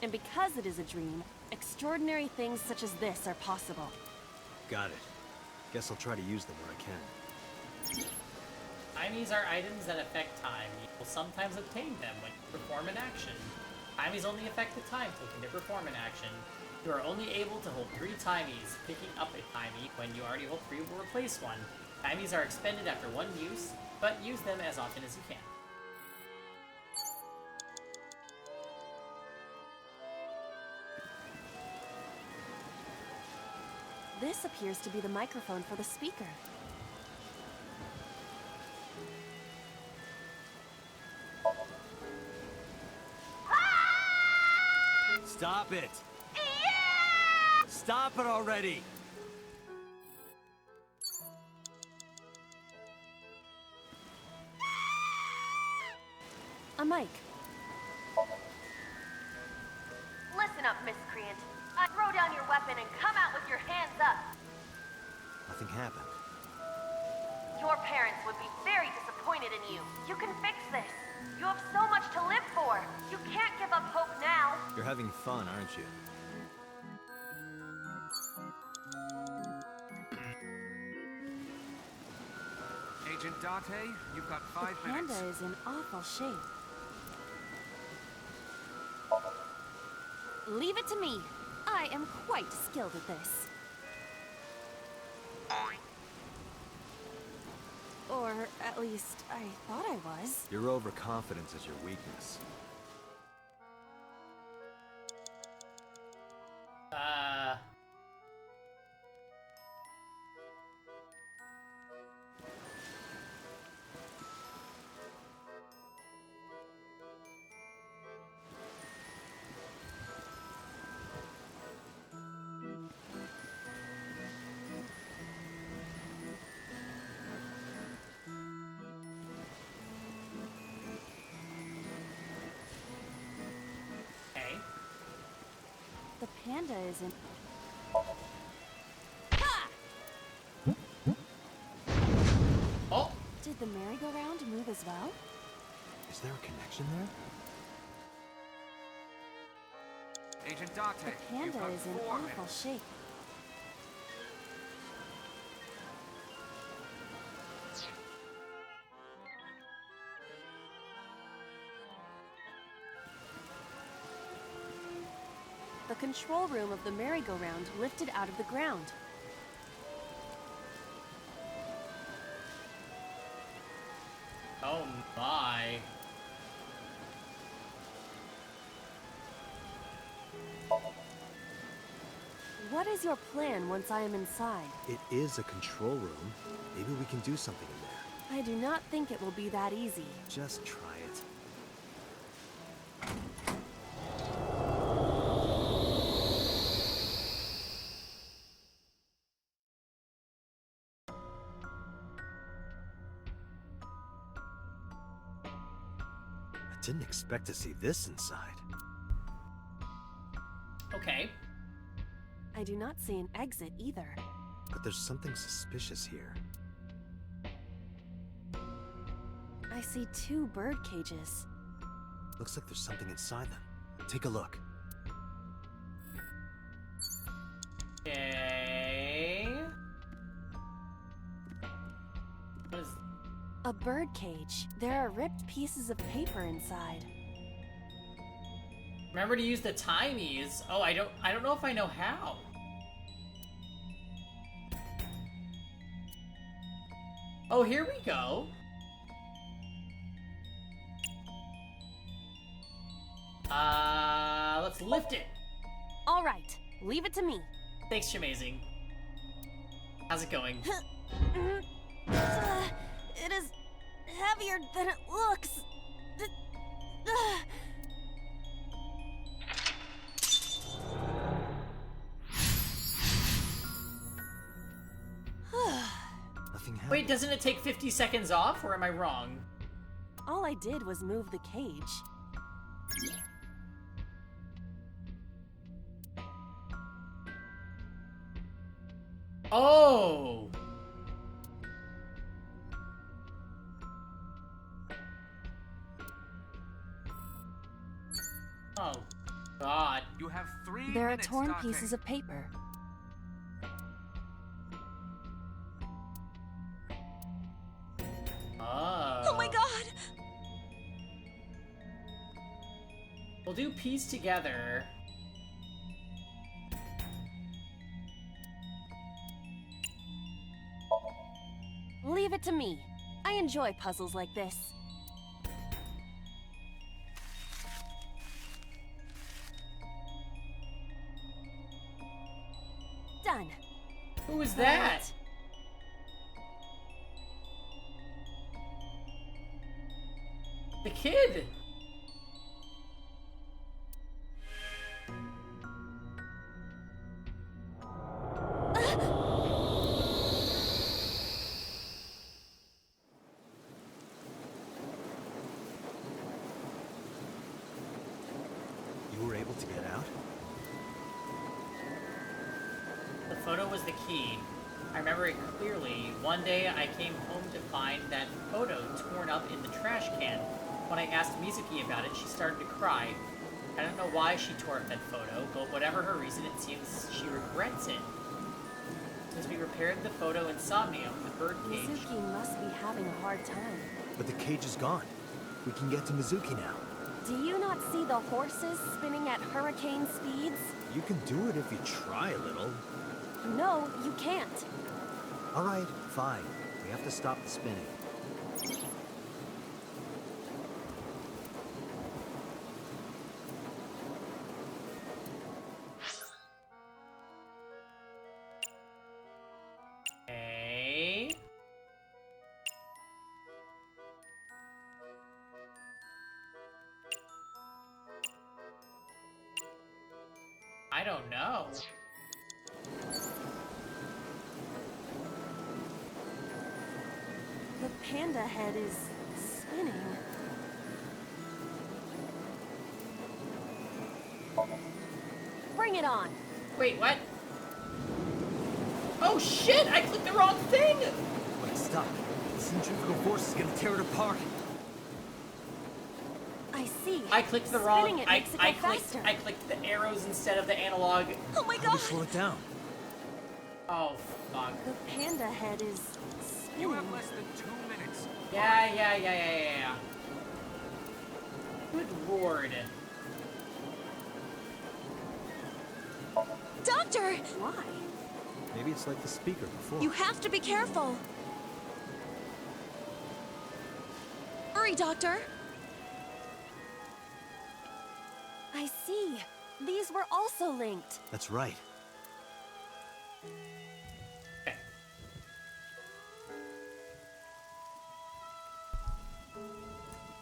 And because it is a dream, extraordinary things such as this are possible. Got it. Guess I'll try to use them where I can. Timies are items that affect time. You will sometimes obtain them when you perform an action. Timies only affect the time taken to perform an action. You are only able to hold 3 timies. Picking up a timie when you already hold 3 will replace one. Timies are expended after 1 use, but use them as often as you can. This appears to be the microphone for the speaker. Stop it! Stop it already! A mic. Listen up, miscreant. Throw down your weapon and come out with your hands up. Nothing happened. Your parents would be very disappointed in you. You can fix this. You have so much to live for. You can't give up hope now. You're having fun, aren't you? Agent Date, you've got 5 The panda minutes. is in awful shape. Leave it to me. I am quite skilled at this. Or at least, I thought I was. Your overconfidence is your weakness. The panda is in... Oh! Did the merry-go-round move as well? Is there a connection there? Agent The Date, you've panda got is in 4 awful minutes. shape. The control room of the merry-go-round lifted out of the ground. Oh my. What is your plan once I am inside? It is a control room. Maybe we can do something in there. I do not think it will be that easy. Just try it. I didn't expect to see this inside. Okay. I do not see an exit either. But there's something suspicious here. I see 2 bird cages. Looks like there's something inside them. Take a look. Okay. What is... A bird cage. There are ripped pieces of paper inside. Remember to use the timies. Oh, I don't know if I know how. Oh, here we go. Let's lift it. All right, leave it to me. Thanks, Shamazing. How's it going? It is heavier than it looks. Wait, doesn't it take 50 seconds off, or am I wrong? All I did was move the cage. Oh! Oh, God. You have 3 There are minutes, torn Dante. pieces of paper. Oh my god! We'll do piece together. Leave it to me. I enjoy puzzles like this. Done. Who is that? The kid! You were able to get out? The photo was the key. I remember it clearly. One day I came home to find that photo torn up in the trash can. When I asked Mizuki about it, she started to cry. I don't know why she tore up that photo, but whatever her reason, it seems she regrets it. Since we repaired the photo in Somnium, the birdcage... Mizuki must be having a hard time. But the cage is gone. We can get to Mizuki now. Do you not see the horses spinning at hurricane speeds? You can do it if you try a little. No, you can't. All right, fine. We have to stop the spinning. Okay. I don't know. The panda head is spinning. Bring it on. Wait, what? Oh shit! I clicked the wrong thing! Wait, stop. The centrifugal force is gonna tear it apart. I see. I clicked the wrong. Spinning it makes it go faster. I clicked the arrows instead of the analog. Oh my How do we god! slow it down? Oh fuck. The panda head is spinning. You have less than 2 minutes. Yeah. Good lord. Doctor! Why? Maybe it's like the speaker before. You have to be careful. Hurry, Doctor. I see. These were also linked. That's right.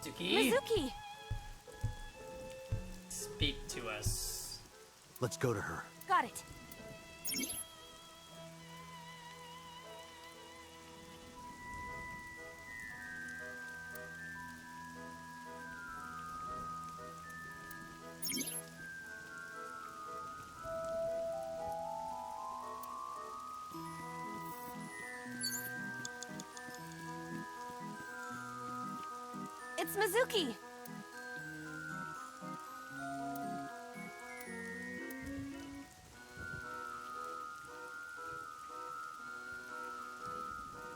Mizuki, Mizuki! speak to us. Let's go to her. Got it. It's Mizuki!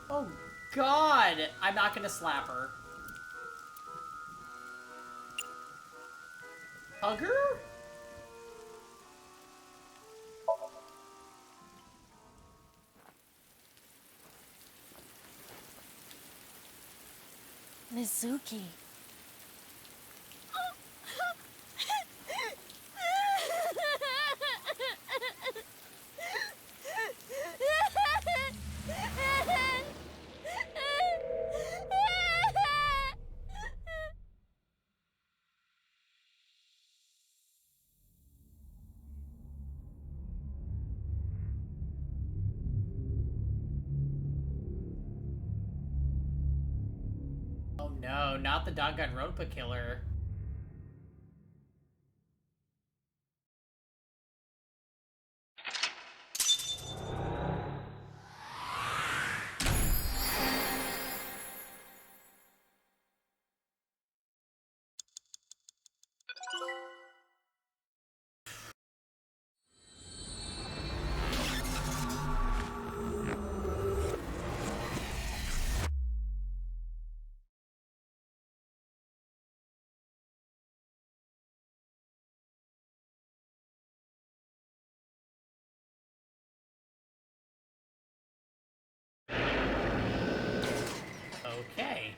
Oh god! I'm not gonna slap her. Hug her? Mizuki. no, not the Danganronpa killer. Okay.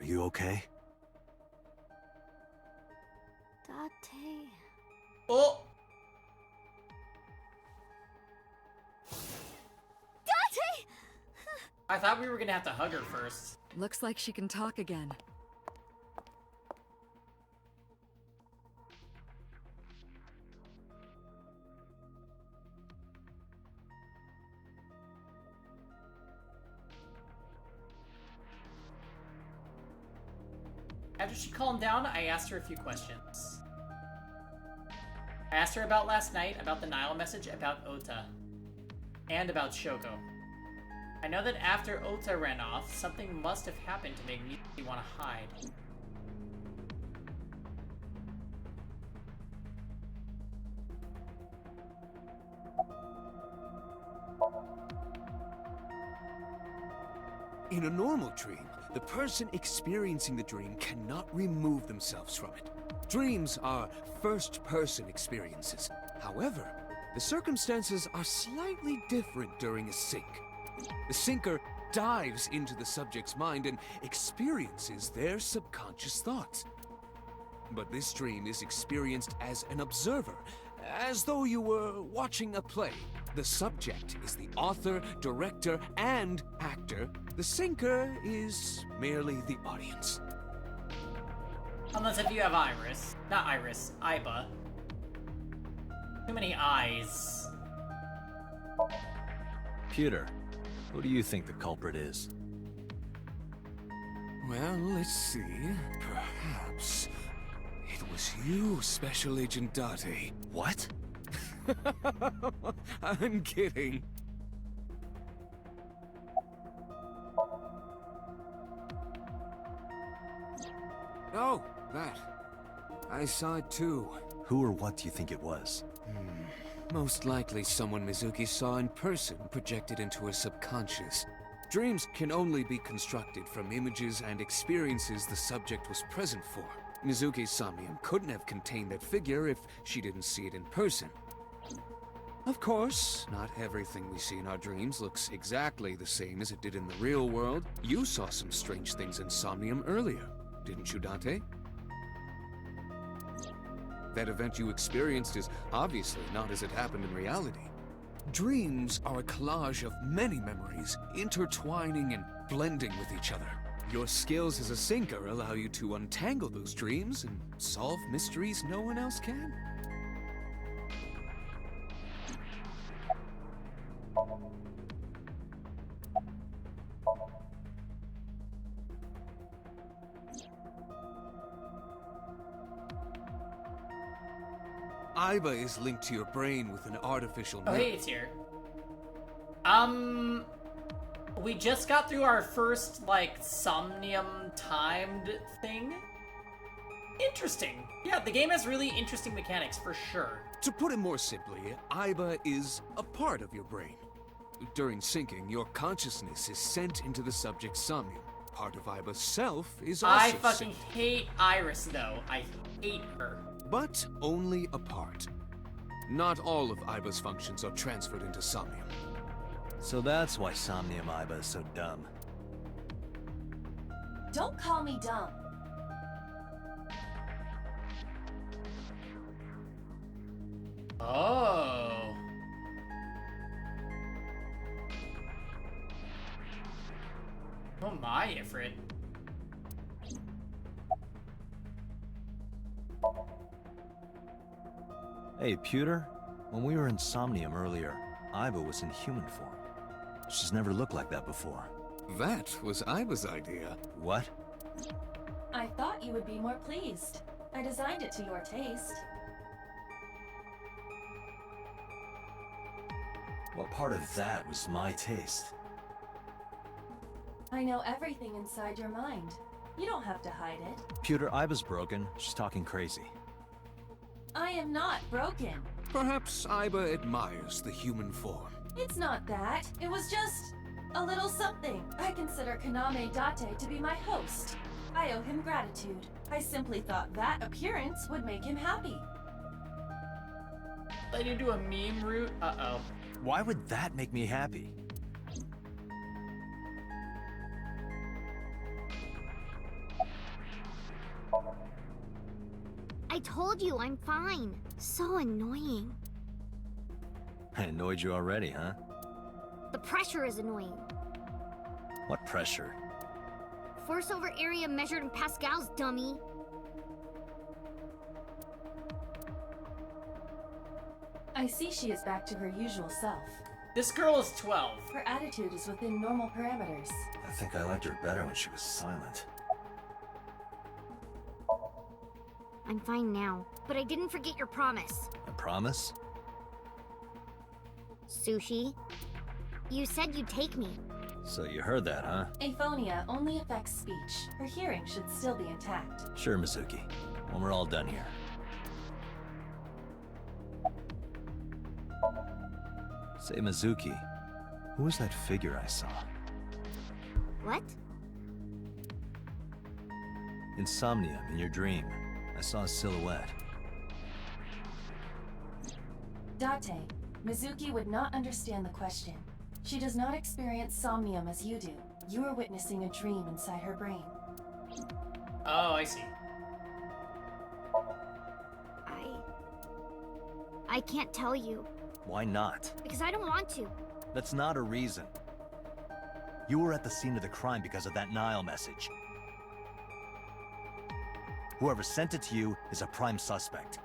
Are you okay? Date. Oh! Date! I thought we were gonna have to hug her first. Looks like she can talk again. After she calmed down, I asked her a few questions. I asked her about last night, about the Nile message, about Ota, and about Shoko. I know that after Ota ran off, something must have happened to make me want to hide. In a normal dream, the person experiencing the dream cannot remove themselves from it. Dreams are first-person experiences. However, the circumstances are slightly different during a sync. The syncer dives into the subject's mind and experiences their subconscious thoughts. But this dream is experienced as an observer, as though you were watching a play. The subject is the author, director, and actor. The syncer is merely the audience. Unless if you have Iris. Not Iris, Iba. Too many eyes. Pewter, who do you think the culprit is? Well, let's see. Perhaps it was you, Special Agent Date. What? I'm kidding. Oh, that. I saw it too. Who or what do you think it was? Most likely someone Mizuki saw in person projected into her subconscious. Dreams can only be constructed from images and experiences the subject was present for. Mizuki's Somnium couldn't have contained that figure if she didn't see it in person. Of course, not everything we see in our dreams looks exactly the same as it did in the real world. You saw some strange things in Somnium earlier, didn't you, Date? That event you experienced is obviously not as it happened in reality. Dreams are a collage of many memories, intertwining and blending with each other. Your skills as a syncer allow you to untangle those dreams and solve mysteries no one else can. Iba is linked to your brain with an artificial Oh, nerve. hey, it's here. We just got through our first, like, Somnium-timed thing. Interesting. Yeah, the game has really interesting mechanics, for sure. To put it more simply, Iba is a part of your brain. During syncing, your consciousness is sent into the subject's Somnium. Part of Iba's self is also I fucking synced. hate Iris, though. I hate her. But only a part. Not all of Iba's functions are transferred into Somnium. So that's why Somnium Iba is so dumb. Don't call me dumb. Oh. Oh my, Ifrit. Hey, Pewter. When we were in Somnium earlier, Iba was in human form. She's never looked like that before. That was Iba's idea. What? I thought you would be more pleased. I designed it to your taste. What part of that was my taste? I know everything inside your mind. You don't have to hide it. Pewter, Iba's broken. She's talking crazy. I am not broken. Perhaps Iba admires the human form. It's not that. It was just a little something. I consider Kaname Date to be my host. I owe him gratitude. I simply thought that appearance would make him happy. Led you to a meme route? Uh-oh. Why would that make me happy? I told you I'm fine. So annoying. I annoyed you already, huh? The pressure is annoying. What pressure? Force over area measured in pascals, dummy. I see she is back to her usual self. This girl is 12. Her attitude is within normal parameters. I think I liked her better when she was silent. I'm fine now, but I didn't forget your promise. A promise? Sushi? You said you'd take me. So you heard that, huh? Aphonia only affects speech. Her hearing should still be intact. Sure, Mizuki. When we're all done here. Say, Mizuki, who was that figure I saw? What? In Somnium, in your dream, I saw a silhouette. Date, Mizuki would not understand the question. She does not experience somnium as you do. You are witnessing a dream inside her brain. Oh, I see. I can't tell you. Why not? Because I don't want to. That's not a reason. You were at the scene of the crime because of that Nile message. Whoever sent it to you is a prime suspect.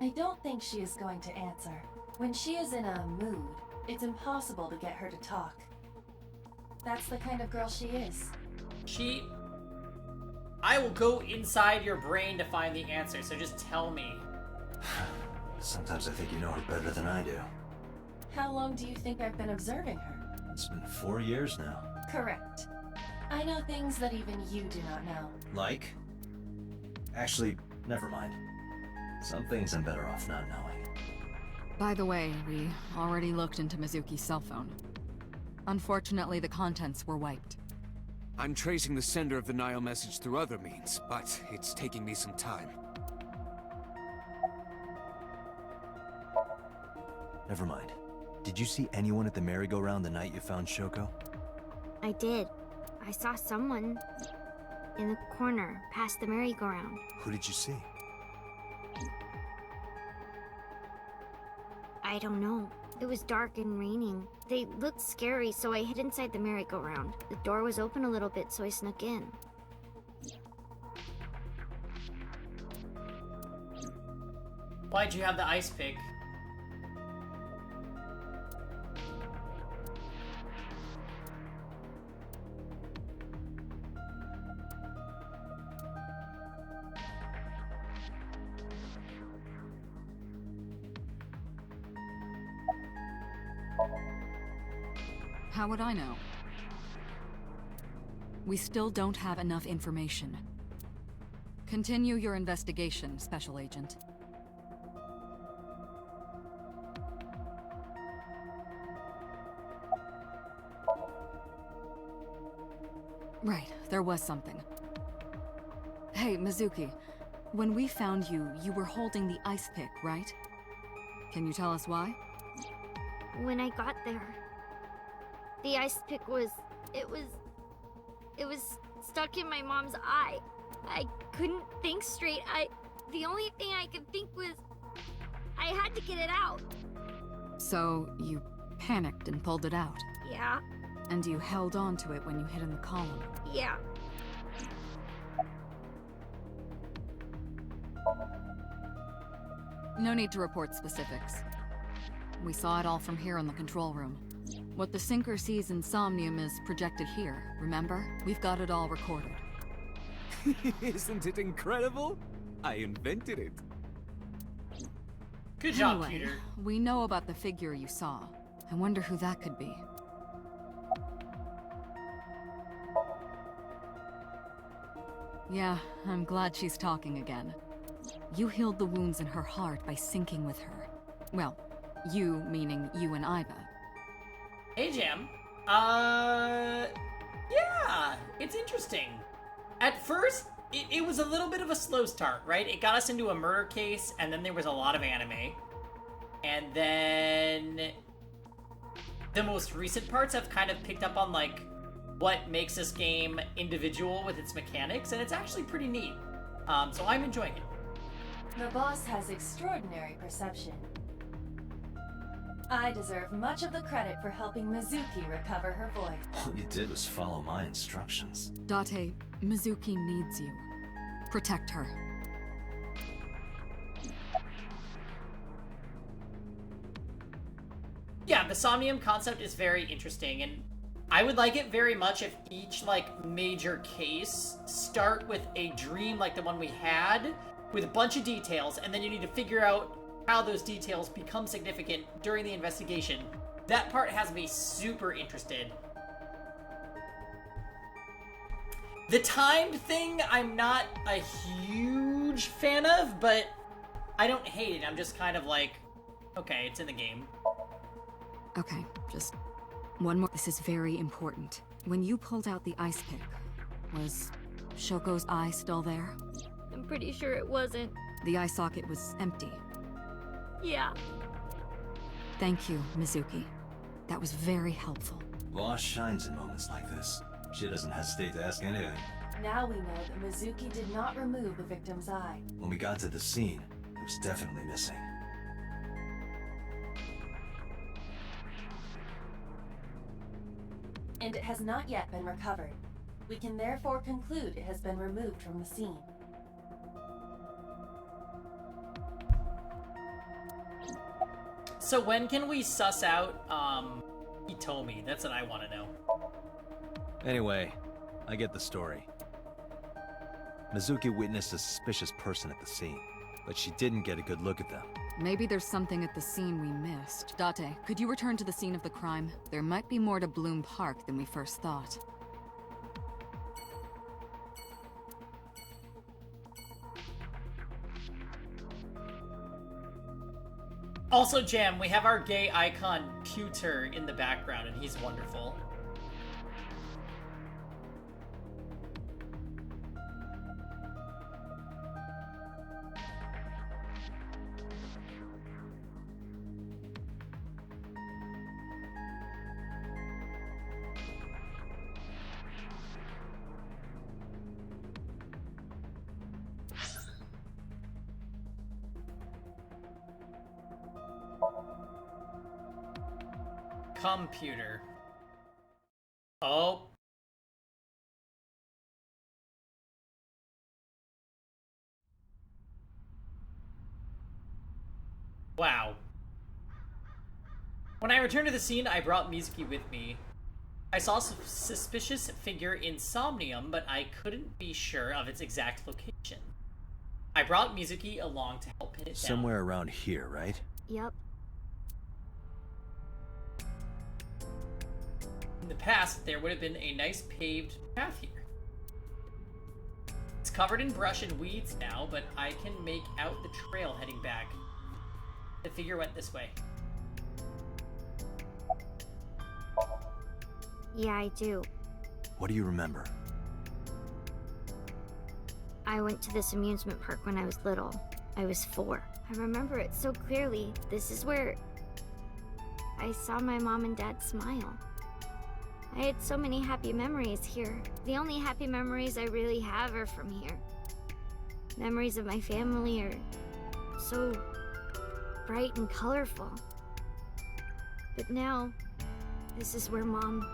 I don't think she is going to answer. When she is in a mood, it's impossible to get her to talk. That's the kind of girl she is. I will go inside your brain to find the answer, so just tell me. Sometimes I think you know her better than I do. How long do you think I've been observing her? It's been 4 years now. Correct. I know things that even you do not know. Like? Actually, never mind. Some things I'm better off not knowing. By the way, we already looked into Mizuki's cell phone. Unfortunately, the contents were wiped. I'm tracing the sender of the Nile message through other means, but it's taking me some time. Never mind. Did you see anyone at the merry-go-round the night you found Shoko? I did. I saw someone in the corner past the merry-go-round. Who did you see? I don't know. It was dark and raining. They looked scary, so I hid inside the merry-go-round. The door was open a little bit, so I snuck in. Why'd you have the ice pick? How would I know? We still don't have enough information. Continue your investigation, Special Agent. Right, there was something. Hey, Mizuki. When we found you, you were holding the ice pick, right? Can you tell us why? When I got there, the ice pick was stuck in my mom's eye. I couldn't think straight. The only thing I could think was I had to get it out. So, you panicked and pulled it out? Yeah. And you held on to it when you hid in the column? Yeah. No need to report specifics. We saw it all from here in the control room. What the sinker sees in Somnium is projected here, remember? We've got it all recorded. Isn't it incredible? I invented it. Good job, Anyway, Peter. we know about the figure you saw. I wonder who that could be. Yeah, I'm glad she's talking again. You healed the wounds in her heart by syncing with her. Well, you meaning you and Iva. Hey, Jam. Yeah, it's interesting. At first, it was a little bit of a slow start, right? It got us into a murder case, and then there was a lot of anime. And then the most recent parts have kind of picked up on, like, what makes this game individual with its mechanics, and it's actually pretty neat. So I'm enjoying it. The boss has extraordinary perception. I deserve much of the credit for helping Mizuki recover her voice. All you did was follow my instructions. Date, Mizuki needs you. Protect her. Yeah, the Somnium concept is very interesting, and I would like it very much if each, like, major case start with a dream like the one we had, with a bunch of details, and then you need to figure out how those details become significant during the investigation. That part has me super interested. The timed thing, I'm not a huge fan of, but I don't hate it. I'm just kind of like, okay, it's in the game. Okay, just one more. This is very important. When you pulled out the ice pick, was Shoko's eye still there? I'm pretty sure it wasn't. The eye socket was empty. Yeah. Thank you, Mizuki. That was very helpful. Boss shines in moments like this. She doesn't hesitate to ask anything. Now we know that Mizuki did not remove the victim's eye. When we got to the scene, it was definitely missing. And it has not yet been recovered. We can therefore conclude it has been removed from the scene. So when can we suss out, Hitomi? That's what I want to know. Anyway, I get the story. Mizuki witnessed a suspicious person at the scene, but she didn't get a good look at them. Maybe there's something at the scene we missed. Date, could you return to the scene of the crime? There might be more to Bloom Park than we first thought. Also, Jam, we have our gay icon, Pewter, in the background, and he's wonderful. Computer. Oh. Wow. When I returned to the scene, I brought Mizuki with me. I saw a suspicious figure in Somnium, but I couldn't be sure of its exact location. I brought Mizuki along to help pin it down. Somewhere around here, right? Yep. In the past, there would have been a nice paved path here. It's covered in brush and weeds now, but I can make out the trail heading back. The figure went this way. Yeah, I do. What do you remember? I went to this amusement park when I was little. I was 4. I remember it so clearly. This is where I saw my mom and dad smile. I had so many happy memories here. The only happy memories I really have are from here. Memories of my family are so bright and colorful. But now, this is where Mom...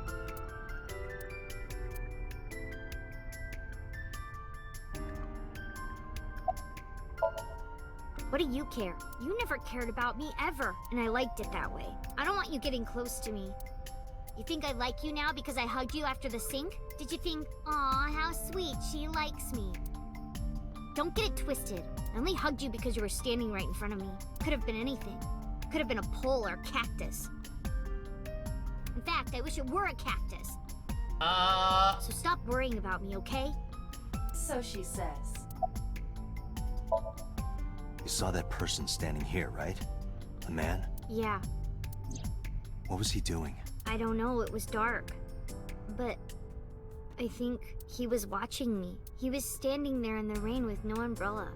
What do you care? You never cared about me ever, and I liked it that way. I don't want you getting close to me. You think I like you now because I hugged you after the sink? Did you think, aw, how sweet, she likes me? Don't get it twisted. I only hugged you because you were standing right in front of me. Could have been anything. Could have been a pole or a cactus. In fact, I wish it were a cactus. So stop worrying about me, okay? So she says. You saw that person standing here, right? The man? Yeah. What was he doing? I don't know, it was dark. But I think he was watching me. He was standing there in the rain with no umbrella.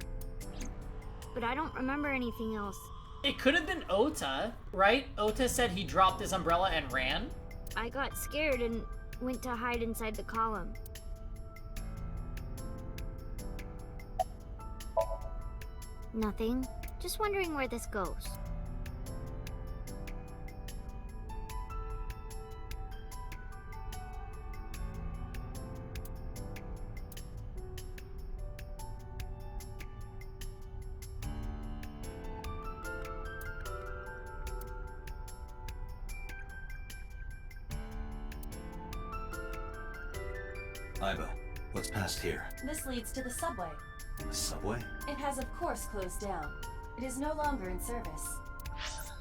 But I don't remember anything else. It could have been Ota, right? Ota said he dropped his umbrella and ran? I got scared and went to hide inside the column. Nothing. Just wondering where this goes. Iba, what's past here? This leads to the subway. The subway? It has of course closed down. It is no longer in service.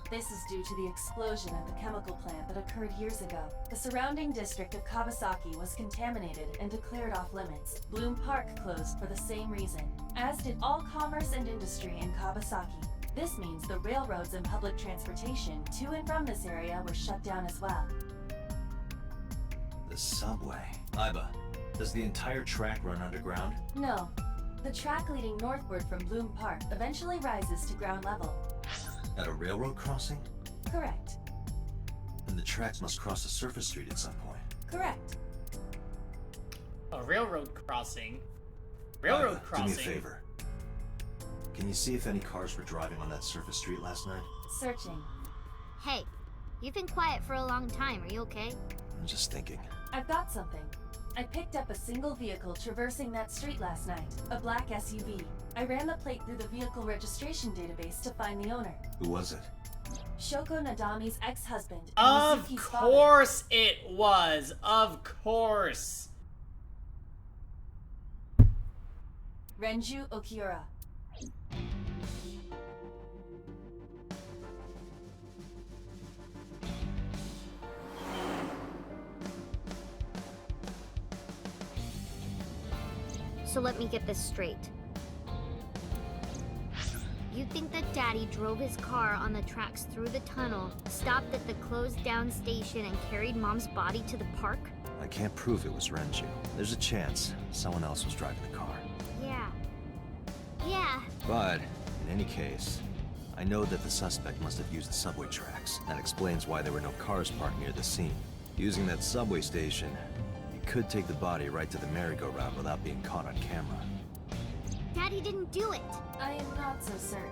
This is due to the explosion at the chemical plant that occurred years ago. The surrounding district of Kawasaki was contaminated and declared off limits. Bloom Park closed for the same reason, as did all commerce and industry in Kawasaki. This means the railroads and public transportation to and from this area were shut down as well. The subway. Iba, does the entire track run underground? No. The track leading northward from Bloom Park eventually rises to ground level. At a railroad crossing? Correct. And the tracks must cross a surface street at some point. Correct. A railroad crossing? Railroad crossing? Do me a favor. Can you see if any cars were driving on that surface street last night? Searching. Hey, you've been quiet for a long time. Are you okay? I'm just thinking. I've got something. I picked up a single vehicle traversing that street last night, a black SUV. I ran the plate through the vehicle registration database to find the owner. Who was it? Shoko Nadami's ex-husband. Of course it was. Of course. Renju Okiura. So let me get this straight. You think that Daddy drove his car on the tracks through the tunnel, stopped at the closed down station, and carried Mom's body to the park? I can't prove it was Renju. There's a chance someone else was driving the car. Yeah. Yeah. But, in any case, I know that the suspect must have used the subway tracks. That explains why there were no cars parked near the scene. Using that subway station, he could take the body right to the merry-go-round without being caught on camera. Daddy didn't do it. I am not so certain.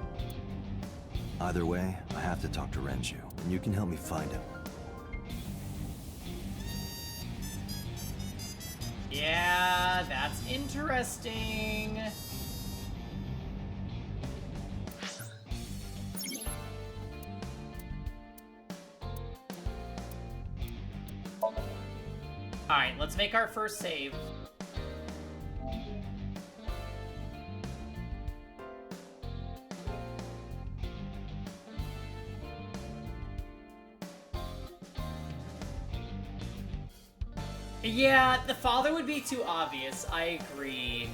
Either way, I have to talk to Renju, and you can help me find him. Yeah, that's interesting. Alright, let's make our first save. Yeah, the father would be too obvious, I agree.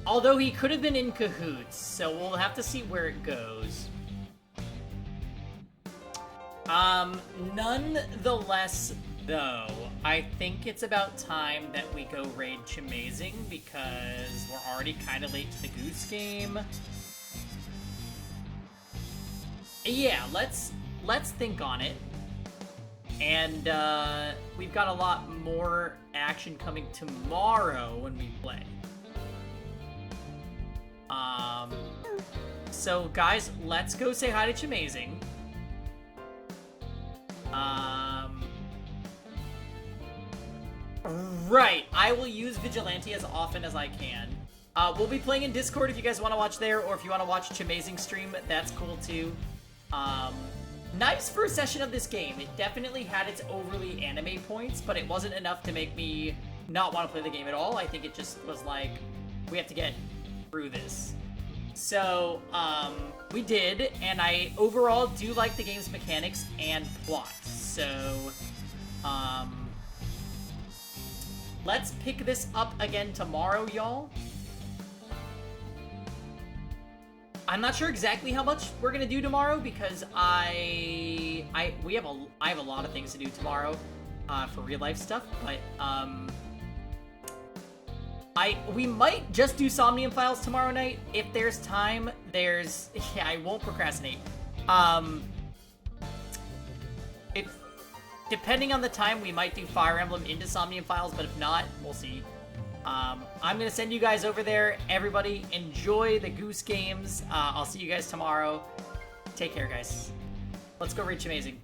Although he could have been in cahoots, so we'll have to see where it goes. Nonetheless, though, I think it's about time that we go raid Chimazing because we're already kind of late to the Goose Game. Yeah, let's think on it. And we've got a lot more action coming tomorrow when we play. So guys, let's go say hi to Chimazing. Right, I will use Vigilante as often as I can. We'll be playing in Discord if you guys want to watch there, or if you want to watch Chamazing stream, that's cool too. Nice first session of this game. It definitely had its overly anime points, but it wasn't enough to make me not want to play the game at all. I think it just was like, we have to get through this. So, we did, and I overall do like the game's mechanics and plot. So, let's pick this up again tomorrow, y'all. I'm not sure exactly how much we're gonna do tomorrow because I have a lot of things to do tomorrow for real life stuff, but we might just do Somnium Files tomorrow night if there's time. I won't procrastinate. If depending on the time, we might do Fire Emblem into Somnium Files, but if not, we'll see. I'm gonna send you guys over there. Everybody, enjoy the Goose Games. I'll see you guys tomorrow. Take care, guys. Let's go reach Amazing.